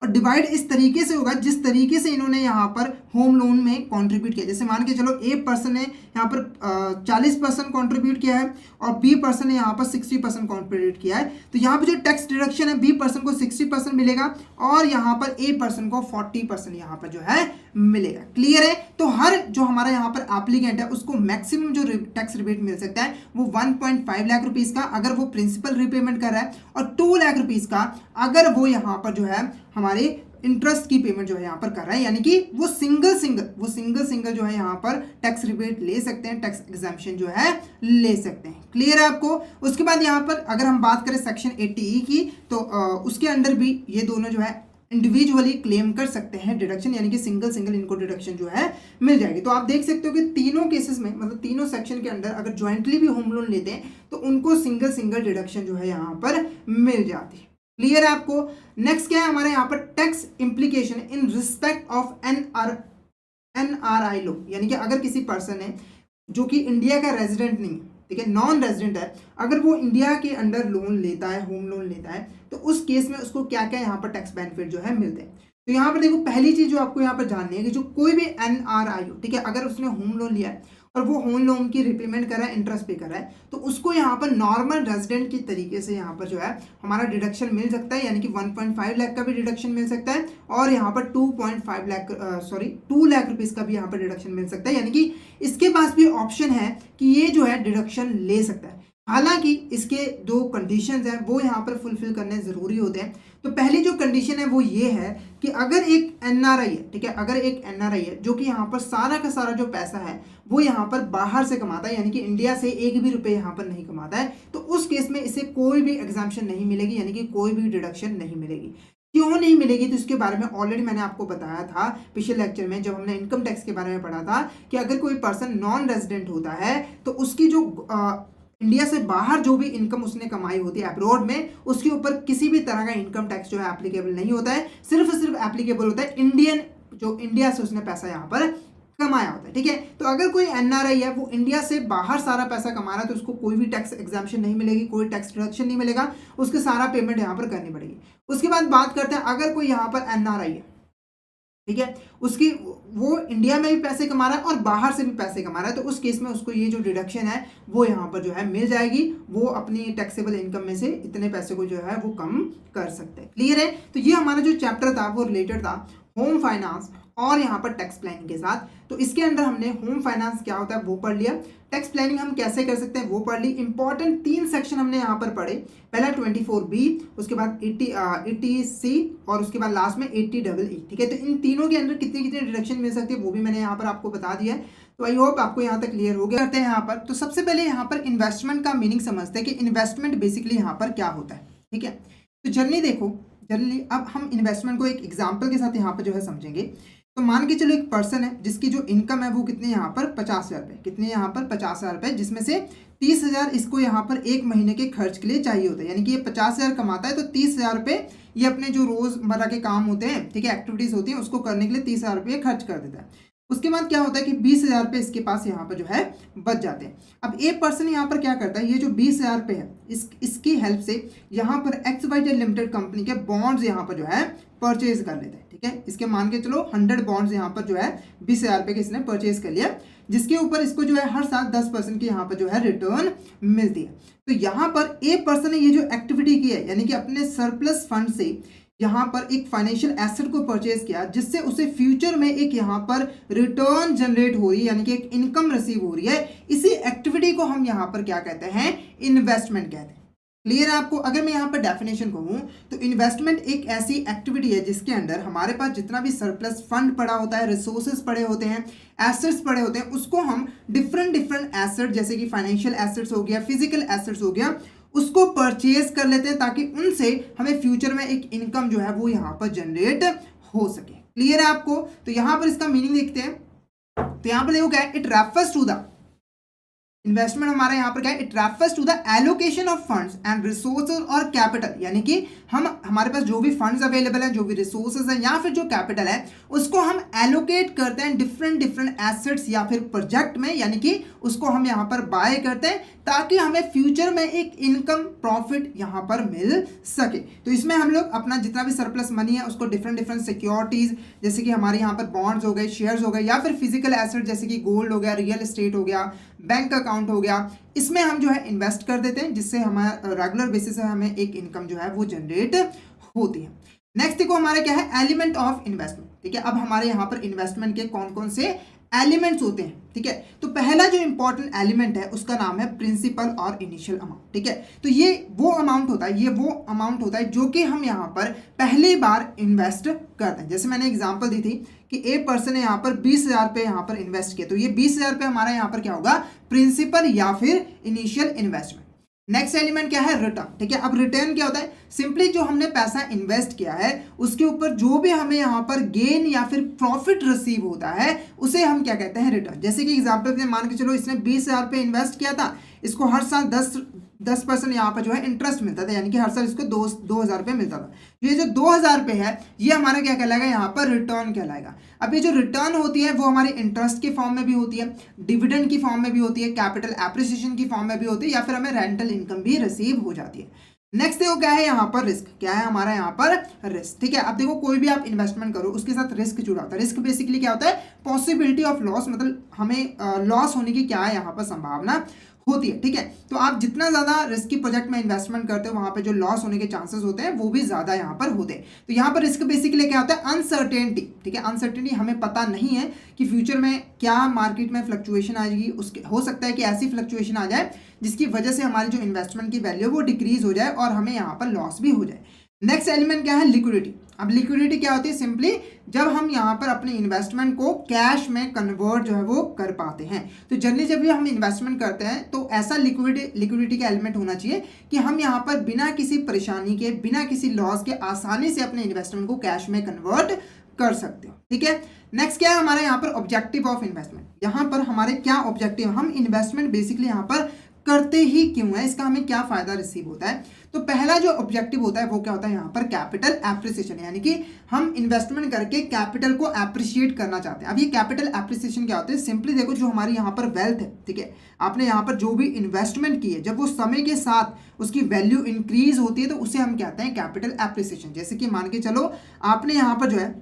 और डिवाइड इस तरीके से होगा जिस तरीके से इन्होंने यहाँ पर होम लोन में कंट्रीब्यूट किया। जैसे मान के चलो ए पर्सन ने यहाँ पर 40% कंट्रीब्यूट किया है और बी पर्सन ने यहाँ पर 60% कंट्रीब्यूट किया है, तो यहाँ पर जो टैक्स डिडक्शन है बी पर्सन को 60% मिलेगा और यहाँ पर ए पर्सन को 40% यहाँ पर जो है मिलेगा। क्लियर है। तो हर जो हमारा यहाँ पर एप्लीकेंट है उसको मैक्सिमम जो टैक्स रिबेट मिल सकता है वो 1.5 लाख रुपीज़ का अगर वो प्रिंसिपल रीपेमेंट कर रहा है, और 2 लाख रुपीज़ का अगर वो यहाँ पर जो है हमारे इंटरेस्ट की पेमेंट जो है यहाँ पर कर रहा है, यानी कि वो सिंगल जो है यहाँ पर टैक्स रिबेट ले सकते हैं, टैक्स एग्जम्पशन जो है ले सकते हैं। क्लियर है आपको। उसके बाद यहाँ पर अगर हम बात करें सेक्शन 80E की, तो उसके अंदर भी ये दोनों जो है इंडिविजुअली क्लेम कर सकते हैं डिडक्शन, यानी कि सिंगल इनको डिडक्शन जो है मिल जाएगी। तो आप देख सकते हो कि तीनों केसेस में, मतलब तीनों सेक्शन के अंदर अगर ज्वाइंटली भी होम लोन लेते हैं तो उनको सिंगल डिडक्शन जो है यहाँ पर मिल जाती है। क्लियर है आपको। नेक्स्ट क्या है हमारे यहाँ पर tax implication in respect of NRI लो, यानी कि अगर किसी पर्सन है जो कि इंडिया का रेजिडेंट नहीं है, ठीक है, नॉन रेजिडेंट है, अगर वो इंडिया के अंडर लोन लेता है, होम लोन लेता है, तो उस केस में उसको क्या क्या यहाँ पर टैक्स बेनिफिट जो है मिलते हैं। तो यहाँ पर देखो, पहली चीज जो आपको यहाँ पर जाननी है कि जो कोई भी एनआरआई हो, ठीक है, अगर उसने होम लोन लिया है और वो होम लोन की रिपेमेंट कर रहा है, इंटरेस्ट पे कर रहा है, तो उसको यहाँ पर नॉर्मल रेजिडेंट की तरीके से यहाँ पर जो है हमारा डिडक्शन मिल सकता है, यानी कि 1.5 लाख का भी डिडक्शन मिल सकता है और यहाँ पर 2 लाख रुपीज़ का भी यहाँ पर डिडक्शन मिल सकता है, यानी कि इसके पास भी ऑप्शन है कि ये जो है डिडक्शन ले सकता है। हालांकि इसके जो कंडीशंस हैं वो यहाँ पर फुलफिल करने ज़रूरी होते हैं। तो पहली जो कंडीशन है वो ये है कि अगर एक एनआरआई है, ठीक है, अगर एक एनआरआई है जो कि यहाँ पर सारा का सारा जो पैसा है वो यहाँ पर बाहर से कमाता है, यानी कि इंडिया से एक भी रुपये यहाँ पर नहीं कमाता है, तो उस केस में इसे कोई भी एग्जाम्पशन नहीं मिलेगी, यानी कि कोई भी डिडक्शन नहीं मिलेगी। क्यों नहीं मिलेगी, तो इसके बारे में ऑलरेडी मैंने आपको बताया था पिछले लेक्चर में जब हमने इनकम टैक्स के बारे में पढ़ा था कि अगर कोई पर्सन नॉन रेजिडेंट होता है तो उसकी जो इंडिया से बाहर जो भी इनकम उसने कमाई होती है अब्रॉड में, उसके ऊपर किसी भी तरह का इनकम टैक्स जो है एप्लीकेबल नहीं होता है, सिर्फ एप्लीकेबल होता है इंडिया से उसने पैसा यहाँ पर कमाया होता है। ठीक है, तो अगर कोई एनआरआई है वो इंडिया से बाहर सारा पैसा कमा रहा है तो उसको कोई भी टैक्स एग्जाम्पशन नहीं मिलेगी, कोई टैक्स डिडक्शन नहीं मिलेगा, उसके सारा पेमेंट यहाँ पर करनी पड़ेगी। उसके बाद बात करते हैं अगर कोई यहाँ पर एनआरआई है, ठीक है, उसकी वो इंडिया में भी पैसे कमा रहा है और बाहर से भी पैसे कमा रहा है, तो उस केस में उसको ये जो डिडक्शन है वो यहाँ पर जो है मिल जाएगी, वो अपनी टैक्सेबल इनकम में से इतने पैसे को जो है वो कम कर सकते हैं। क्लियर है। तो ये हमारा जो चैप्टर था वो रिलेटेड था होम फाइनेंस और यहाँ पर टैक्स प्लानिंग के साथ। तो इसके अंदर हमने होम फाइनेंस क्या होता है वो पढ़ लिया, टैक्स प्लानिंग हम कैसे कर सकते हैं वो पढ़ ली। इंपॉर्टेंट 3 सेक्शन हमने यहाँ पर पढ़े, पहला 24B, उसके बाद 80C और उसके बाद लास्ट में 80EE। ठीक है, तो इन तीनों के अंदर कितनी कितनी डिडक्शन मिल सकती है वो भी मैंने यहाँ पर आपको बता दिया है। तो आई होप आपको यहाँ तक क्लियर हो गया। करते हैं यहाँ पर, तो सबसे पहले यहाँ पर इन्वेस्टमेंट का मीनिंग समझते हैं कि इन्वेस्टमेंट बेसिकली यहाँ पर क्या होता है। ठीक है, तो जनरली देखो, जनरली अब हम इन्वेस्टमेंट को एक एग्जाम्पल के साथ यहाँ पर जो है समझेंगे। तो मान के चलो एक पर्सन है जिसकी जो इनकम है वो कितनी यहाँ पर 50,000 रुपये, कितने यहाँ पर 50,000 रुपये, जिसमें से 30,000 इसको यहाँ पर एक महीने के खर्च के लिए चाहिए होता है। यानी कि ये 50,000 कमाता है तो 30,000 रुपये ये अपने जो रोजमर्रा के काम होते हैं, ठीक है, एक्टिविटीज होती हैं, उसको करने के लिए 30,000 रुपये खर्च कर देता है। उसके बाद क्या होता है कि 20,000 रुपये इसके पास यहाँ पर जो है बच जाते हैं। अब एक पर्सन यहाँ पर क्या करता है, ये जो 20,000 रुपये है इसकी हेल्प से यहाँ पर XYZ लिमिटेड कंपनी के बॉन्ड्स यहाँ पर जो है परचेज कर लेते हैं। ठीक है, इसके मान के चलो 100 बॉन्ड्स यहाँ पर जो है 20,000 रुपये के इसने परचेज कर लिया, जिसके ऊपर इसको जो है हर साल 10% की यहाँ पर जो है रिटर्न मिलती है। तो यहाँ पर एक पर्सन ने ये जो एक्टिविटी की है, यानी कि अपने सरप्लस फंड से यहाँ पर एक फाइनेंशियल एसेट को परचेज किया, जिससे उसे फ्यूचर में एक यहाँ पर रिटर्न जनरेट हो रही है, यानी कि एक इनकम रिसीव हो रही है। इसी एक्टिविटी को हम यहाँ पर क्या कहते हैं, इन्वेस्टमेंट कहते हैं। क्लियर है आपको? अगर मैं यहाँ पर डेफिनेशन कहूँ तो इन्वेस्टमेंट एक ऐसी एक्टिविटी है जिसके अंदर हमारे पास जितना भी सरप्लस फंड पड़ा होता है, रिसोर्सेज पड़े होते हैं, एसेट्स पड़े होते हैं, उसको हम डिफरेंट एसेट, जैसे कि फाइनेंशियल एसेट्स हो गया, फिजिकल एसेट्स हो गया, उसको परचेज कर लेते हैं ताकि उनसे हमें फ्यूचर में एक इनकम जो है वो यहाँ पर जनरेट हो सके। क्लियर है आपको? तो यहाँ पर इसका मीनिंग देखते हैं। तो यहाँ पर देखो क्या है, it refers to the investment, हमारा यहाँ पर क्या है, it refers to the allocation of funds and resources और कैपिटल, यानी कि हमारे पास जो भी फंड्स अवेलेबल हैं, जो भी रिसोर्सेज हैं या फिर जो कैपिटल है, उसको हम एलोकेट करते हैं डिफरेंट एसेट्स या फिर प्रोजेक्ट में, यानी कि उसको हम यहाँ पर बाय करते हैं ताकि हमें फ्यूचर में एक इनकम प्रॉफिट यहाँ पर मिल सके। तो इसमें हम लोग अपना जितना भी सरप्लस मनी है उसको डिफरेंट सिक्योरिटीज, जैसे कि हमारे यहाँ पर बॉन्ड्स हो गए, शेयर्स हो गए, या फिर फिजिकल एसेट जैसे कि गोल्ड हो गया, रियल एस्टेट हो गया, बैंक अकाउंट हो गया, इसमें हम जो है इन्वेस्ट कर देते हैं, जिससे हमारा रेगुलर बेसिस से हमें एक इनकम जो है वो जनरेट होती है। नेक्स्ट देखो हमारा क्या है, एलिमेंट ऑफ इन्वेस्टमेंट। ठीक है, अब हमारे यहाँ पर इन्वेस्टमेंट के कौन कौन से एलिमेंट्स होते हैं। ठीक है, तो पहला जो इंपॉर्टेंट एलिमेंट है उसका नाम है प्रिंसिपल और इनिशियल अमाउंट। ठीक है, तो ये वो अमाउंट होता है जो कि हम यहाँ पर पहली बार इन्वेस्ट करते हैं। जैसे मैंने एग्जांपल दी थी कि एक पर्सन ने यहाँ पर 20,000 रुपये यहाँ पर इन्वेस्ट किया, तो ये 20,000 रुपये हमारा यहाँ पर क्या होगा, प्रिंसिपल या फिर इनिशियल इन्वेस्टमेंट। नेक्स्ट एलिमेंट क्या है, रिटर्न। ठीक है, अब रिटर्न क्या होता है, सिंपली जो हमने पैसा इन्वेस्ट किया है उसके ऊपर जो भी हमें यहाँ पर गेन या फिर प्रॉफिट रिसीव होता है उसे हम क्या कहते हैं, रिटर्न। जैसे कि एग्जांपल में मान के चलो इसने 20,000 रुपये इन्वेस्ट किया था, इसको हर साल 10% यहाँ पर जो है इंटरेस्ट मिलता था, यानी कि हर साल इसको 2,000 रुपये मिलता था। ये जो 2,000 रुपये है ये हमारा क्या कहलाएगा, यहाँ पर रिटर्न कहलाएगा। अब ये जो रिटर्न होती है वो हमारी इंटरेस्ट के फॉर्म में भी होती है, डिविडेंड की फॉर्म में भी होती है, कैपिटल एप्रिसिएशन की फॉर्म में भी होती है, या फिर हमें रेंटल इनकम भी रिसीव हो जाती है। नेक्स्ट देखो क्या है यहाँ पर, रिस्क। क्या है हमारा यहाँ पर, रिस्क। ठीक है, अब देखो कोई भी आप इन्वेस्टमेंट करो उसके साथ रिस्क जुड़ा होता है। रिस्क बेसिकली क्या होता है, पॉसिबिलिटी ऑफ लॉस, मतलब हमें लॉस होने की क्या है यहाँ पर संभावना होती है। ठीक है, तो आप जितना ज़्यादा रिस्की प्रोजेक्ट में इन्वेस्टमेंट करते हो वहाँ पे जो लॉस होने के चांसेस होते हैं वो भी ज़्यादा यहाँ पर होते हैं। तो यहाँ पर रिस्क बेसिकली क्या होता है, अनसर्टेनिटी। ठीक है, अनसर्टेनिटी, हमें पता नहीं है कि फ्यूचर में क्या मार्केट में फ्लक्चुएशन आएगी, उसके हो सकता है कि ऐसी फ्लक्चुएशन आ जाए जिसकी वजह से हमारी जो इन्वेस्टमेंट की वैल्यू वो डिक्रीज हो जाए और हमें यहाँ पर लॉस भी हो जाए। नेक्स्ट एलिमेंट क्या है, लिक्विडिटी। अब लिक्विडिटी क्या होती है, सिंपली जब हम यहाँ पर अपने इन्वेस्टमेंट को कैश में कन्वर्ट जो है वो कर पाते हैं। तो जनरली जब भी हम इन्वेस्टमेंट करते हैं तो ऐसा लिक्विडिटी का एलिमेंट होना चाहिए कि हम यहाँ पर बिना किसी परेशानी के, बिना किसी लॉस के आसानी से अपने इन्वेस्टमेंट को कैश में कन्वर्ट कर सकते हो। ठीक है, नेक्स्ट क्या है हमारा यहाँ पर, ऑब्जेक्टिव ऑफ इन्वेस्टमेंट। यहाँ पर हमारे क्या ऑब्जेक्टिव, हम इन्वेस्टमेंट बेसिकली यहाँ पर करते ही क्यों है, इसका हमें क्या फायदा रिसीव होता है। तो पहला जो ऑब्जेक्टिव होता है वो क्या होता है यहाँ पर, कैपिटल एप्रिसिएशन, यानी कि हम इन्वेस्टमेंट करके कैपिटल को एप्रिशिएट करना चाहते हैं। अब ये कैपिटल एप्रिसिएशन क्या होता है, सिंपली देखो जो हमारी यहाँ पर वेल्थ है, ठीक है, आपने यहाँ पर जो भी इन्वेस्टमेंट की है जब वो समय के साथ उसकी वैल्यू इंक्रीज होती है तो उसे हम कहते हैं कैपिटल एप्रिसिएशन। जैसे कि मान के चलो आपने यहाँ पर जो है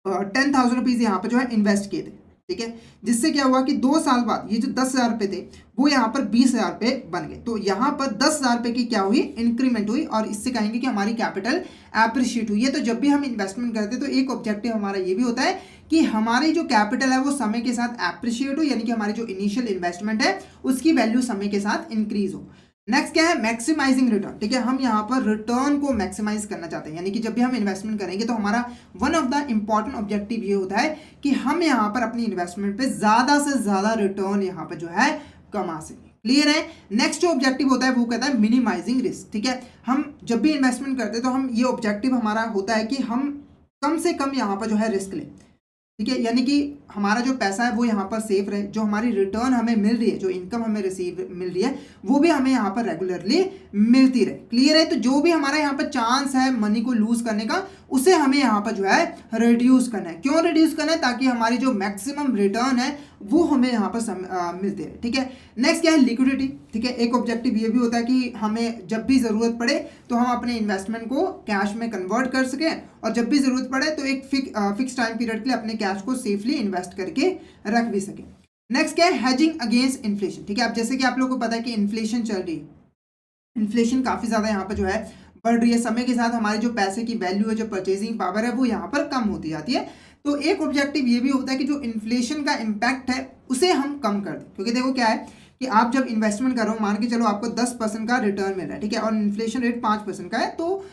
10,000 रुपीज़ यहाँ पर जो है इन्वेस्ट किए थे, ठीक है, जिससे क्या हुआ कि 2 साल बाद ये जो 10,000 रुपये थे वो यहाँ पर 20,000 रुपये बन गए। तो यहाँ पर 10,000 रुपये की क्या हुई, इंक्रीमेंट हुई, और इससे कहेंगे कि हमारी कैपिटल एप्रिशिएट हुई है। तो जब भी हम इन्वेस्टमेंट करते हैं तो एक ऑब्जेक्टिव हमारा ये भी होता है कि हमारी जो कैपिटल है वो समय के साथ एप्रिशिएट हो, यानी कि हमारी जो इनिशियल इन्वेस्टमेंट है उसकी वैल्यू समय के साथ इंक्रीज हो। नेक्स्ट क्या है, मैक्सिमाइजिंग रिटर्न। ठीक है, हम यहाँ पर रिटर्न को मैक्सिमाइज करना चाहते हैं, यानी कि जब भी हम इन्वेस्टमेंट करेंगे तो हमारा one of the important objective ये होता है कि हम यहाँ पर अपनी इन्वेस्टमेंट पे ज़्यादा से ज़्यादा रिटर्न यहाँ पर जो है कमा सकें। क्लियर है। नेक्स्ट जो ऑब्जेक्टिव होता है वो कहता है मिनिमाइजिंग रिस्क। ठीक है, हम जब भी इन्वेस्टमेंट करते हैं तो हम ये ऑब्जेक्टिव हमारा होता है कि हम कम से कम यहाँ पर जो है रिस्क लें। ठीक है, यानी कि हमारा जो पैसा है वो यहाँ पर सेफ रहे, जो हमारी रिटर्न हमें मिल रही है, जो इनकम हमें रिसीव मिल रही है वो भी हमें यहाँ पर रेगुलरली मिलती रहे। क्लियर है। तो जो भी हमारा यहाँ पर चांस है मनी को लूज करने का उसे हमें यहाँ पर जो है रिड्यूस करना है। क्यों रिड्यूस करना है? ताकि हमारी जो मैक्सिमम रिटर्न है वो हमें यहाँ पर मिलते रहे। ठीक है। नेक्स्ट क्या है, लिक्विडिटी। ठीक है, एक ऑब्जेक्टिव ये भी होता है कि हमें जब भी ज़रूरत पड़े तो हम अपने इन्वेस्टमेंट को कैश में कन्वर्ट कर सकें, और जब भी ज़रूरत पड़े तो एक फिक्स टाइम पीरियड के लिए अपने कैश को सेफली इन्वेस्ट करके रख भी सकें। नेक्स्ट क्या है, हेजिंग अगेंस्ट इन्फ्लेशन। ठीक है, अब जैसे कि आप लोगों को पता है कि इन्फ्लेशन चल रही है, इन्फ्लेशन काफ़ी ज़्यादा यहाँ पर जो है बढ़ रही है, समय के साथ हमारी जो पैसे की वैल्यू है, जो परचेजिंग पावर है वो यहाँ पर कम होती जाती है। तो एक ऑब्जेक्टिव ये भी होता है कि जो इन्फ्लेशन का इम्पैक्ट है उसे हम कम कर दें, क्योंकि देखो क्या है कि आप जब इन्वेस्टमेंट करो, मान के चलो आपको 10% का रिटर्न मिल रहा है, ठीक है, और इन्फ्लेशन रेट 5% का है, तो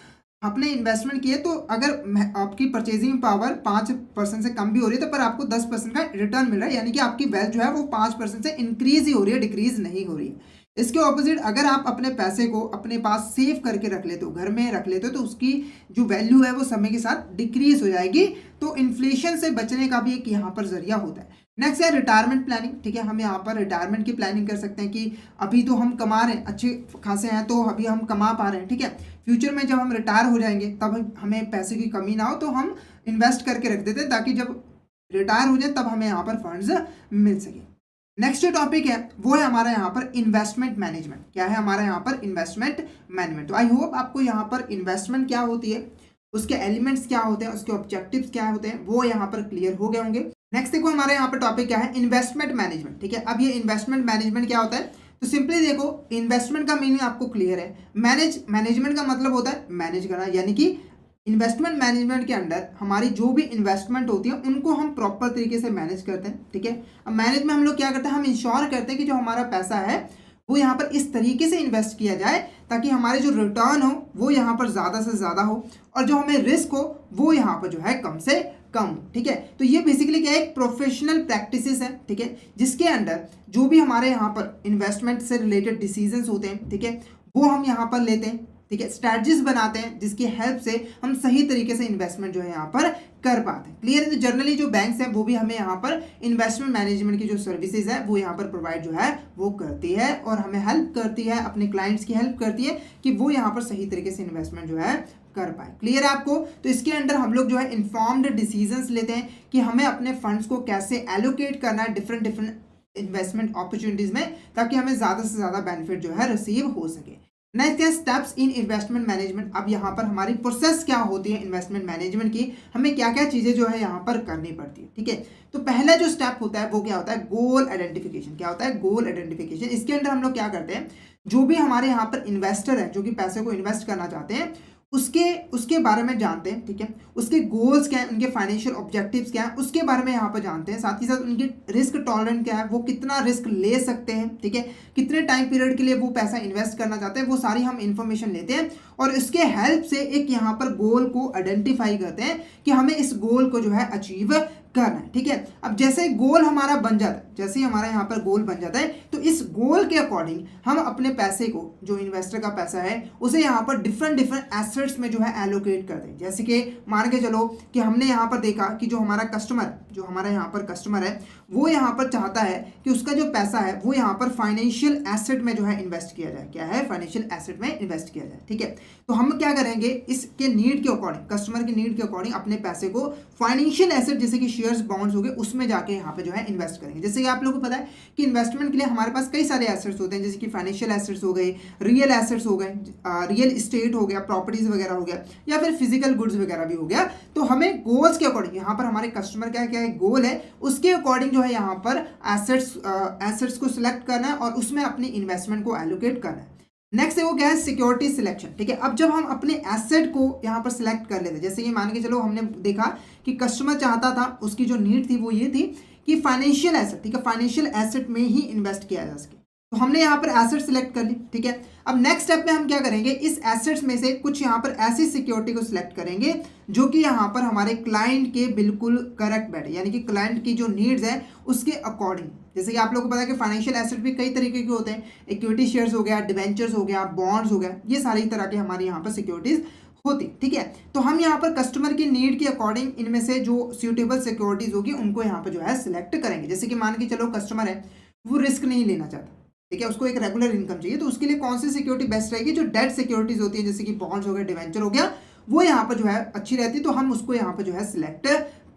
आपने इन्वेस्टमेंट किए तो अगर आपकी परचेजिंग पावर 5% से कम भी हो रही है तो पर आपको 10% का रिटर्न मिल रहा है, यानी कि आपकी वेल्थ जो है वो 5% से इंक्रीज ही हो रही है, डिक्रीज नहीं हो रही है। इसके ऑपोजिट अगर आप अपने पैसे को अपने पास सेव करके रख लेते हो, घर में रख लेते हो, तो उसकी जो वैल्यू है वो समय के साथ डिक्रीज हो जाएगी। तो इन्फ्लेशन से बचने का भी एक यहाँ पर जरिया होता है। नेक्स्ट है रिटायरमेंट प्लानिंग। ठीक है, हम यहाँ पर रिटायरमेंट की प्लानिंग कर सकते हैं कि अभी तो हम कमा रहे हैं, अच्छे खासे हैं, तो अभी हम कमा पा रहे हैं। ठीक है, फ्यूचर में जब हम रिटायर हो जाएंगे तब हमें पैसे की कमी ना हो, तो हम इन्वेस्ट करके रख देते हैं ताकि जब रिटायर हो जाए तब हमें यहाँ पर फंड्स मिल सके। नेक्स्ट जो टॉपिक है वो है हमारा यहाँ पर इन्वेस्टमेंट मैनेजमेंट। क्या है हमारा यहाँ पर इन्वेस्टमेंट मैनेजमेंट। तो आई होप आपको यहाँ पर इन्वेस्टमेंट क्या होती है, उसके एलिमेंट्स क्या होते हैं, उसके ऑब्जेक्टिव्स क्या होते हैं, वो यहाँ पर क्लियर हो गए होंगे। नेक्स्ट देखो हमारे यहाँ पर टॉपिक क्या है, इन्वेस्टमेंट मैनेजमेंट। ठीक है, अब ये इन्वेस्टमेंट मैनेजमेंट क्या होता है, तो सिंपली देखो इन्वेस्टमेंट का मीनिंग आपको क्लियर है। मैनेजमेंट का मतलब होता है मैनेज करना, यानी कि इन्वेस्टमेंट मैनेजमेंट के अंडर हमारी जो भी इन्वेस्टमेंट होती है उनको हम प्रॉपर तरीके से मैनेज करते हैं। ठीक है, अब मैनेज में हम लोग क्या करते हैं, हम इंश्योर करते हैं कि जो हमारा पैसा है वो यहाँ पर इस तरीके से इन्वेस्ट किया जाए ताकि हमारे जो रिटर्न हो वो यहाँ पर ज़्यादा से ज़्यादा हो, और जो हमें रिस्क हो वो यहाँ पर जो है कम से कम हो। ठीक है, तो ये बेसिकली क्या है, एक प्रोफेशनल प्रैक्टिसेस है। ठीक है, जिसके अंडर जो भी हमारे यहाँ पर इन्वेस्टमेंट से रिलेटेड डिसीजंस होते हैं, ठीक है, वो हम यहाँ पर लेते हैं। ठीक है, स्ट्रैटेजीज बनाते हैं जिसकी हेल्प से हम सही तरीके से इन्वेस्टमेंट जो है यहाँ पर कर पाते हैं। क्लियर है। तो जनरली जो बैंक्स हैं वो भी हमें यहाँ पर इन्वेस्टमेंट मैनेजमेंट की जो सर्विसेज है वो यहाँ पर प्रोवाइड जो है वो करती है, और हमें हेल्प करती है, अपने क्लाइंट्स की हेल्प करती है कि वो यहाँ पर सही तरीके से इन्वेस्टमेंट जो है कर पाए। क्लियर है आपको। तो इसके अंदर हम लोग जो है इन्फॉर्म्ड डिसीजंस लेते हैं कि हमें अपने फंड्स को कैसे एलोकेट करना है डिफरेंट इन्वेस्टमेंट अपॉर्चुनिटीज में, ताकि हमें ज़्यादा से ज़्यादा बेनिफिट जो है रिसीव हो सके। नेक्स्ट है स्टेप्स इन इन्वेस्टमेंट मैनेजमेंट। अब यहाँ पर हमारी प्रोसेस क्या होती है इन्वेस्टमेंट मैनेजमेंट की, हमें क्या क्या चीज़ें जो है यहाँ पर करनी पड़ती है। ठीक है, तो पहला जो स्टेप होता है वो क्या होता है, गोल आइडेंटिफिकेशन। क्या होता है, गोल आइडेंटिफिकेशन। इसके अंदर हम लोग क्या करते हैं, जो भी हमारे यहाँ पर इन्वेस्टर है, जो कि पैसे को इन्वेस्ट करना चाहते हैं, उसके बारे में जानते हैं। ठीक है, उसके गोल्स क्या हैं, उनके फाइनेंशियल ऑब्जेक्टिव्स क्या हैं, उसके बारे में यहाँ पर जानते हैं। साथ ही साथ उनकी रिस्क टॉलरेंस क्या है, वो कितना रिस्क ले सकते हैं। ठीक है, कितने टाइम पीरियड के लिए वो पैसा इन्वेस्ट करना चाहते हैं, वो सारी हम इन्फॉर्मेशन लेते हैं, और इसके हेल्प से एक यहाँ पर गोल को आइडेंटिफाई करते हैं कि हमें इस गोल को जो है अचीव करना है। ठीक है, अब जैसे गोल हमारा बन जाता है, जैसे ही हमारा यहाँ पर गोल बन जाता है, तो इस गोल के अकॉर्डिंग हम अपने पैसे को, जो इन्वेस्टर का पैसा है, उसे यहाँ पर डिफरेंट एसेट्स में जो है एलोकेट कर दें। जैसे कि मान के चलो कि हमने यहाँ पर देखा कि जो हमारा कस्टमर है वो यहाँ पर चाहता है कि उसका जो पैसा है वो यहाँ पर फाइनेंशियल एसेट में जो है इन्वेस्ट किया जाए। क्या है, फाइनेंशियल एसेट में इन्वेस्ट किया जाए। ठीक है, तो हम क्या करेंगे, इसके नीड के अकॉर्डिंग, कस्टमर की नीड के अकॉर्डिंग अपने पैसे को फाइनेंशियल एसेट जैसे कि शेयर्स, बॉन्ड्स हो गए, उसमें जाके यहाँ पे जो है इन्वेस्ट करेंगे। जैसे कि आप लोगों को पता है कि इन्वेस्टमेंट के लिए हमारे पास कई सारे एसेट्स होते हैं, जैसे कि फाइनेंशियल एसेट्स हो गए, रियल एसेट्स हो गए, रियल इस्टेट हो गया, प्रॉपर्टीज वगैरह हो गया, या फिर फिजिकल गुड्स वगैरह भी हो गया। तो हमें गोल्स के अकॉर्डिंग, यहाँ पर हमारे कस्टमर का क्या है गोल है, उसके अकॉर्डिंग जो है यहाँ पर एसेट्स को सिलेक्ट करना है और उसमें अपनी इन्वेस्टमेंट को एलोकेट करना है। नेक्स्ट है वो क्या है, सिक्योरिटी सिलेक्शन। ठीक है, अब जब हम अपने एसेट को यहाँ पर सिलेक्ट कर लेते हैं, जैसे कि मान के चलो हमने देखा कि कस्टमर चाहता था, उसकी जो नीड थी वो ये थी कि फाइनेंशियल एसेट, ठीक है, फाइनेंशियल एसेट में ही इन्वेस्ट किया जा सके, तो हमने यहाँ पर एसेट सिलेक्ट कर ली। ठीक है, अब नेक्स्ट स्टेप में हम क्या करेंगे, इस एसेट्स में से कुछ यहाँ पर ऐसी सिक्योरिटी को सिलेक्ट करेंगे जो कि यहाँ पर हमारे क्लाइंट के बिल्कुल करेक्ट बैठे, यानी कि क्लाइंट की जो नीड्स है उसके अकॉर्डिंग। जैसे कि आप लोगों को पता है कि फाइनेंशियल एसेट भी कई तरीके के होते हैं, इक्विटी शेयर्स हो गया, डिवेंचर्स हो गया, बॉन्ड्स हो गया, ये सारी तरह के हमारे यहाँ पर सिक्योरिटीज होती। ठीक है, तो हम यहाँ पर कस्टमर की नीड के अकॉर्डिंग इनमें से जो सूटेबल सिक्योरिटीज होगी उनको यहाँ पर जो है सिलेक्ट करेंगे। जैसे कि मान के चलो कस्टमर है, वो रिस्क नहीं लेना चाहता, ठीक है, उसको एक रेगुलर इनकम चाहिए, तो उसके लिए कौन सी सिक्योरिटी बेस्ट रहेगी, जो डेट सिक्योरिटीज होती है जैसे कि बॉन्ड्स हो गया, डिवेंचर हो गया, वो यहाँ पर जो है अच्छी रहती है, तो हम उसको यहाँ पर जो है सिलेक्ट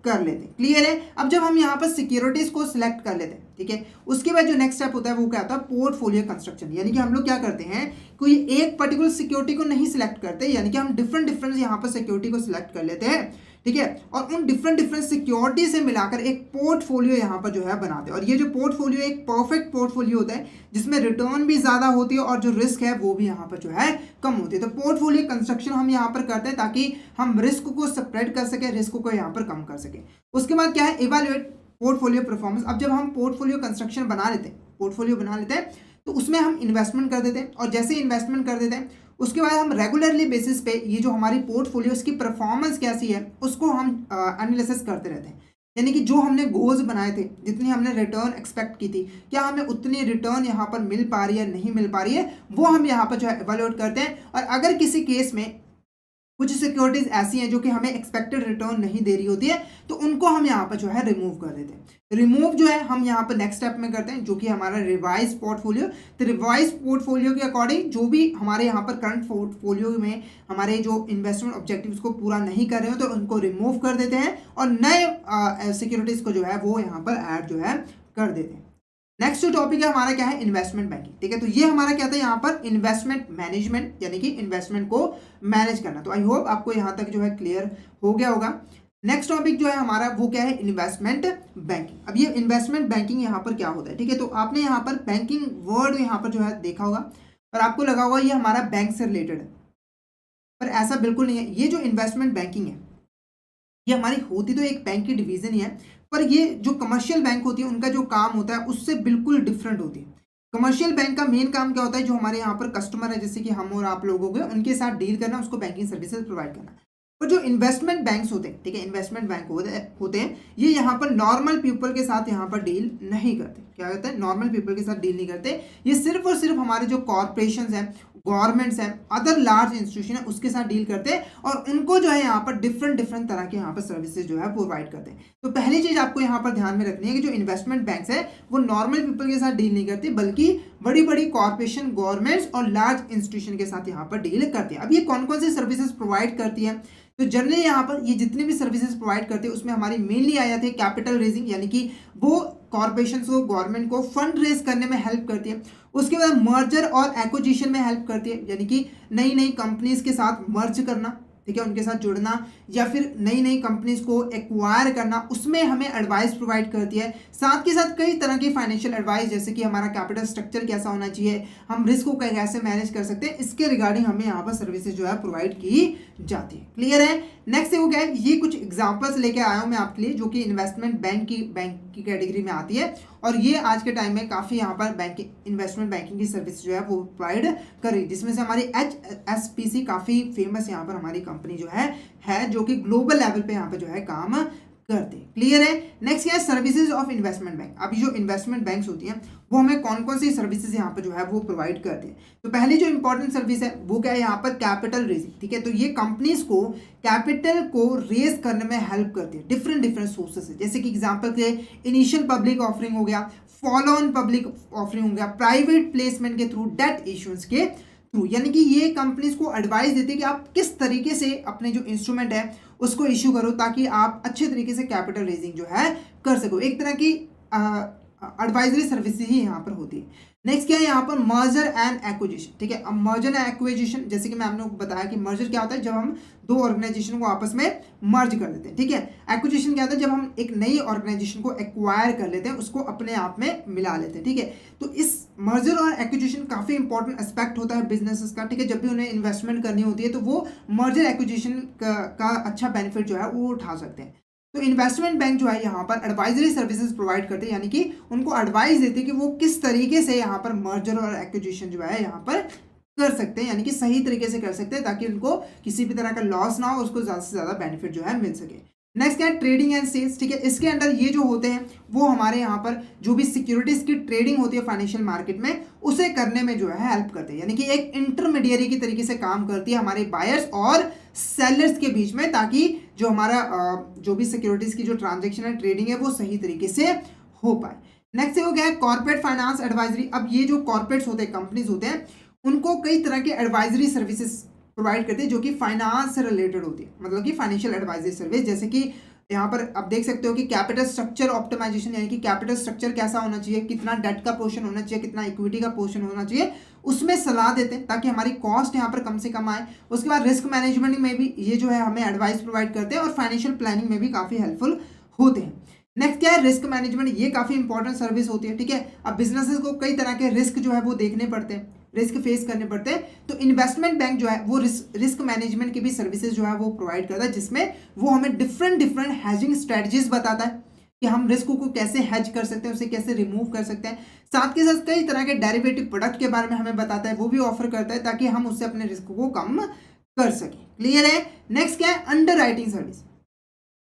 कर लेते हैं। क्लियर है, अब जब हम यहाँ पर सिक्योरिटीज को सिलेक्ट कर लेते हैं, ठीक है, उसके बाद जो नेक्स्ट स्टेप होता है वो क्या होता है, पोर्टफोलियो कंस्ट्रक्शन। यानी कि हम लोग क्या करते हैं, कोई एक पर्टिकुलर सिक्योरिटी को नहीं सिलेक्ट करते, यानी कि हम डिफरेंट डिफरेंट यहाँ पर सिक्योरिटी को सिलेक्ट कर लेते हैं। ठीक है, और उन डिफरेंट डिफरेंट सिक्योरिटी से मिलाकर एक पोर्टफोलियो यहाँ पर जो है बनाते हैं, और ये जो पोर्टफोलियो एक परफेक्ट पोर्टफोलियो होता है जिसमें रिटर्न भी ज़्यादा होती है और जो रिस्क है वो भी यहाँ पर जो है कम होती है। तो पोर्टफोलियो कंस्ट्रक्शन हम यहाँ पर करते हैं ताकि हम रिस्क को स्प्रेड कर सके, रिस्क को यहाँ पर कम कर सके। उसके बाद क्या है, इवैल्यूएट पोर्टफोलियो परफॉर्मेंस। अब जब हम पोर्टफोलियो कंस्ट्रक्शन बना लेते हैं, पोर्टफोलियो बना लेते हैं, तो उसमें हम इन्वेस्टमेंट कर देते हैं, और जैसे इन्वेस्टमेंट कर देते हैं उसके बाद हम रेगुलरली बेसिस पे ये जो हमारी पोर्टफोलियो की परफॉर्मेंस कैसी है उसको हम एनालिसिस करते रहते हैं। यानी कि जो हमने गोल्स बनाए थे, जितनी हमने रिटर्न एक्सपेक्ट की थी, क्या हमें उतनी रिटर्न यहाँ पर मिल पा रही है, नहीं मिल पा रही है, वो हम यहाँ पर जो है इवैल्यूएट करते हैं। और अगर किसी केस में कुछ सिक्योरिटीज ऐसी हैं जो कि हमें एक्सपेक्टेड रिटर्न नहीं दे रही होती है, तो उनको हम यहाँ पर जो है रिमूव कर देते हैं। रिमूव जो है हम यहाँ पर नेक्स्ट स्टेप में करते हैं, जो कि हमारा रिवाइज पोर्टफोलियो। तो रिवाइज पोर्टफोलियो के अकॉर्डिंग जो भी हमारे यहाँ पर करंट पोर्टफोलियो में हमारे जो इन्वेस्टमेंट ऑब्जेक्टिव्स को पूरा नहीं कर रहे हो तो उनको रिमूव कर देते हैं, और नए सिक्योरिटीज को जो है वो यहाँ पर ऐड जो है कर देते हैं। नेक्स्ट जो टॉपिक है हमारा क्या है, इन्वेस्टमेंट बैंकिंग। ठीक है, तो ये हमारा क्या था यहाँ पर, इन्वेस्टमेंट मैनेजमेंट, यानी कि इन्वेस्टमेंट को मैनेज करना। तो आई होप आपको यहाँ तक जो है क्लियर हो गया होगा। नेक्स्ट टॉपिक जो है हमारा वो क्या है, इन्वेस्टमेंट बैंकिंग। अब ये इन्वेस्टमेंट बैंकिंग यहाँ पर क्या होता है, ठीक है, तो आपने यहाँ पर बैंकिंग वर्ड यहाँ पर जो है देखा होगा और आपको लगा होगा ये हमारा बैंक से रिलेटेड है, पर ऐसा बिल्कुल नहीं है। ये जो इन्वेस्टमेंट बैंकिंग है ये हमारी होती तो एक बैंक की डिवीजन ही है, पर ये जो कमर्शियल बैंक होती है उनका जो काम होता है उससे बिल्कुल डिफरेंट होती है। कमर्शियल बैंक का मेन काम क्या होता है, जो हमारे यहाँ पर कस्टमर है जैसे कि हम और आप लोगों के, उनके साथ डील करना, उसको बैंकिंग सर्विसेज प्रोवाइड करना। पर जो इन्वेस्टमेंट बैंक्स होते हैं, ठीक है, इन्वेस्टमेंट बैंक होते हैं, ये यहाँ पर नॉर्मल पीपल के साथ यहाँ पर डील नहीं करते। क्या कहते हैं, नॉर्मल पीपल के साथ डील नहीं करते। ये सिर्फ और सिर्फ हमारे जो कॉर्पोरेशन हैं, गवर्नमेंट्स हैं, अदर लार्ज इंस्टीट्यूशन है उसके साथ डील करते हैं, और उनको जो है यहाँ पर डिफरेंट डिफरेंट तरह के यहाँ पर सर्विसेज जो है प्रोवाइड करते हैं। तो पहली चीज आपको यहाँ पर ध्यान में रखनी है कि जो इन्वेस्टमेंट बैंक्स है वो नॉर्मल पीपल के साथ डील नहीं करती, बल्कि बड़ी बड़ी कॉर्पोरेशन, गवर्नमेंट्स और लार्ज इंस्टीट्यूशन के साथ यहाँ पर डील करती है। अब ये कौन कौन सी सर्विसेज प्रोवाइड करती है, तो जनरली यहाँ पर ये जितनी भी सर्विसेज प्रोवाइड करते हैं उसमें हमारी मेनली आ जाती है कैपिटल रेजिंग, यानी कि वो कॉर्पोरेशन को, गवर्नमेंट को फंड रेज करने में हेल्प करती है। उसके बाद मर्जर और एक्विजिशन में हेल्प करती है, यानी कि नई नई कंपनीज के साथ मर्ज करना, ठीक है, उनके साथ जुड़ना, या फिर नई नई कंपनीज को एक्वायर करना, उसमें हमें एडवाइस प्रोवाइड करती है। साथ के साथ कई तरह की फाइनेंशियल एडवाइस, जैसे कि हमारा कैपिटल स्ट्रक्चर कैसा होना चाहिए, हम रिस्क को कैसे मैनेज कर सकते हैं, इसके रिगार्डिंग हमें यहाँ पर सर्विसेज जो है प्रोवाइड की जाती है। क्लियर है। नेक्स्ट वो क्या है, ये कुछ एग्जांपल्स लेके आया हूँ मैं आपके लिए, जो कि इन्वेस्टमेंट बैंक की कैटेगरी में आती है, और ये आज के टाइम में काफ़ी यहाँ पर बैंकिंग, इन्वेस्टमेंट बैंकिंग की सर्विस जो है वो प्रोवाइड कर रही है, जिसमें से हमारी HSBC काफ़ी फेमस यहाँ पर हमारी कंपनी जो है जो कि ग्लोबल लेवल पे यहाँ पर जो है काम करते हैं। क्लियर है। नेक्स्ट क्या है, सर्विसेज ऑफ इन्वेस्टमेंट बैंक। अभी जो इन्वेस्टमेंट बैंक्स होती हैं वो हमें कौन कौन सी सर्विसेज यहाँ पर जो है वो प्रोवाइड करते हैं। तो पहली जो इंपॉर्टेंट सर्विस है वो क्या है, यहाँ पर कैपिटल रेजिंग। ठीक है, तो ये कंपनीज को कैपिटल को रेज करने में हेल्प करती है डिफरेंट डिफरेंट सोर्सेज से, जैसे कि एग्जाम्पल के इनिशियल पब्लिक ऑफरिंग हो गया, फॉलो ऑन पब्लिक ऑफरिंग हो गया, प्राइवेट प्लेसमेंट के थ्रू, डेट इश्यूएंस के थ्रू। यानी कि ये कंपनीज को एडवाइस देती है कि आप किस तरीके से अपने जो इंस्ट्रूमेंट है उसको इश्यू करो ताकि आप अच्छे तरीके से कैपिटल रेजिंग जो है कर सको। एक तरह की एडवाइजरी सर्विस ही यहाँ पर होती है। नेक्स्ट क्या है, यहाँ पर मर्जर एंड एक्विजिशन। ठीक है, अब मर्जर एंड एक्विजिशन, जैसे कि मैं आपने बताया कि मर्जर क्या होता है, जब हम दो ऑर्गेनाइजेशन को आपस में मर्ज कर देते हैं। ठीक है, एक्विजिशन क्या होता है, जब हम एक नई ऑर्गेनाइजेशन को एक्वायर कर लेते हैं, उसको अपने आप में मिला लेते हैं। ठीक है, तो इस मर्जर और एक्विजिशन काफ़ी इंपॉर्टेंट एस्पेक्ट होता है बिजनेसेस का, ठीक है। जब भी उन्हें इन्वेस्टमेंट करनी होती है तो वो मर्जर एक्विजिशन का अच्छा बेनिफिट जो है वो उठा सकते हैं। तो इन्वेस्टमेंट बैंक जो है यहाँ पर एडवाइजरी सर्विसेज प्रोवाइड करते हैं, यानी कि उनको एडवाइस देते हैं कि वो किस तरीके से यहाँ पर मर्जर और एक्विजिशन जो है यहाँ पर कर सकते हैं, यानी कि सही तरीके से कर सकते हैं ताकि उनको किसी भी तरह का लॉस ना हो, उसको ज़्यादा से ज़्यादा बेनिफिट जो है मिल सके। नेक्स्ट क्या है, ट्रेडिंग एंड सेल्स, ठीक है। इसके अंदर ये जो होते हैं वो हमारे यहाँ पर जो भी सिक्योरिटीज की ट्रेडिंग होती है फाइनेंशियल मार्केट में, उसे करने में जो है हेल्प करते हैं, यानी कि एक इंटरमीडियरी की तरीके से काम करती है हमारे बायर्स और सेलर्स के बीच में, ताकि जो हमारा जो भी सिक्योरिटीज की जो ट्रांजेक्शन है, ट्रेडिंग है, वो सही तरीके से हो पाए। नेक्स्ट हो गया है कॉर्पोरेट फाइनेंस एडवाइजरी। अब ये जो कॉर्पोरेट्स होते हैं, कंपनीज होते हैं, उनको कई तरह के एडवाइजरी सर्विसेज प्रोवाइड करते हैं जो कि फाइनेंस से रिलेटेड होती है, मतलब कि फाइनेंशियल एडवाइजरी सर्विस। जैसे कि यहाँ पर आप देख सकते हो कि कैपिटल स्ट्रक्चर ऑप्टिमाइजेशन, यानी कि कैपिटल स्ट्रक्चर कैसा होना चाहिए, कितना डेट का पोर्शन होना चाहिए, कितना इक्विटी का पोर्शन होना चाहिए, उसमें सलाह देते हैं ताकि हमारी कॉस्ट यहाँ पर कम से कम आए। उसके बाद रिस्क मैनेजमेंट में भी ये जो है हमें एडवाइस प्रोवाइड करते हैं और फाइनेंशियल प्लानिंग में भी काफ़ी हेल्पफुल होते हैं। नेक्स्ट क्या है, रिस्क मैनेजमेंट। ये काफ़ी इंपॉर्टेंट सर्विस होती है, ठीक है। अब बिजनेसेस को कई तरह के रिस्क जो है वो देखने पड़ते हैं, रिस्क फेस करने पड़ते हैं, तो इन्वेस्टमेंट बैंक जो है वो रिस्क मैनेजमेंट की भी सर्विसेज जो है वो प्रोवाइड करता है, जिसमें वो हमें डिफरेंट हैजिंग स्ट्रेटजीज बताता है कि हम रिस्क को कैसे हैज कर सकते हैं, उसे कैसे रिमूव कर सकते हैं। साथ के साथ कई तरह के डेरिवेटिव प्रोडक्ट के बारे में हमें बताता है, वो भी ऑफर करता है ताकि हम उससे अपने रिस्क को कम कर सकें। क्लियर है। नेक्स्ट क्या है, अंडर राइटिंग सर्विस।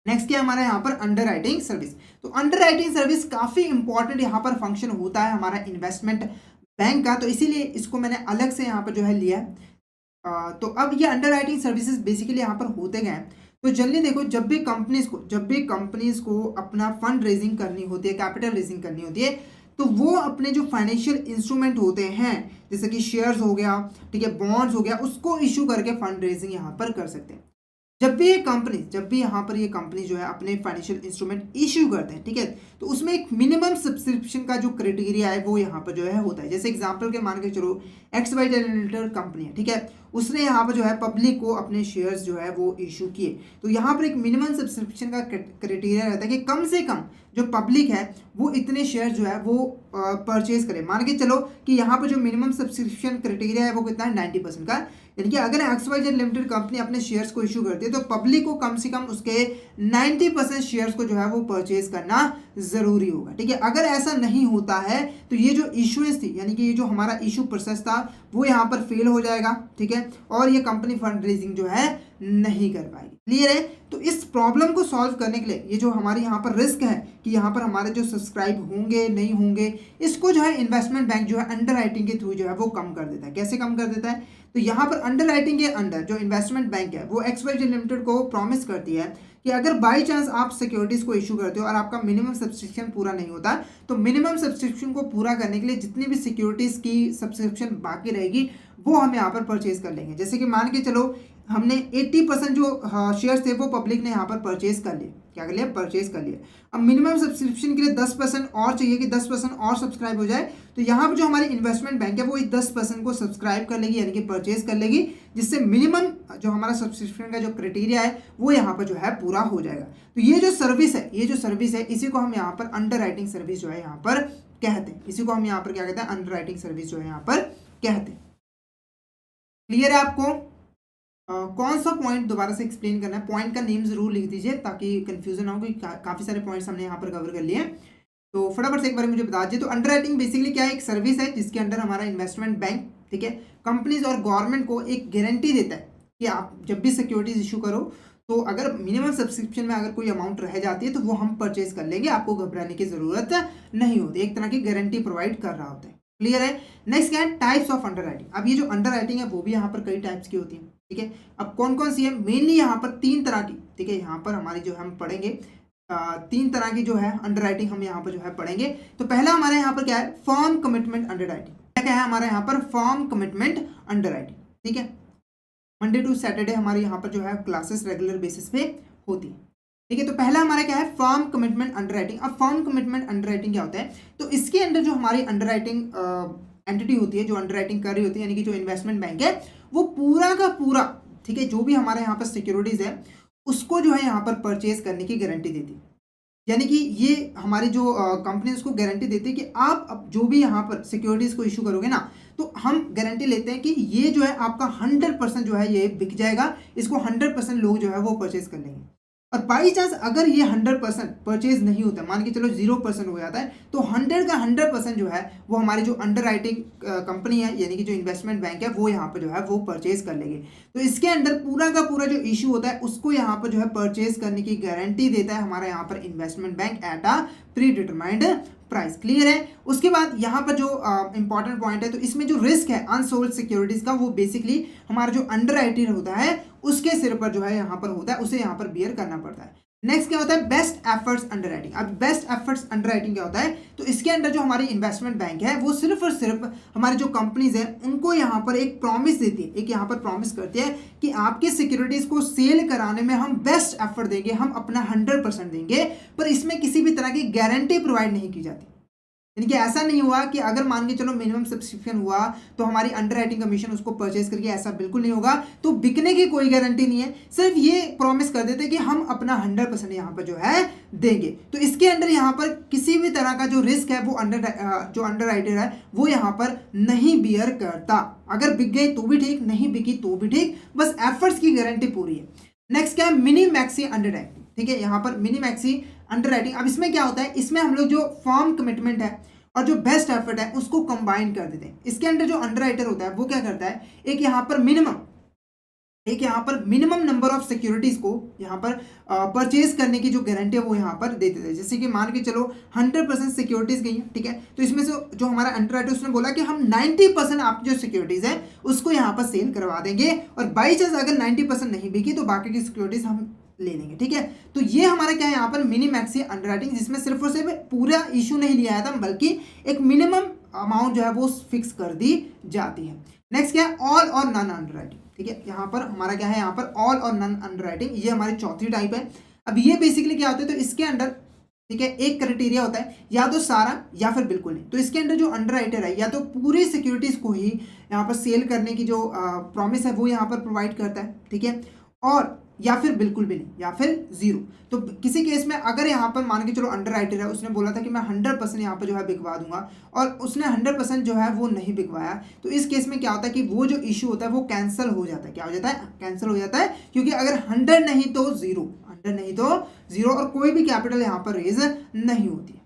नेक्स्ट क्या हमारा यहाँ पर अंडर राइटिंग सर्विस। तो अंडर राइटिंग सर्विस काफ़ी इंपॉर्टेंट यहाँ पर फंक्शन होता है हमारा इन्वेस्टमेंट बैंक का, तो इसीलिए इसको मैंने अलग से यहाँ पर जो है लिया है। तो अब ये अंडर राइटिंग सर्विसेज बेसिकली यहाँ पर होते गए। तो जनरली देखो, जब भी कंपनीज को अपना फंड रेजिंग करनी होती है, कैपिटल रेजिंग करनी होती है, तो वो अपने जो फाइनेंशियल इंस्ट्रूमेंट होते हैं, जैसे कि शेयर्स हो गया, ठीक है, बॉन्ड्स हो गया, उसको इशू करके फंड रेजिंग यहाँ पर कर सकते हैं। जब भी यहाँ पर ये कंपनी जो है अपने फाइनेंशियल इंस्ट्रूमेंट इश्यू करते हैं, ठीक है, तो उसमें एक मिनिमम सब्सक्रिप्शन का जो क्राइटेरिया है वो यहाँ पर जो है होता है। जैसे एग्जांपल के मान के चलो, XYZ लिमिटेड कंपनी है, ठीक है, उसने यहाँ पर जो है पब्लिक को अपने शेयर्स जो है वो इशू किए, तो यहाँ पर एक मिनिमम सब्सक्रिप्शन का क्राइटेरिया रहता है कि कम से कम जो पब्लिक है वो इतने शेयर जो है वो परचेज करे। मान के चलो कि यहाँ पर जो मिनिमम सब्सक्रिप्शन क्राइटेरिया है वो कितना है, 90% का, यानी कि अगर XYZ लिमिटेड कंपनी अपने शेयर्स को इशू करती है तो पब्लिक को कम से कम उसके 90% शेयर्स को जो है वो परचेज करना जरूरी होगा, ठीक है। अगर ऐसा नहीं होता है तो ये जो इशूएंस थी, यानी कि ये जो हमारा इशू प्रोसेस था, वो यहाँ पर फेल हो जाएगा, ठीक है, और ये कंपनी फंड रेजिंग जो है नहीं कर पाएगी। क्लियर है। तो इस प्रॉब्लम को सॉल्व करने के लिए ये जो हमारे यहाँ पर रिस्क है कि यहाँ पर हमारे जो सब्सक्राइब होंगे नहीं होंगे, इसको जो है इन्वेस्टमेंट बैंक जो है अंडर राइटिंग के थ्रू जो है वो कम कर देता है। कैसे कम कर देता है, तो यहाँ पर अंडर राइटिंग के अंडर जो इन्वेस्टमेंट बैंक है वो XYZ लिमिटेड को प्रॉमिस करती है कि अगर बाई चांस आप सिक्योरिटीज को इशू करते हो और आपका मिनिमम सब्सक्रिप्शन पूरा नहीं होता, तो मिनिमम सब्सक्रिप्शन को पूरा करने के लिए जितनी भी सिक्योरिटीज की सब्सक्रिप्शन बाकी रहेगी वो हम यहाँ पर परचेज कर लेंगे। जैसे कि मान के चलो हमने 80% जो शेयर्स थे वो पब्लिक ने यहाँ पर परचेज कर लिए, क्या कर लिया, परचेज कर लिया। अब मिनिमम सब्सक्रिप्शन के लिए 10% और चाहिए कि 10% और सब्सक्राइब हो जाए, तो यहाँ पर जो हमारी इन्वेस्टमेंट बैंक है वो इस 10% को सब्सक्राइब कर लेगी, यानी कि परचेज कर लेगी, जिससे मिनिमम जो हमारा सब्सक्रिप्शन का जो क्राइटेरिया है वो यहाँ पर जो है पूरा हो जाएगा। तो ये जो सर्विस है इसी को हम यहाँ पर अंडर राइटिंग सर्विस जो है यहाँ पर कहते हैं। इसी को हम यहाँ पर क्या कहते हैं, अंडर राइटिंग सर्विस जो है यहाँ पर कहते हैं। क्लियर है आपको। कौन सा पॉइंट दोबारा से एक्सप्लेन करना है, पॉइंट का नेम जरूर लिख दीजिए ताकि कंफ्यूजन ना हो, क्योंकि काफ़ी सारे पॉइंट्स हमने यहाँ पर कवर कर लिए। तो फटाफट से एक बार मुझे बता दीजिए। तो अंडर राइटिंग बेसिकली क्या है, एक सर्विस है जिसके अंडर हमारा इन्वेस्टमेंट बैंक, ठीक है, कंपनीज और गवर्नमेंट को एक गारंटी देता है कि आप जब भी सिक्योरिटीज इशू करो तो अगर मिनिमम सब्सक्रिप्शन में अगर कोई अमाउंट रह जाती है तो वो हम परचेज कर लेंगे, आपको घबराने की जरूरत नहीं होती। एक तरह की गारंटी प्रोवाइड कर रहा होता है। क्लियर है। नेक्स्ट क्या है, टाइप्स ऑफ अंडर राइटिंग। अब ये जो अंडर राइटिंग है वो भी यहाँ पर कई टाइप्स की होती है, ठीक है। अब कौन कौन सी है, मेनली यहाँ पर 3 तरह की, ठीक है, यहाँ पर हमारी जो हम पढ़ेंगे 3 तरह की जो है अंडर राइटिंग हम यहाँ पर जो है पढ़ेंगे। तो पहला हमारे यहाँ पर क्या है, फर्म कमिटमेंट अंडर राइटिंग। क्या है हमारे यहाँ पर, फर्म कमिटमेंट अंडर राइटिंग, ठीक है। मंडे टू सैटरडे हमारे यहाँ पर जो है क्लासेस रेगुलर बेसिस पे होती है, ठीक है। तो पहला हमारा क्या है, फर्म कमिटमेंट अंडर राइटिंग। अब फर्म कमिटमेंट अंडर राइटिंग क्या होता है, तो इसके अंदर जो हमारी अंडर राइटिंग एंटिटी होती है, जो अंडर राइटिंग कर रही होती है, यानी कि जो इन्वेस्टमेंट बैंक है, वो पूरा का पूरा, ठीक है, जो भी हमारे यहाँ पर सिक्योरिटीज है उसको जो है यहाँ पर परचेज करने की गारंटी देती है। यानी कि ये हमारी जो कंपनी उसको गारंटी देती है कि आप अब जो भी यहाँ पर सिक्योरिटीज़ को इश्यू करोगे ना, तो हम गारंटी लेते हैं कि ये जो है आपका 100% जो है ये बिक जाएगा, इसको 100% लोग जो है वो परचेज़ कर लेंगे। और बाई चांस अगर ये 100% परचेज़ नहीं होता, मान के चलो 0% हो जाता है, तो 100 का 100% जो है वो हमारी जो अंडरराइटिंग कंपनी है, यानी कि जो इन्वेस्टमेंट बैंक है, वो यहाँ पर जो है वो परचेज़ कर लेंगे। तो इसके अंदर पूरा का पूरा जो इश्यू होता है उसको यहाँ पर जो है परचेज़ करने की गारंटी देता है हमारा यहाँ पर investment bank at a pre determined price. Clear है? उसके बाद यहाँ पर जो इंपॉर्टेंट पॉइंट है, तो इसमें जो रिस्क है अनसोल्ड सिक्योरिटीज का, वो बेसिकली हमारा जो अंडरराइटर होता है उसके सिर पर जो है यहाँ पर होता है, उसे यहाँ पर बियर करना पड़ता है। नेक्स्ट क्या होता है? Best efforts underwriting. अब बेस्ट एफर्ट्स अंडरराइटिंग क्या होता है? तो इसके अंदर जो हमारी इन्वेस्टमेंट बैंक है वो सिर्फ और सिर्फ हमारी जो कंपनीज है उनको यहाँ पर एक प्रॉमिस देती है, एक यहाँ पर प्रॉमिस करती है कि आपके सिक्योरिटीज को सेल कराने में हम बेस्ट एफर्ट देंगे, हम अपना 100% देंगे, पर इसमें किसी भी तरह की गारंटी प्रोवाइड नहीं की जाती। यानी कि ऐसा नहीं हुआ कि अगर मान के चलो मिनिमम सब्सक्रिप्शन हुआ तो हमारी अंडरराइटिंग कमीशन उसको परचेज करके, ऐसा बिल्कुल नहीं होगा। तो बिकने की कोई गारंटी नहीं है, सिर्फ ये प्रॉमिस कर देते कि हम अपना 100% यहाँ पर जो है देंगे। तो इसके अंदर यहाँ पर किसी भी तरह का जो रिस्क है वो जो अंडरराइटर है वो यहाँ पर नहीं बियर करता। अगर बिक गई तो भी ठीक, नहीं बिकी तो भी ठीक, बस एफर्ट्स की गारंटी पूरी है। नेक्स्ट क्या है? Mini maxi underwriting. ठीक है, यहाँ पर मिनी मैक्सी अंडरराइटिंग। अब इसमें क्या होता है? इसमें हम लोग जो फर्म कमिटमेंट है और जो बेस्ट एफर्ट है उसको कंबाइन कर देते हैं। इसके अंदर जो अंडरराइटर होता है वो क्या करता है? एक यहाँ पर मिनिमम नंबर ऑफ सिक्योरिटीज को यहाँ पर परचेज करने की जो गारंटी है वो यहाँ पर दे देते हैं। जैसे कि मान के चलो 100% सिक्योरिटीज गई है, ठीक है, तो इसमें से जो हमारा अंडरराइटर उसने बोला कि हम 90% आपकी जो सिक्योरिटीज है उसको यहाँ पर सेल करवा देंगे, और बाई चांस अगर 90% नहीं बिकी तो बाकी की सिक्योरिटीज हम ले लेंगे। ठीक है, तो ये हमारा क्या है यहाँ पर? मिनी मैक्सी अंडरराइटिंग, जिसमें सिर्फ और सिर्फ पूरा इशू नहीं लिया आया था, बल्कि एक मिनिमम अमाउंट जो है वो फिक्स कर दी जाती है। नेक्स्ट क्या है? ऑल और नन अंडरराइटिंग। ठीक है, यहाँ पर हमारा क्या है? यहाँ पर ऑल और नन अंडरराइटिंग, ये हमारी चौथी टाइप है। अब ये बेसिकली क्या होता है? तो इसके अंदर, ठीक है, एक क्राइटेरिया होता है, या तो सारा या फिर बिल्कुल नहीं। तो इसके अंदर जो अंडरराइटर है या तो पूरी सिक्योरिटीज को ही यहाँ पर सेल करने की जो प्रॉमिस है वो यहाँ पर प्रोवाइड करता है, ठीक है, और या फिर बिल्कुल भी नहीं, या फिर जीरो। तो किसी केस में अगर यहाँ पर मान के चलो अंडरराइटर है, उसने बोला था कि मैं 100% यहाँ पर जो है बिकवा दूंगा, और उसने 100% जो है वो नहीं बिकवाया, तो इस केस में क्या होता है कि वो जो इशू होता है वो कैंसिल हो जाता है। क्या हो जाता है? कैंसिल हो जाता है, क्योंकि अगर 100 नहीं तो जीरो, 100 नहीं तो जीरो, और कोई भी कैपिटल यहाँ पर रेज नहीं होती है।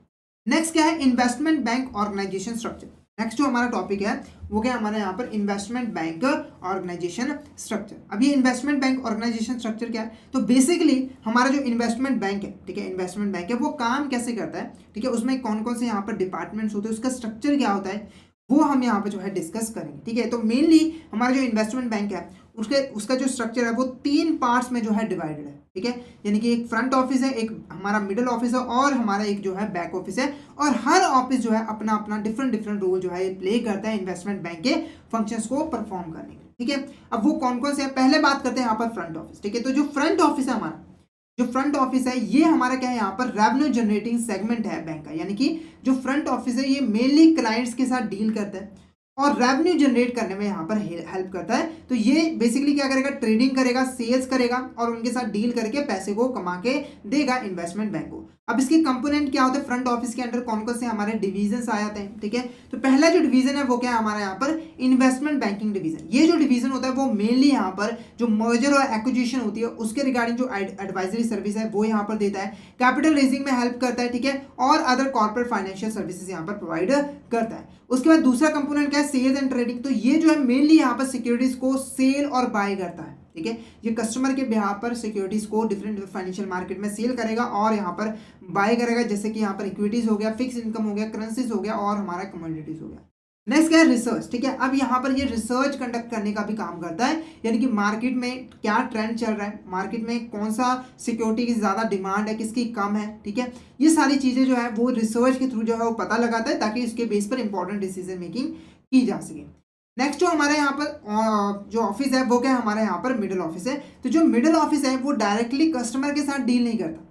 नेक्स्ट क्या है? Investment bank organization structure. Next जो हमारा टॉपिक है वो क्या है हमारे यहाँ पर? Investment bank organization structure. अब ये इन्वेस्टमेंट बैंक ऑर्गेनाइजेशन स्ट्रक्चर क्या है? तो बेसिकली हमारा जो इन्वेस्टमेंट बैंक है, ठीक है, इन्वेस्टमेंट बैंक है, वो काम कैसे करता है, ठीक है, उसमें कौन कौन से यहाँ पर डिपार्टमेंट्स होते हैं, उसका स्ट्रक्चर क्या होता है, वो हम यहाँ पर जो है डिस्कस करेंगे। ठीक है, तो मेनली हमारा जो इन्वेस्टमेंट बैंक है उसका जो स्ट्रक्चर है वो 3 पार्ट्स में जो है डिवाइडेड है। ठीक है, यानी कि एक फ्रंट ऑफिस है, एक हमारा मिडिल ऑफिस है, और हमारा एक जो है बैक ऑफिस है, और हर ऑफिस जो है अपना अपना डिफरेंट रोल जो है प्ले करता है इन्वेस्टमेंट बैंक के फंक्शंस को परफॉर्म करने के लिए। ठीक है, अब वो कौन कौन से हैं? पहले बात करते हैं यहाँ पर फ्रंट ऑफिस। ठीक है, तो जो फ्रंट ऑफिस है हमारा, जो फ्रंट ऑफिस है ये हमारा क्या है? यहाँ पर रेवेन्यू जनरेटिंग सेगमेंट है बैंक का। यानी कि जो फ्रंट ऑफिस है ये मेनली क्लाइंट्स के साथ डील करता है और रेवेन्यू जनरेट करने में यहाँ पर हेल्प करता है। तो ये बेसिकली क्या करेगा? ट्रेडिंग करेगा, सेल्स करेगा, और उनके साथ डील करके पैसे को कमा के देगा इन्वेस्टमेंट बैंक को। अब इसके कंपोनेंट क्या होते हैं? फ्रंट ऑफिस के अंदर कौन कौन से हमारे डिवीजन आ जाते हैं। ठीक है, तो पहला जो डिवीजन है वो क्या है हमारा यहाँ पर? Investment banking division. ये जो डिवीजन होता है वो मेनली यहाँ पर जो मर्जर और एक्विजिशन होती है उसके रिगार्डिंग जो एडवाइजरी सर्विस है वो यहाँ पर देता है, कैपिटल रेजिंग में हेल्प करता है, ठीक है, और अदर कॉर्पोरेट फाइनेंशियल सर्विसेज यहाँ पर प्रोवाइड करता है। उसके बाद दूसरा कंपोनेंट क्या है? Sales and trading. तो ये जो है मेनली यहाँ पर सिक्योरिटीज को सेल और बाय करता है। ठीक है, ये कस्टमर के बिहाफ पर सिक्योरिटीज को डिफरेंट फाइनेंशियल मार्केट में सेल करेगा और यहाँ पर बाय करेगा, जैसे कि यहाँ पर इक्विटीज हो गया, फिक्स इनकम हो गया, करेंसीज हो गया, और हमारा कमोडिटीज हो गया। नेक्स्ट क्या है? रिसर्च। ठीक है, अब यहाँ पर ये रिसर्च कंडक्ट करने का भी काम करता है, यानी कि मार्केट में क्या ट्रेंड चल रहा है, मार्केट में कौन सा सिक्योरिटी की ज़्यादा डिमांड है, किसकी कम है। ठीक है, ये सारी चीज़ें जो है वो रिसर्च के थ्रू जो है वो पता लगाता है, ताकि इसके बेस पर इंपॉर्टेंट डिसीजन मेकिंग की जा सके। नेक्स्ट जो हमारे यहाँ पर जो ऑफिस है वो क्या है? हमारे यहाँ पर मिडिल ऑफिस है। तो जो मिडिल ऑफिस है वो डायरेक्टली कस्टमर के साथ डील नहीं करता,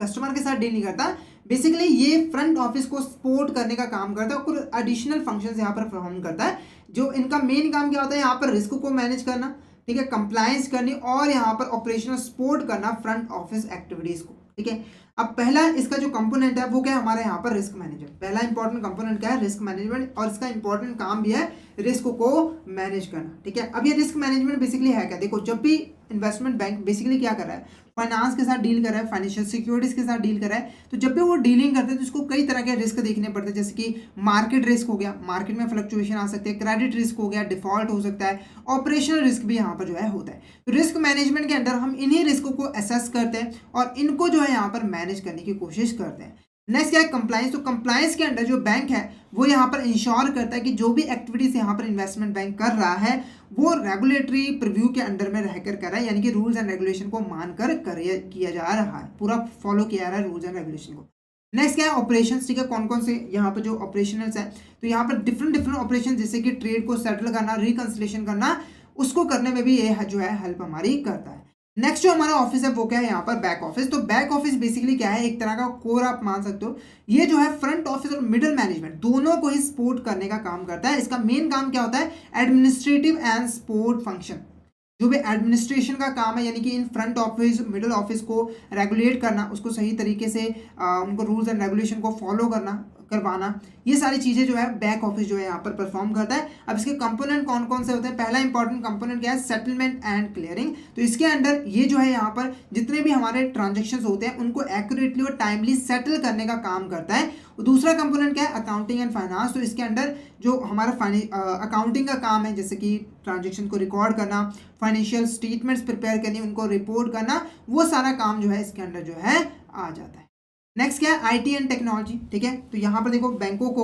कस्टमर के साथ डील नहीं करता। बेसिकली ये फ्रंट ऑफिस को सपोर्ट करने का काम करता है और कुछ एडिशनल फंक्शंस यहाँ पर परफॉर्म करता है। जो इनका मेन काम क्या होता है? यहाँ पर रिस्क को मैनेज करना, ठीक है, कंप्लायंस करनी, और यहाँ पर ऑपरेशनल सपोर्ट करना फ्रंट ऑफिस एक्टिविटीज को। ठीक है, अब पहला इसका जो कंपोनेंट है वो क्या है हमारे यहाँ पर रिस्क मैनेजमेंट। पहला इंपॉर्टेंट कंपोनेंट क्या है रिस्क मैनेजमेंट, और इसका इंपॉर्टेंट काम भी है रिस्क को मैनेज करना। ठीक है, अब ये रिस्क मैनेजमेंट बेसिकली है क्या, देखो जब भी इन्वेस्टमेंट बैंक बेसिकली क्या कर रहा है, फाइनेंस के साथ डील कर रहा है, फाइनेंशियल सिक्योरिटीज के साथ डील कर रहा है, तो जब भी वो डीलिंग करते हैं तो उसको कई तरह के रिस्क देखने पड़ते हैं, जैसे कि मार्केट रिस्क हो गया, मार्केट में फ्लक्चुएशन आ सकते हैं, क्रेडिट रिस्क हो गया, डिफॉल्ट हो सकता है, ऑपरेशनल रिस्क भी यहाँ पर जो है होता है। तो रिस्क मैनेजमेंट के अंदर हम इन्हीं रिस्क को असेस करते हैं और इनको जो है यहाँ पर मैनेज करने की कोशिश करते हैं। नेक्स्ट क्या है कंप्लायंस। तो कंप्लायंस के अंडर जो बैंक है वो यहाँ पर इंश्योर करता है कि जो भी एक्टिविटीज यहाँ पर इन्वेस्टमेंट बैंक कर रहा है वो रेगुलेटरी प्रिव्यू के अंडर में रहकर कर रहा है, यानी कि रूल्स एंड रेगुलेशन को मानकर किया जा रहा है, पूरा फॉलो किया जा रहा है रूल्स एंड रेगुलेशन को। नेक्स्ट क्या है ऑपरेशंस। ठीक है, कौन कौन से यहाँ पर जो ऑपरेशनल्स है, तो यहाँ पर डिफरेंट डिफरेंट ऑपरेशन जैसे कि ट्रेड को सेटल करना, रिकंसिलिएशन करना, उसको करने में भी ये जो है हेल्प हमारी करता है। नेक्स्ट जो हमारा ऑफिस है वो क्या है यहाँ पर बैक ऑफिस। तो बैक ऑफिस बेसिकली क्या है, एक तरह का कोर आप मान सकते हो। ये जो है फ्रंट ऑफिस और मिडिल मैनेजमेंट दोनों को ही सपोर्ट करने का काम करता है। इसका मेन काम क्या होता है, एडमिनिस्ट्रेटिव एंड सपोर्ट फंक्शन। जो भी एडमिनिस्ट्रेशन का काम है, यानी कि in front office middle office को रेगुलेट करना, उसको सही तरीके से उनको रूल्स एंड रेगुलेशन को फॉलो करवाना, ये सारी चीज़ें जो है बैक ऑफिस जो है यहाँ पर परफॉर्म करता है। अब इसके कंपोनेंट कौन कौन से होते हैं, पहला इंपॉर्टेंट कंपोनेंट क्या है, सेटलमेंट एंड क्लियरिंग। तो इसके अंडर ये जो है यहाँ पर जितने भी हमारे ट्रांजेक्शन्स होते हैं उनको एक्यूरेटली और टाइमली सेटल करने का काम करता है। दूसरा कंपोनेंट क्या है, अकाउंटिंग एंड फाइनेंस। तो इसके अंडर जो हमारा अकाउंटिंग का काम है, जैसे कि ट्रांजेक्शन को रिकॉर्ड करना, फाइनेंशियल स्टेटमेंट्स प्रिपेयर करनी, उनको रिपोर्ट करना, वो सारा काम जो है इसके अंडर जो है आ जाता है। नेक्स्ट क्या है, आईटी एंड टेक्नोलॉजी। ठीक है, तो यहाँ पर देखो बैंकों को,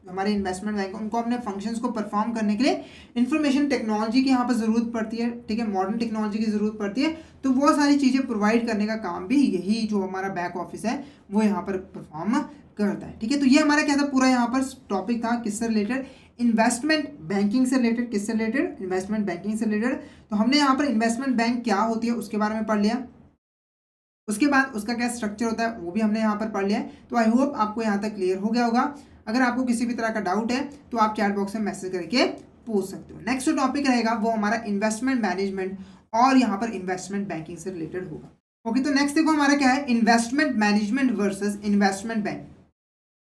हमारे इन्वेस्टमेंट बैंक उनको अपने फंक्शंस को परफॉर्म करने के लिए इंफॉर्मेशन टेक्नोलॉजी की यहाँ पर ज़रूरत पड़ती है। ठीक है, मॉडर्न टेक्नोलॉजी की ज़रूरत पड़ती है, तो वो सारी चीज़ें प्रोवाइड करने का काम भी यही जो हमारा बैक ऑफिस है वो यहाँ पर परफॉर्म करता है। ठीक है, तो ये हमारा क्या था पूरा यहाँ पर टॉपिक था किससे रिलेटेड, इन्वेस्टमेंट बैंकिंग से रिलेटेड। किससे रिलेटेड, इन्वेस्टमेंट बैंकिंग से रिलेटेड। तो हमने यहाँ पर इन्वेस्टमेंट बैंक क्या होती है उसके बारे में पढ़ लिया, उसके बाद उसका क्या स्ट्रक्चर होता है वो भी हमने यहाँ पर पढ़ लिया है। तो आई होप आपको यहाँ तक क्लियर हो गया होगा। अगर आपको किसी भी तरह का डाउट है तो आप चैट बॉक्स में मैसेज करके पूछ सकते हो। नेक्स्ट जो टॉपिक रहेगा वो हमारा इन्वेस्टमेंट मैनेजमेंट और यहाँ पर इन्वेस्टमेंट बैंकिंग से रिलेटेड होगा। ओके, तो नेक्स्ट देखो हमारा क्या है, investment management versus investment bank.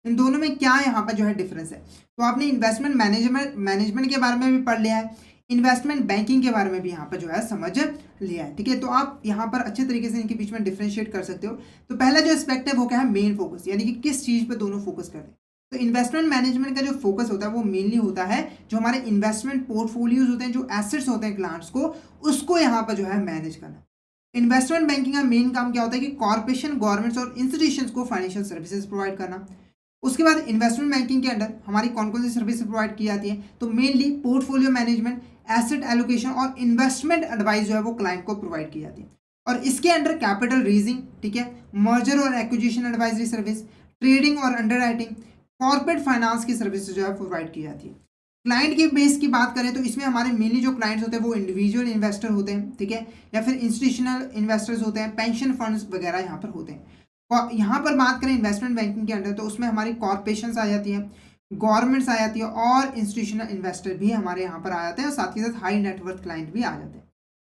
इन दोनों में क्या यहाँ पर जो है डिफरेंस है। तो आपने इन्वेस्टमेंट मैनेजमेंट के बारे में भी पढ़ लिया है, इन्वेस्टमेंट बैंकिंग के बारे में भी यहाँ पर जो है समझ लिया है। ठीक है, तो आप यहाँ पर अच्छे तरीके से इनके बीच में डिफरेंशिएट कर सकते हो। तो पहला जो एस्पेक्ट है वो क्या है, मेन फोकस, यानी कि किस चीज़ पे दोनों फोकस करते हैं। तो इन्वेस्टमेंट मैनेजमेंट का जो फोकस होता है वो मेनली होता है जो हमारे इन्वेस्टमेंट पोर्टफोलियोज होते हैं, जो एसेट्स होते हैं क्लाइंट्स को, उसको यहाँ पर जो है मैनेज करना। इन्वेस्टमेंट बैंकिंग का मेन काम क्या होता है कि कॉर्पोरेशन, गवर्नमेंट्स और इंस्टीट्यूशंस को फाइनेंशियल सर्विसेज प्रोवाइड करना। उसके बाद इन्वेस्टमेंट बैंकिंग के अंडर हमारी कौन कौन सी सर्विस प्रोवाइड की जाती है, तो mainly portfolio management, asset allocation और इन्वेस्टमेंट एडवाइस जो है वो क्लाइंट को प्रोवाइड की जाती है। और इसके अंडर कैपिटल रेजिंग, ठीक है, मर्जर और एक्विजिशन एडवाइजरी सर्विस, ट्रेडिंग और अंडरराइटिंग, कॉर्पोरेट फाइनेंस की सर्विस जो है प्रोवाइड की जाती है। क्लाइंट के बेस की बात करें तो इसमें हमारे मेनली जो क्लाइंट्स होते हैं वो इंडिविजुअल इन्वेस्टर होते हैं, ठीक है, या फिर इंस्टीट्यूशनल इन्वेस्टर्स होते हैं, पेंशन फंड्स वगैरह यहाँ पर होते हैं। और यहाँ पर बात करें इन्वेस्टमेंट बैंकिंग के अंदर तो उसमें हमारी कॉर्पोरेशंस आ जाती है, गवर्नमेंट्स आ जाती है और इंस्टीट्यूशनल इन्वेस्टर भी हमारे यहाँ पर आ जाते हैं और साथ ही साथ हाई नेटवर्थ क्लाइंट भी आ जाते हैं।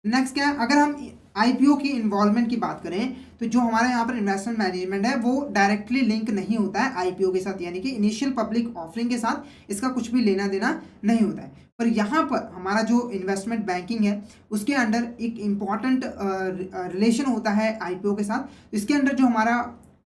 नेक्स्ट क्या है, अगर हम आईपीओ की इन्वॉल्वमेंट की बात करें तो जो हमारे यहाँ पर इन्वेस्टमेंट मैनेजमेंट है वो डायरेक्टली लिंक नहीं होता है आईपीओ के साथ, यानी कि इनिशियल पब्लिक ऑफरिंग के साथ इसका कुछ भी लेना देना नहीं होता है। पर यहाँ पर हमारा जो इन्वेस्टमेंट बैंकिंग है उसके अंडर एक इम्पॉर्टेंट रिलेशन होता है आईपीओ के साथ। इसके अंडर जो हमारा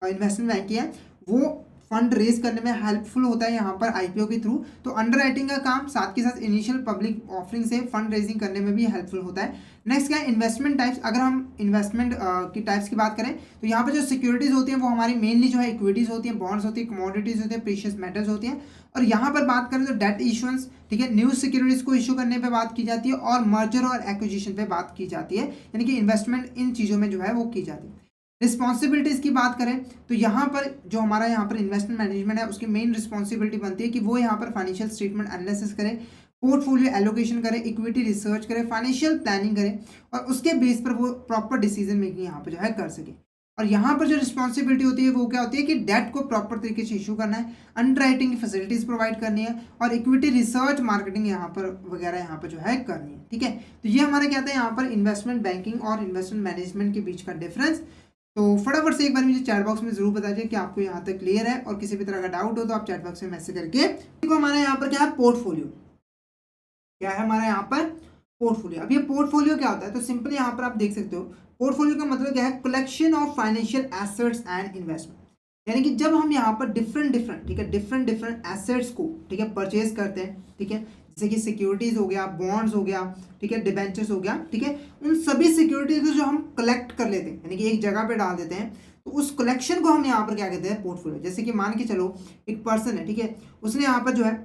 इन्वेस्टमेंट बैंकिंग है वो फंड रेज करने में हेल्पफुल होता है यहाँ पर आईपीओ के थ्रू। तो अंडरराइटिंग का काम साथ के साथ इनिशियल पब्लिक ऑफरिंग से फंड रेजिंग करने में भी हेल्पफुल होता है। नेक्स्ट क्या है, इन्वेस्टमेंट टाइप्स। अगर हम इन्वेस्टमेंट की टाइप्स की बात करें तो यहाँ पर जो सिक्योरिटीज होती हैं वो हमारी मेनली जो है इक्विटीज होती हैं, बॉन्ड्स होती है, कमोडिटीज होती है, प्रीशियस मेटल्स होती हैं। और यहाँ पर बात करें तो डेट इशुएंस, ठीक है, न्यू सिक्योरिटीज को इशू करने पे बात की जाती है और मर्जर और एक्विजिशन पे बात की जाती है, यानी कि इन्वेस्टमेंट इन चीज़ों में जो है वो की जाती है। रिस्पॉन्सिबिलिटीज़ की बात करें तो यहाँ पर जो हमारा यहाँ पर इन्वेस्टमेंट मैनेजमेंट है उसकी मेन रिस्पॉन्सिबिलिटी बनती है कि वो यहाँ पर फाइनेंशियल स्टेटमेंट एनालिसिस करे, पोर्टफोलियो एलोकेशन करे, इक्विटी रिसर्च करे, फाइनेंशियल प्लानिंग करे और उसके बेस पर वो प्रॉपर डिसीजन मेकिंग यहाँ पर जो है कर सके। और यहाँ पर जो रिस्पॉन्सिबिलिटी होती है वो क्या होती है कि डेट को प्रॉपर तरीके से इशू करना है, अंडरराइटिंग की फैसिलिटीज़ प्रोवाइड करनी है और इक्विटी रिसर्च मार्केटिंग यहाँ पर वगैरह यहाँ पर जो है करनी है। ठीक है, तो ये हमारा क्या था यहाँ पर इन्वेस्टमेंट बैंकिंग और इन्वेस्टमेंट मैनेजमेंट के बीच का डिफरेंस। तो फटाफट से एक बार मुझे चैट बॉक्स में जरूर बता दीजिए कि आपको यहाँ तक क्लियर है, और किसी भी तरह का डाउट हो तो आप चैट बॉक्स में मैसेज करके। देखो हमारे यहाँ पर क्या है, पोर्टफोलियो क्या है हमारे यहाँ पर, पोर्टफोलियो। अब ये पोर्टफोलियो क्या होता है, तो सिंपली यहाँ पर आप देख सकते हो पोर्टफोलियो का मतलब क्या है, collection of financial assets and investment. यानी कि जब हम यहाँ पर डिफरेंट डिफरेंट, ठीक है, डिफरेंट डिफरेंट एसेट्स को, ठीक है, परचेज करते हैं, ठीक है, जैसे कि सिक्योरिटीज हो गया, बॉन्ड्स हो गया, ठीक है, डिबेंचर्स हो गया, ठीक है, उन सभी सिक्योरिटीज को जो हम कलेक्ट कर लेते हैं, यानी कि एक जगह पे डाल देते हैं, तो उस कलेक्शन को हम यहाँ पर क्या कहते हैं, पोर्टफोलियो। जैसे कि मान के चलो एक पर्सन है, ठीक है, उसने यहाँ पर जो है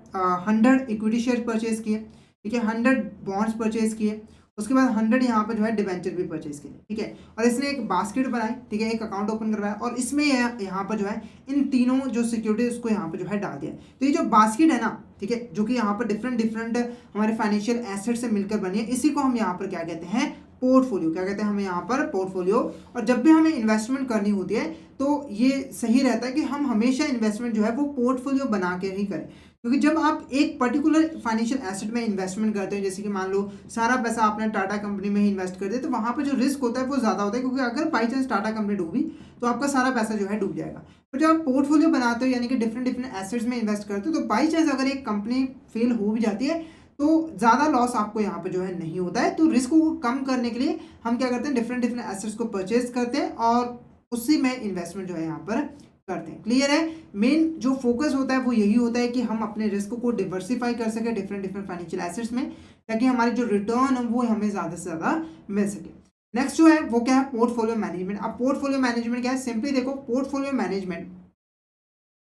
100 इक्विटी शेयर परचेज किए, ठीक है, 100 बॉन्ड्स परचेज किए, उसके बाद 100 यहाँ पर जो है डिबेंचर भी परचेज किए, ठीक है, और इसने एक बास्केट बनाई, ठीक है, एक अकाउंट ओपन करवाया, और इसमें यहाँ पर जो है इन तीनों जो सिक्योरिटी उसको यहाँ पर जो है डाल दिया। तो ये जो बास्केट है ना, ठीक है, जो कि यहाँ पर डिफरेंट डिफरेंट हमारे फाइनेंशियल एसेट से मिलकर बनी है, इसी को हम यहाँ पर क्या कहते हैं, पोर्टफोलियो। क्या कहते हैं हमें यहाँ पर, पोर्टफोलियो। और जब भी हमें इन्वेस्टमेंट करनी होती है तो ये सही रहता है कि हम हमेशा इन्वेस्टमेंट जो है वो पोर्टफोलियो बना के ही करें, क्योंकि जब आप एक पर्टिकुलर फाइनेंशियल एसेट में इन्वेस्टमेंट करते हो, जैसे कि मान लो सारा पैसा आपने टाटा कंपनी में ही इन्वेस्ट कर दिया, तो वहाँ पर जो रिस्क होता है वो ज़्यादा होता है, क्योंकि अगर बाई चांस टाटा कंपनी डूबी तो आपका सारा पैसा जो है डूब जाएगा। पर जब आप पोर्टफोलियो बनाते हो, यानी कि डिफरेंट डिफरेंट एसेट्स में इन्वेस्ट करते हो, तो बाई चांस अगर एक कंपनी फेल हो भी जाती है तो ज़्यादा लॉस आपको यहाँ पे जो है नहीं होता है। तो रिस्क को कम करने के लिए हम क्या करते हैं, डिफरेंट डिफरेंट एसेट्स को परचेज करते हैं और उसी में इन्वेस्टमेंट जो है यहाँ पर करते हैं। क्लियर है? मेन जो फोकस होता है वो यही होता है कि हम अपने रिस्क को डिवर्सिफाई कर सके डिफरेंट डिफरेंट फाइनेंशियल एसेट्स में, ताकि हमारी जो रिटर्न है वो हमें ज़्यादा से ज़्यादा मिल सके। नेक्स्ट जो है वो क्या है, पोर्टफोलियो मैनेजमेंट। अब पोर्टफोलियो मैनेजमेंट क्या है, सिंपली देखो, पोर्टफोलियो मैनेजमेंट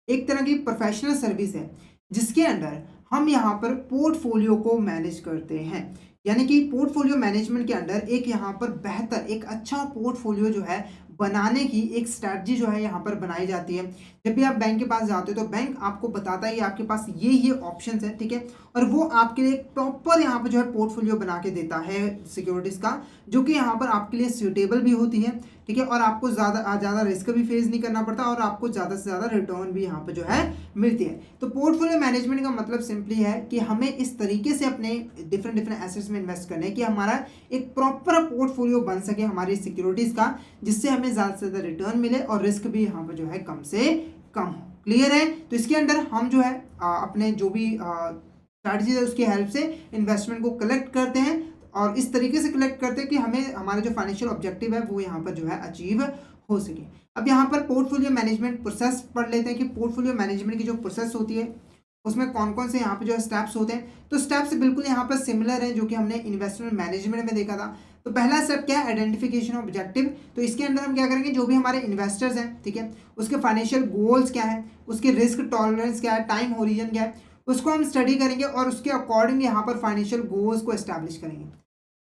एक तरह की प्रोफेशनल सर्विस है जिसके अंडर हम यहाँ पर पोर्टफोलियो को मैनेज करते हैं। यानी कि पोर्टफोलियो मैनेजमेंट के अंडर एक यहाँ पर बेहतर, एक अच्छा पोर्टफोलियो जो है बनाने की एक स्ट्रैटेजी जो है यहाँ पर बनाई जाती है। जब भी आप बैंक के पास जाते हो तो बैंक आपको बताता है आपके पास ये ऑप्शंस है, ठीक है, और वो आपके लिए एक प्रॉपर यहाँ पर जो है पोर्टफोलियो बना के देता है सिक्योरिटीज का, जो कि यहाँ पर आपके लिए सूटेबल भी होती है, ठीक है, और आपको ज़्यादा रिस्क भी फेस नहीं करना पड़ता और आपको ज़्यादा से ज़्यादा रिटर्न भी यहाँ पर जो है मिलती है। तो पोर्टफोलियो मैनेजमेंट का मतलब सिंपली है कि हमें इस तरीके से अपने डिफरेंट डिफरेंट एसेट्स में इन्वेस्ट करना है कि हमारा एक प्रॉपर पोर्टफोलियो बन सके हमारी सिक्योरिटीज़ का, जिससे हमें ज़्यादा से ज़्यादा रिटर्न मिले और रिस्क भी यहाँ पर जो है कम से कम हो। क्लियर है? तो इसके अंदर हम जो है अपने जो भी स्ट्रैटेजीज है उसकी हेल्प से इन्वेस्टमेंट को कलेक्ट करते हैं और इस तरीके से कलेक्ट करते हैं कि हमें हमारे जो फाइनेंशियल ऑब्जेक्टिव है वो यहाँ पर जो है अचीव हो सके। अब यहाँ पर पोर्टफोलियो मैनेजमेंट प्रोसेस पढ़ लेते हैं कि पोर्टफोलियो मैनेजमेंट की जो प्रोसेस होती है उसमें कौन कौन से यहाँ पे जो है स्टेप्स होते हैं। तो स्टेप्स बिल्कुल यहाँ पर सिमिलर है जो कि हमने इन्वेस्टमेंट मैनेजमेंट में देखा था। तो पहला स्टेप क्या है, आइडेंटिफिकेशन ऑफ ऑब्जेक्टिव। तो इसके अंदर हम क्या करेंगे, जो भी हमारे इन्वेस्टर्स हैं, ठीक है, उसके फाइनेंशियल गोल्स क्या है, उसके रिस्क टॉलरेंस क्या है, टाइम होरिजन क्या है, उसको हम स्टडी करेंगे और उसके अकॉर्डिंग यहाँ पर फाइनेंशियल गोल्स को एस्टैब्लिश करेंगे।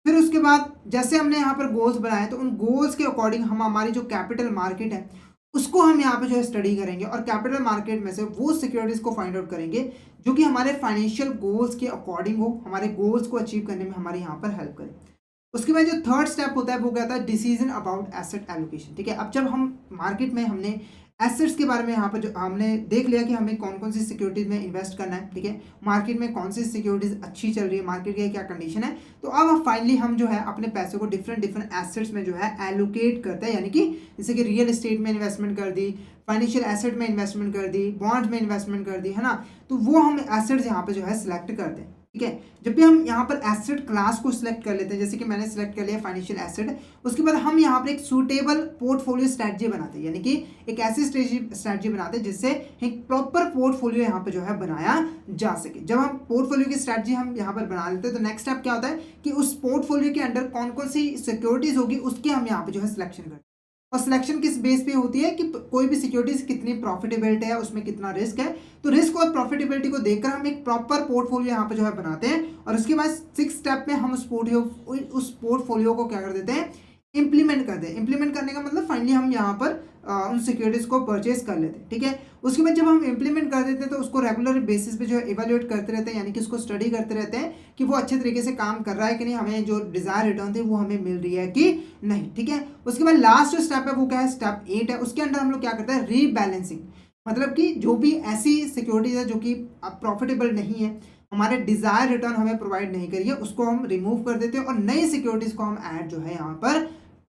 फिर उसके बाद जैसे हमने यहाँ पर गोल्स बनाए तो उन गोल्स के अकॉर्डिंग हम हमारी जो कैपिटल मार्केट है उसको हम यहाँ पे जो है स्टडी करेंगे और कैपिटल मार्केट में से वो सिक्योरिटीज को फाइंड आउट करेंगे जो कि हमारे फाइनेंशियल गोल्स के अकॉर्डिंग हो, हमारे गोल्स को अचीव करने में हमारी यहाँ पर हेल्प करे। उसके बाद जो थर्ड स्टेप होता है वो क्या होता है, डिसीजन अबाउट एसेट एलोकेशन। ठीक है, अब जब हम मार्केट में हमने एसेट्स के बारे में यहाँ पर जो हमने देख लिया कि हमें कौन कौन सी सिक्योरिटीज में इन्वेस्ट करना है, ठीक है, मार्केट में कौन सी सिक्योरिटीज अच्छी चल रही है, मार्केट की क्या कंडीशन है, तो अब फाइनली हम जो है अपने पैसे को डिफरेंट डिफरेंट एसेट्स में जो है एलोकेट करते हैं। यानी कि जैसे कि रियल एस्टेट में इन्वेस्टमेंट कर दी, फाइनेंशियल एसेट में इन्वेस्टमेंट कर दी, बॉन्ड्स में इन्वेस्टमेंट कर दी, है ना, तो वो हम एसेट्स यहाँ पे जो है सिलेक्ट करते हैं। ठीक है, जब भी हम यहाँ पर एसेट क्लास को सिलेक्ट कर लेते हैं, जैसे कि मैंने सिलेक्ट कर लिया फाइनेंशियल एसेट, उसके बाद हम यहाँ पर एक सूटेबल पोर्टफोलियो स्ट्रैटेजी बनाते हैं, यानी कि एक ऐसी स्ट्रैटेजी बनाते हैं जिससे एक प्रॉपर पोर्टफोलियो यहाँ पर जो है बनाया जा सके। जब हम पोर्टफोलियो की स्ट्रैटेजी हम यहाँ पर बना लेते हैं तो नेक्स्ट स्टेप क्या होता है कि उस पोर्टफोलियो के अंडर कौन कौन सी सिक्योरिटीज होगी उसके हम यहाँ पे जो है सिलेक्शन करते हैं। और सिलेक्शन किस बेस पे होती है कि कोई भी सिक्योरिटीज कितनी प्रॉफिटेबिलिटी है, उसमें कितना रिस्क है, तो रिस्क और प्रॉफिटेबिलिटी को देखकर हम एक प्रॉपर पोर्टफोलियो यहाँ पे जो है बनाते हैं और उसके बाद 6 स्टेप में हम उस पोर्टफोलियो को क्या कर देते हैं, इंप्लीमेंट करते हैं। इंप्लीमेंट करने का मतलब फाइनली हम यहाँ पर उन सिक्योरिटीज को परचेज कर लेते हैं। ठीक है, उसके बाद जब हम इंप्लीमेंट कर देते हैं तो उसको रेगुलर बेसिस पे जो है इवेल्युएट करते रहते हैं, यानी कि उसको स्टडी करते रहते हैं कि वो अच्छे तरीके से काम कर रहा है कि नहीं, हमें जो डिजायर रिटर्न थी वो हमें मिल रही है कि नहीं। ठीक है, उसके बाद लास्ट जो स्टेप है वो क्या है, स्टेप 8 है। उसके अंदर हम लोग क्या करते हैं, रीबैलेंसिंग। मतलब कि जो भी ऐसी सिक्योरिटीज है जो कि प्रॉफिटेबल नहीं है, हमारे डिजायर रिटर्न हमें प्रोवाइड नहीं करिए, उसको हम रिमूव कर देते हैं और नई सिक्योरिटीज को हम ऐड जो है यहाँ पर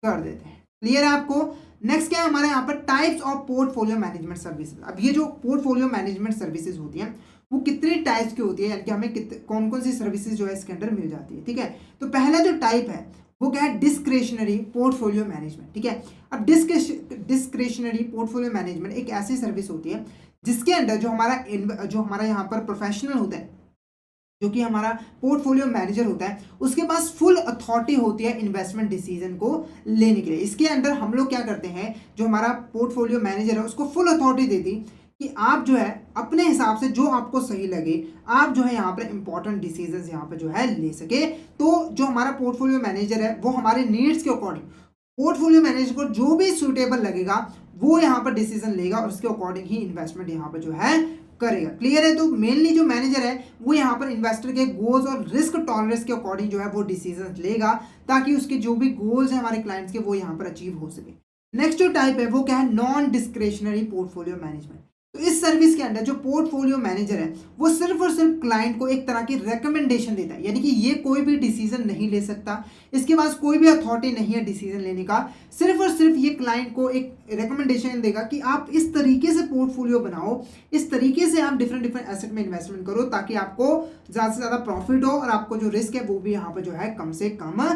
कर देते हैं। क्लियर है आपको? नेक्स्ट क्या है हमारे यहाँ पर types of portfolio management services. अब ये जो पोर्टफोलियो मैनेजमेंट सर्विसेज होती हैं वो कितनी टाइप्स की होती है, यानी कि हमें कौन कौन सी सर्विसेज जो है इसके अंदर मिल जाती है, ठीक है। तो पहला जो टाइप है वो क्या है, डिस्क्रेशनरी पोर्टफोलियो मैनेजमेंट, ठीक है। अब डिस्क्रेशनरी पोर्टफोलियो मैनेजमेंट एक ऐसी सर्विस होती है जिसके अंदर जो हमारा यहाँ पर प्रोफेशनल होता है, जो कि हमारा पोर्टफोलियो मैनेजर होता है, उसके पास फुल अथॉरिटी होती है इन्वेस्टमेंट डिसीजन को लेने के लिए। इसके अंदर हम लोग क्या करते हैं, जो हमारा पोर्टफोलियो मैनेजर है उसको फुल अथॉरिटी देती कि आप जो है अपने हिसाब से जो आपको सही लगे आप जो है यहाँ पर इंपॉर्टेंट डिसीजन यहाँ पर जो है ले सके। तो जो हमारा पोर्टफोलियो मैनेजर है वो हमारे नीड्स के अकॉर्डिंग पोर्टफोलियो मैनेजर को जो भी सूटेबल लगेगा वो यहाँ पर डिसीजन लेगा और उसके अकॉर्डिंग ही इन्वेस्टमेंट यहाँ पर जो है करेगा। क्लियर है। तो मेनली जो मैनेजर है वो यहाँ पर इन्वेस्टर के गोल्स और रिस्क टॉलरेंस के अकॉर्डिंग जो है वो डिसीजन लेगा ताकि उसके जो भी गोल्स हैं हमारे क्लाइंट्स के वो यहाँ पर अचीव हो सके। नेक्स्ट जो टाइप है वो क्या है, नॉन डिस्क्रेशनरी पोर्टफोलियो मैनेजमेंट। तो इस सर्विस के अंदर जो पोर्टफोलियो मैनेजर है वो सिर्फ और सिर्फ क्लाइंट को एक तरह की रिकमेंडेशन देता है, यानी कि ये कोई भी डिसीजन नहीं ले सकता, इसके पास कोई भी अथॉरिटी नहीं है डिसीजन लेने का। सिर्फ और सिर्फ ये क्लाइंट को एक रिकमेंडेशन देगा कि आप इस तरीके से पोर्टफोलियो बनाओ, इस तरीके से आप डिफरेंट डिफरेंट एसेट में इन्वेस्टमेंट करो ताकि आपको ज़्यादा से ज़्यादा प्रॉफिट हो और आपको जो रिस्क है वो भी यहाँ पर जो है कम से कम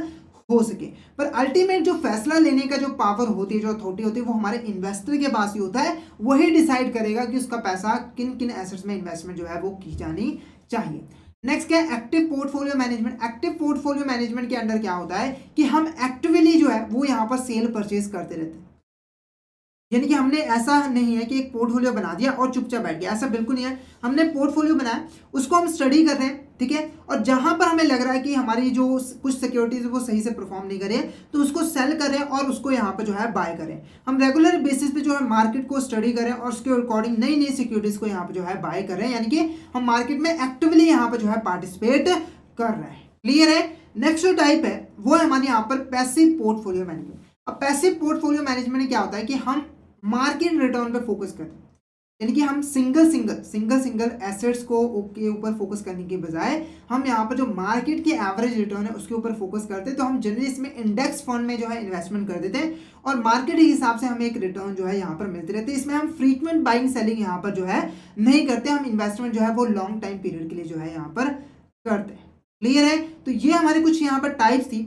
हो सके। पर अल्टीमेट जो फैसला लेने का जो पावर होती है, जो अथॉरिटी होती है, वो हमारे इन्वेस्टर के पास ही होता है। वही डिसाइड करेगा कि उसका पैसा किन किन एसेट्स में इन्वेस्टमेंट जो है वो की जानी चाहिए। नेक्स्ट क्या है, active portfolio management. Active portfolio management के अंदर क्या होता है कि हम एक्टिवली जो है वो यहाँ पर सेल परचेज करते रहते हैं, यानी कि हमने ऐसा नहीं है कि एक पोर्टफोलियो बना दिया और चुपचाप बैठ गया, ऐसा बिल्कुल नहीं है। हमने पोर्टफोलियो बनाया, उसको हम स्टडी कर रहे हैं, ठीक है, और जहां पर हमें लग रहा है कि हमारी जो कुछ सिक्योरिटीज वो सही से परफॉर्म नहीं करे तो उसको सेल करें और उसको यहाँ पर जो है बाय करें। हम रेगुलर बेसिस पे जो है मार्केट को स्टडी करें और उसके अकॉर्डिंग नई नई सिक्योरिटीज को यहाँ पर जो है बाय करें, यानी कि हम मार्केट में एक्टिवली यहाँ पर जो है पार्टिसिपेट कर रहे हैं। क्लियर है। नेक्स्ट जो टाइप है वो है हमारे यहाँ पर पैसिव पोर्टफोलियो मैनेजमेंट। अब पैसिव पोर्टफोलियो मैनेजमेंट में क्या होता है कि हम मार्केट रिटर्न पे फोकस करते हैं, यानी कि हम सिंगल एसेट्स को के ऊपर फोकस करने के बजाय हम यहाँ पर जो मार्केट की एवरेज रिटर्न है उसके ऊपर फोकस करते हैं। तो हम जनरली इसमें इंडेक्स फंड में जो है इन्वेस्टमेंट कर देते हैं और मार्केट के हिसाब से हमें एक रिटर्न जो है यहाँ पर मिलते रहते हैं। इसमें हम फ्रीक्वेंट बाइंग सेलिंग यहाँ पर जो है नहीं करते, हम इन्वेस्टमेंट जो है वो लॉन्ग टाइम पीरियड के लिए जो है यहाँ पर करते हैं। क्लियर है। तो ये हमारे कुछ यहाँ पर टाइप्स थी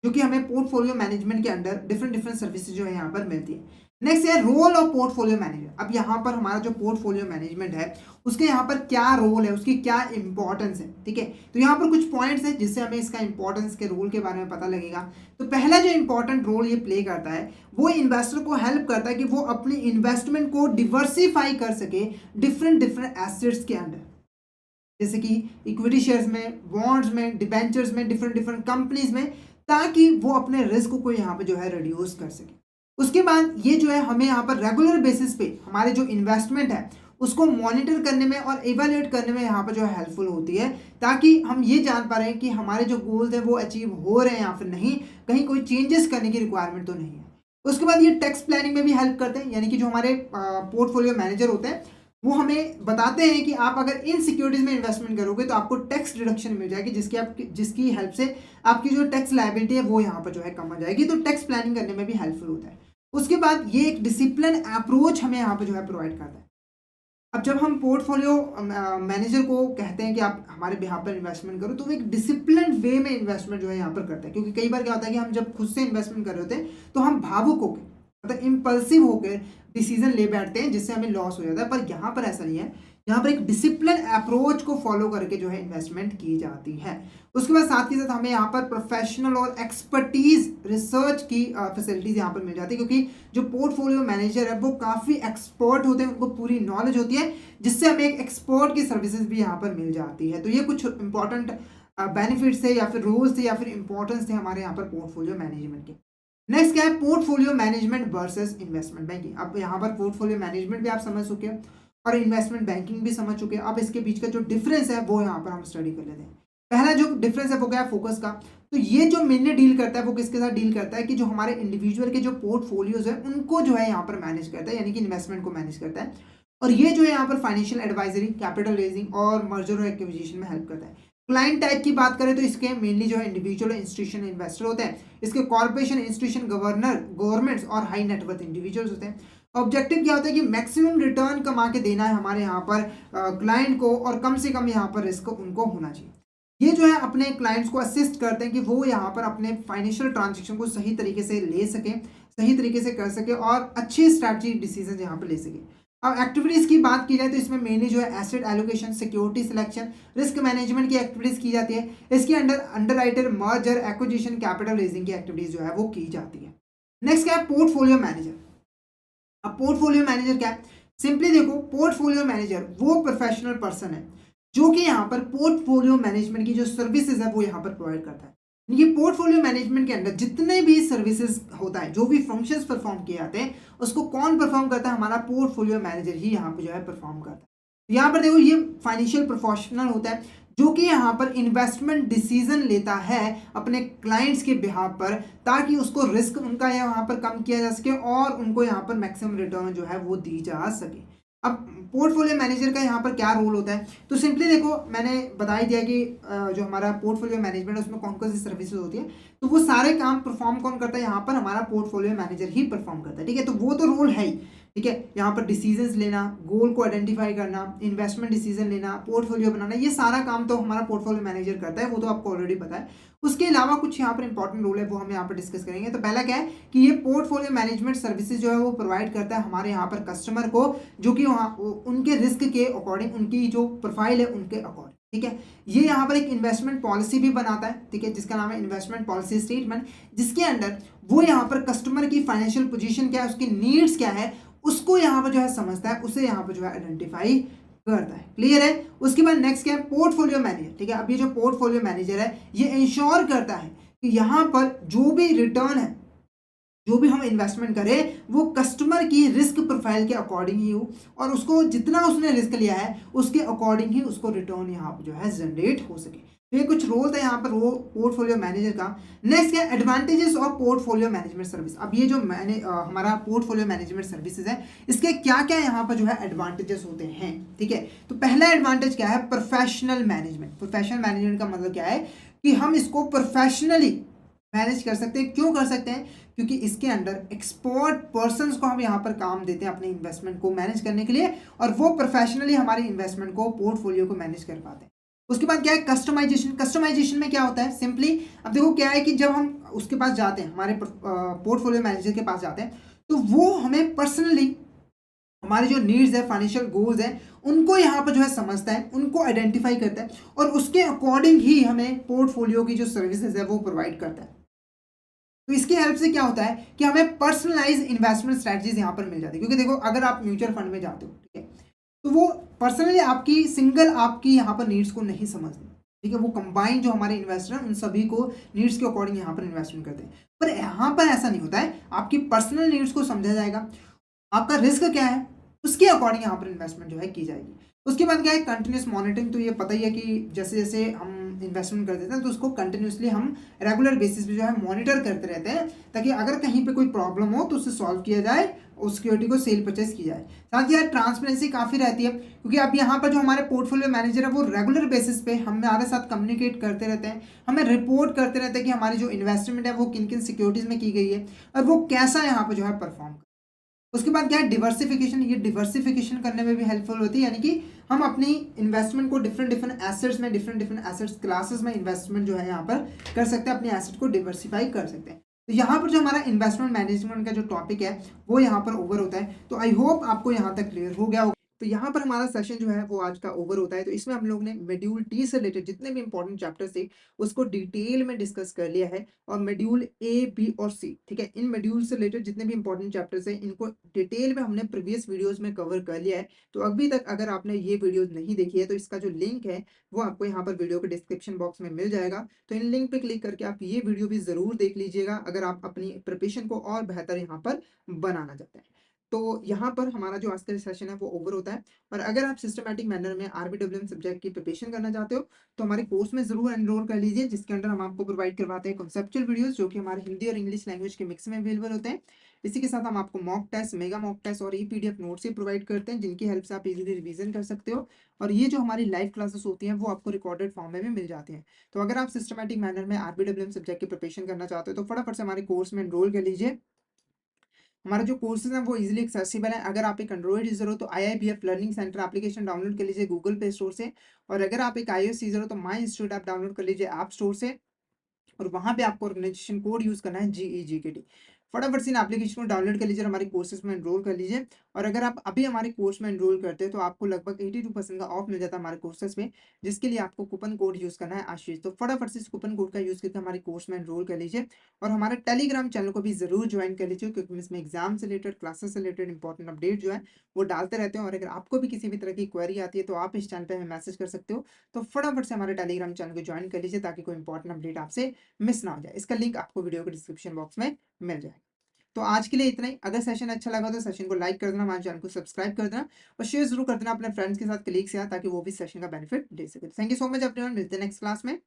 जो कि हमें पोर्टफोलियो मैनेजमेंट के अंदर डिफरेंट सर्विसेज जो है यहाँ पर मिलती है। नेक्स्ट है रोल ऑफ पोर्टफोलियो मैनेजर। अब यहाँ पर हमारा जो पोर्टफोलियो मैनेजमेंट है उसके यहाँ पर क्या रोल है, उसकी क्या इंपॉर्टेंस है, ठीक है। तो यहाँ पर कुछ पॉइंट्स हैं जिससे हमें इसका इंपॉर्टेंस के रोल के बारे में पता लगेगा। तो पहला जो इंपॉर्टेंट रोल ये प्ले करता है वो इन्वेस्टर को हेल्प करता है कि वो अपनी इन्वेस्टमेंट को डिवर्सिफाई कर सके डिफरेंट एसेट्स के अंदर, जैसे कि इक्विटी शेयर्स में, बॉन्ड्स में, डिबेंचर्स में, डिफरेंट कंपनीज में, ताकि वो अपने रिस्क को यहाँ पे जो है रिड्यूस कर सके। उसके बाद ये जो है हमें यहाँ पर रेगुलर बेसिस पे हमारे जो इन्वेस्टमेंट है उसको मॉनिटर करने में और इवैल्यूएट करने में यहाँ पर जो है हेल्पफुल होती है, ताकि हम ये जान पा रहे हैं कि हमारे जो गोल्स हैं वो अचीव हो रहे हैं या फिर नहीं, कहीं कोई चेंजेस करने की रिक्वायरमेंट तो नहीं है। उसके बाद ये टैक्स प्लानिंग में भी हेल्प करते हैं, यानी कि जो हमारे पोर्टफोलियो मैनेजर होते हैं वो हमें बताते हैं कि आप अगर इन सिक्योरिटीज में इन्वेस्टमेंट करोगे तो आपको टैक्स डिडक्शन मिल जाएगी, जिसकी हेल्प से आपकी जो टैक्स लायबिलिटी है वो यहाँ पर जो है कम हो जाएगी। तो टैक्स प्लानिंग करने में भी हेल्पफुल होता है। उसके बाद ये एक डिसिप्लिन अप्रोच हमें यहाँ पर जो है प्रोवाइड करता है। अब जब हम पोर्टफोलियो मैनेजर को कहते हैं कि आप हमारे बिहाफ पर इन्वेस्टमेंट करो, तो वो एक डिसिप्लिन वे में इन्वेस्टमेंट जो है यहाँ पर करता है। क्योंकि कई बार क्या होता है कि हम जब खुद से इन्वेस्टमेंट कर रहे होते हैं तो हम भावुक होकर, मतलब इम्पल्सिव होकर डिसीजन ले बैठते हैं जिससे हमें लॉस हो जाता है। पर यहाँ पर ऐसा नहीं है, यहाँ पर एक डिसिप्लिन अप्रोच को फॉलो करके जो है इन्वेस्टमेंट की जाती है। उसके बाद साथ ही साथ हमें यहाँ पर प्रोफेशनल और एक्सपर्टीज रिसर्च की फैसिलिटीज यहाँ पर मिल जाती है, क्योंकि जो पोर्टफोलियो मैनेजर है वो काफ़ी एक्सपर्ट होते हैं, उनको पूरी नॉलेज होती है, जिससे हमें एक एक्सपर्ट की सर्विसेज भी यहाँ पर मिल जाती है। तो ये कुछ इंपॉर्टेंट बेनिफिट्स थे या फिर रोल्स थे या फिर इंपॉर्टेंस थे हमारे यहाँ पर पोर्टफोलियो मैनेजमेंट के। नेक्स्ट क्या है, portfolio management versus investment banking. अब यहाँ पर पोर्टफोलियो मैनेजमेंट भी आप समझ चुके हैं और इन्वेस्टमेंट बैंकिंग भी समझ चुके हैं। अब इसके बीच का जो डिफरेंस है वो यहाँ पर हम स्टडी कर लेते हैं। पहला जो डिफरेंस है वो क्या है, फोकस का। तो ये जो मेनली डील करता है वो किसके साथ डील करता है कि जो हमारे इंडिविजुअल के जो पोर्टफोलियोज है उनको जो है यहाँ पर मैनेज करता है, यानी कि इन्वेस्टमेंट को मैनेज करता है। और ये जो है यहाँ पर फाइनेंशियल एडवाइजरी, कैपिटल रेजिंग और मर्जर और एक्विजिशन में हेल्प करता है। क्लाइंट टाइप की बात करें तो इसके मेनली जो है इंडिविजुअल इंस्टीट्यूशन इन्वेस्टर होते हैं, इसके कॉर्पोरेशन इंस्टीट्यूशन गवर्नर गवर्नमेंट्स और हाई नेटवर्थ इंडिविजुअल्स होते हैं। ऑब्जेक्टिव क्या होता है कि मैक्सिमम रिटर्न कमा के देना है हमारे यहाँ पर क्लाइंट को, और कम से कम यहाँ पर रिस्क उनको होना चाहिए। ये जो है अपने क्लाइंट्स को असिस्ट करते हैं कि वो यहाँ पर अपने फाइनेंशियल ट्रांजेक्शन को सही तरीके से ले सकें, सही तरीके से कर सके और अच्छी स्ट्रैटेजी डिसीजन यहाँ पर ले सके। अब एक्टिविटीज की बात की जाए तो इसमें मेनली जो है asset allocation, security selection, risk management की एक्टिविटीज की जाती है। इसके under underwriter, merger, acquisition, capital raising की एक्टिविटीज जो है वो की जाती है। नेक्स्ट क्या है, पोर्टफोलियो मैनेजर। अब पोर्टफोलियो मैनेजर क्या है, सिंपली देखो, पोर्टफोलियो मैनेजर वो प्रोफेशनल पर्सन है जो कि यहाँ पर पोर्टफोलियो मैनेजमेंट की जो सर्विसेज है वो यहाँ पर प्रोवाइड करता है। ये पोर्टफोलियो मैनेजमेंट के अंदर जितने भी सर्विसेज होता है, जो भी फंक्शंस परफॉर्म किए जाते हैं, उसको कौन परफॉर्म करता है, हमारा पोर्टफोलियो मैनेजर ही यहाँ पर जो है परफॉर्म करता है। यहाँ पर देखो, ये फाइनेंशियल प्रोफेशनल होता है जो कि यहाँ पर इन्वेस्टमेंट डिसीजन लेता है अपने क्लाइंट्स के बिहाफ पर, ताकि उसको रिस्क उनका यहाँ पर कम किया जा सके और उनको यहाँ पर मैक्सिमम रिटर्न जो है वो दी जा सके। अब पोर्टफोलियो मैनेजर का यहाँ पर क्या रोल होता है, तो सिंपली देखो, मैंने बता ही दिया कि जो हमारा पोर्टफोलियो मैनेजमेंट है उसमें कौन कौन सी सर्विसेज होती है, तो वो सारे काम परफॉर्म कौन करता है, यहाँ पर हमारा पोर्टफोलियो मैनेजर ही परफॉर्म करता है। ठीक है, तो वो तो रोल है ही। ठीक है, यहाँ पर डिसीजंस लेना, गोल को आइडेंटिफाई करना, इन्वेस्टमेंट डिसीजन लेना, पोर्टफोलियो बनाना, ये सारा काम तो हमारा पोर्टफोलियो मैनेजर करता है, वो तो आपको ऑलरेडी पता है। उसके अलावा कुछ यहाँ पर इंपॉर्टेंट रोल है वो हम यहाँ पर डिस्कस करेंगे। तो पहला क्या है कि ये पोर्टफोलियो मैनेजमेंट सर्विसेज जो है वो प्रोवाइड करता है हमारे यहाँ पर कस्टमर को, जो कि वहाँ उनके रिस्क के अकॉर्डिंग, उनकी जो प्रोफाइल है उनके अकॉर्डिंग। ठीक है, ये यहाँ पर एक इन्वेस्टमेंट पॉलिसी भी बनाता है। ठीक है, जिसका नाम है इन्वेस्टमेंट पॉलिसी स्टेटमेंट, जिसके अंदर वो यहाँ पर कस्टमर की फाइनेंशियल पोजीशन क्या है, उसकी नीड्स क्या है, उसको यहाँ पर जो है समझता है, उसे यहाँ पर जो है आइडेंटिफाई करता है। क्लियर है। उसके बाद नेक्स्ट क्या है, पोर्टफोलियो मैनेजर। ठीक है, अब ये जो पोर्टफोलियो मैनेजर है ये इंश्योर करता है कि यहाँ पर जो भी रिटर्न है, जो भी हम इन्वेस्टमेंट करें, वो कस्टमर की रिस्क प्रोफाइल के अकॉर्डिंग ही हो, और उसको जितना उसने रिस्क लिया है उसके अकॉर्डिंग ही उसको रिटर्न यहाँ पर जो है जनरेट हो सके। तो ये कुछ रोल था यहाँ पर वो पोर्टफोलियो मैनेजर का। नेक्स्ट क्या, advantages of portfolio management service. अब ये जो हमारा पोर्टफोलियो मैनेजमेंट सर्विसेज है, इसके क्या क्या यहाँ पर जो है एडवांटेजेस होते हैं। ठीक है, तो पहला एडवांटेज क्या है, प्रोफेशनल मैनेजमेंट। प्रोफेशनल मैनेजमेंट का मतलब क्या है कि हम इसको प्रोफेशनली मैनेज कर सकते हैं। क्यों कर सकते हैं, क्योंकि इसके अंदर एक्सपर्ट पर्संस को हम यहाँ पर काम देते हैं अपने इन्वेस्टमेंट को मैनेज करने के लिए, और वो प्रोफेशनली हमारे इन्वेस्टमेंट को, पोर्टफोलियो को मैनेज कर पाते हैं। उसके बाद क्या है, कस्टमाइजेशन। कस्टमाइजेशन में क्या होता है, सिंपली अब देखो क्या है कि जब हम उसके पास जाते हैं, हमारे पोर्टफोलियो मैनेजर के पास जाते हैं, तो वो हमें पर्सनली हमारे जो नीड्स है, फाइनेंशियल गोल्स है, उनको यहाँ पर जो है समझता है, उनको आइडेंटिफाई करता है, और उसके अकॉर्डिंग ही हमें पोर्टफोलियो की जो सर्विसेज है वो प्रोवाइड करता है। तो इसकी हेल्प से क्या होता है कि हमें पर्सनलाइज इन्वेस्टमेंट स्ट्रैटेजीज यहाँ पर मिल जाती है। क्योंकि देखो, अगर आप म्यूचुअल फंड में जाते हो, ठीक है, तो वो पर्सनली आपकी सिंगल आपकी यहाँ पर नीड्स को नहीं समझते। ठीक है, वो कंबाइन जो हमारे इन्वेस्टर हैं उन सभी को नीड्स के अकॉर्डिंग यहाँ पर इन्वेस्टमेंट करते हैं। पर यहाँ पर ऐसा नहीं होता है, आपकी पर्सनल नीड्स को समझा जाएगा, आपका रिस्क क्या है उसके अकॉर्डिंग यहाँ पर इन्वेस्टमेंट जो है की जाएगी। उसके बाद क्या है, कंटिन्यूस मॉनिटरिंग। तो ये पता ही है कि जैसे जैसे हम इन्वेस्टमेंट कर देते हैं तो उसको कंटिन्यूसली हम रेगुलर बेसिस पे जो है मॉनिटर करते रहते हैं, ताकि अगर कहीं पे कोई प्रॉब्लम हो तो उसे सॉल्व किया जाए, उस सिक्योरिटी को सेल परचेज की जाए। साथ ही यार ट्रांसपेरेंसी काफ़ी रहती है, क्योंकि अब यहाँ पर जो हमारे पोर्टफोलियो मैनेजर है वो रेगुलर बेसिस पे हमारे साथ कम्युनिकेट करते रहते हैं, हमें रिपोर्ट करते रहते हैं कि हमारी जो इन्वेस्टमेंट है वो किन किन सिक्योरिटीज़ में की गई है और वो कैसा यहाँ पर जो है परफॉर्म। उसके बाद क्या है, डिवर्सिफिकेशन। ये डिवर्सिफिकेशन करने में भी हेल्पफुल होती है, यानी कि हम अपनी इन्वेस्टमेंट को डिफरेंट डिफरेंट एसेट्स में, डिफरेंट डिफरेंट एसेट्स क्लासेस में इन्वेस्टमेंट जो है यहाँ पर कर सकते हैं, अपने एसेट को डिवर्सिफाई कर सकते हैं। तो यहाँ पर जो हमारा इन्वेस्टमेंट मैनेजमेंट का जो टॉपिक है वो यहाँ पर ओवर होता है। तो आई होप आपको यहाँ तक क्लियर हो गया होगा। तो यहाँ पर हमारा सेशन जो है वो आज का ओवर होता है। तो इसमें हम लोग ने मॉड्यूल टी से रिलेटेड जितने भी इंपॉर्टेंट चैप्टर्स थे उसको डिटेल में डिस्कस कर लिया है, और मॉड्यूल ए, बी और सी, ठीक है, इन मॉड्यूल से रिलेटेड जितने भी इंपॉर्टेंट चैप्टर्स हैं इनको डिटेल में हमने प्रीवियस वीडियोस में कवर कर लिया है। तो अभी तक अगर आपने ये वीडियोस नहीं देखी है तो इसका जो लिंक है वो आपको यहाँ पर वीडियो के डिस्क्रिप्शन बॉक्स में मिल जाएगा। तो इन लिंक पे क्लिक करके आप ये वीडियो भी ज़रूर देख लीजिएगा अगर आप अपनी प्रिपरेशन को और बेहतर यहाँ पर बनाना चाहते हैं। तो यहाँ पर हमारा जो आज का सेशन है वो ओवर होता है। और अगर आप सिस्टमैटिक मैनर में आरबीडब्ल्यूएम सब्जेक्ट की प्रिपरेशन करना चाहते हो तो हमारे कोर्स में जरूर एनरोल कर लीजिए, जिसके अंदर हम आपको प्रोवाइड करवाते हैं कॉन्सेप्चुअल वीडियोस जो कि हमारे हिंदी और इंग्लिश लैंग्वेज के मिक्स में अवेलेबल होते हैं। इसी के साथ हम आपको mock test, mega mock test और ई-पीडीएफ नोट्स भी प्रोवाइड करते हैं, जिनकी हेल्प से आप इज़िली रिवीजन कर सकते हो। और ये जो हमारी लाइव क्लासेस होती हैं, वो आपको रिकॉर्डेड फॉर्म में भी मिल जाती हैं। तो अगर आप सिस्टमैटिक मैनर में आरबीडब्ल्यूएम सब्जेक्ट की प्रिपरेशन करना चाहते हो, तो फटाफट से हमारे कोर्स में एनरोल कर लीजिए। हमारे जो कोर्सेज़ हैं वो ईज़िली एक्सेसिबल हैं। अगर आप एक एंड्रॉइड यूज़र हो तो IIBF learning centre application download कर लीजिए गूगल प्ले स्टोर से। और अगर आप एक आईओएस यूज़र हो तो माई इंस्टीट्यूट ऐप डाउनलोड कर लीजिए ऐप स्टोर से। और वहाँ पे आपको ऑर्गेनाइजेशन कोड यूज़ करना है जीईजीकेटी। फटाफट से इन एप्लीकेशन को डाउनलोड कर लीजिए और हमारे कोर्सेज़ में एनरोल कर लीजिए। और अगर आप अभी हमारे कोर्स में एनरोल करते हैं तो आपको लगभग 82% का ऑफ मिल जाता है हमारे कोर्सेज़ में, जिसके लिए आपको कूपन कोड यूज़ करना है आशीष। तो फटाफट से इस कूपन कोड का यूज़ करके हमारे कोर्स में एनरोल कर लीजिए। और हमारे टेलीग्राम चैनल को भी ज़रूर ज्वाइन कर लीजिए, क्योंकि हम इसमें एग्ज़ाम से रिलेटेड, क्लासेस से रिलेटेड इंपॉर्टेंट अपडेट जो है वो डालते रहते हैं। और अगर आपको भी किसी भी तरह की क्वेरी आती है तो आप इस चैनल पे हमें मैसेज कर सकते हो। तो फटाफट से हमारे टेलीग्राम चैनल को ज्वाइन कर लीजिए, ताकि कोई इंपॉर्टेंट अपडेट आपसे मिस ना हो जाए। इसका लिंक आपको वीडियो के डिस्क्रिप्शन बॉक्स में मिल जाएगा। तो आज के लिए इतना ही। अगर सेशन अच्छा लगा तो सेशन को लाइक कर देना, हमारे चैनल को सब्सक्राइब कर देना और शेयर ज़रूर कर देना अपने फ्रेंड्स के साथ, कलीग्स के साथ, ताकि वो भी सेशन का बेनिफिट ले सके। Thank you so much everyone, मिलते हैं नेक्स्ट क्लास में।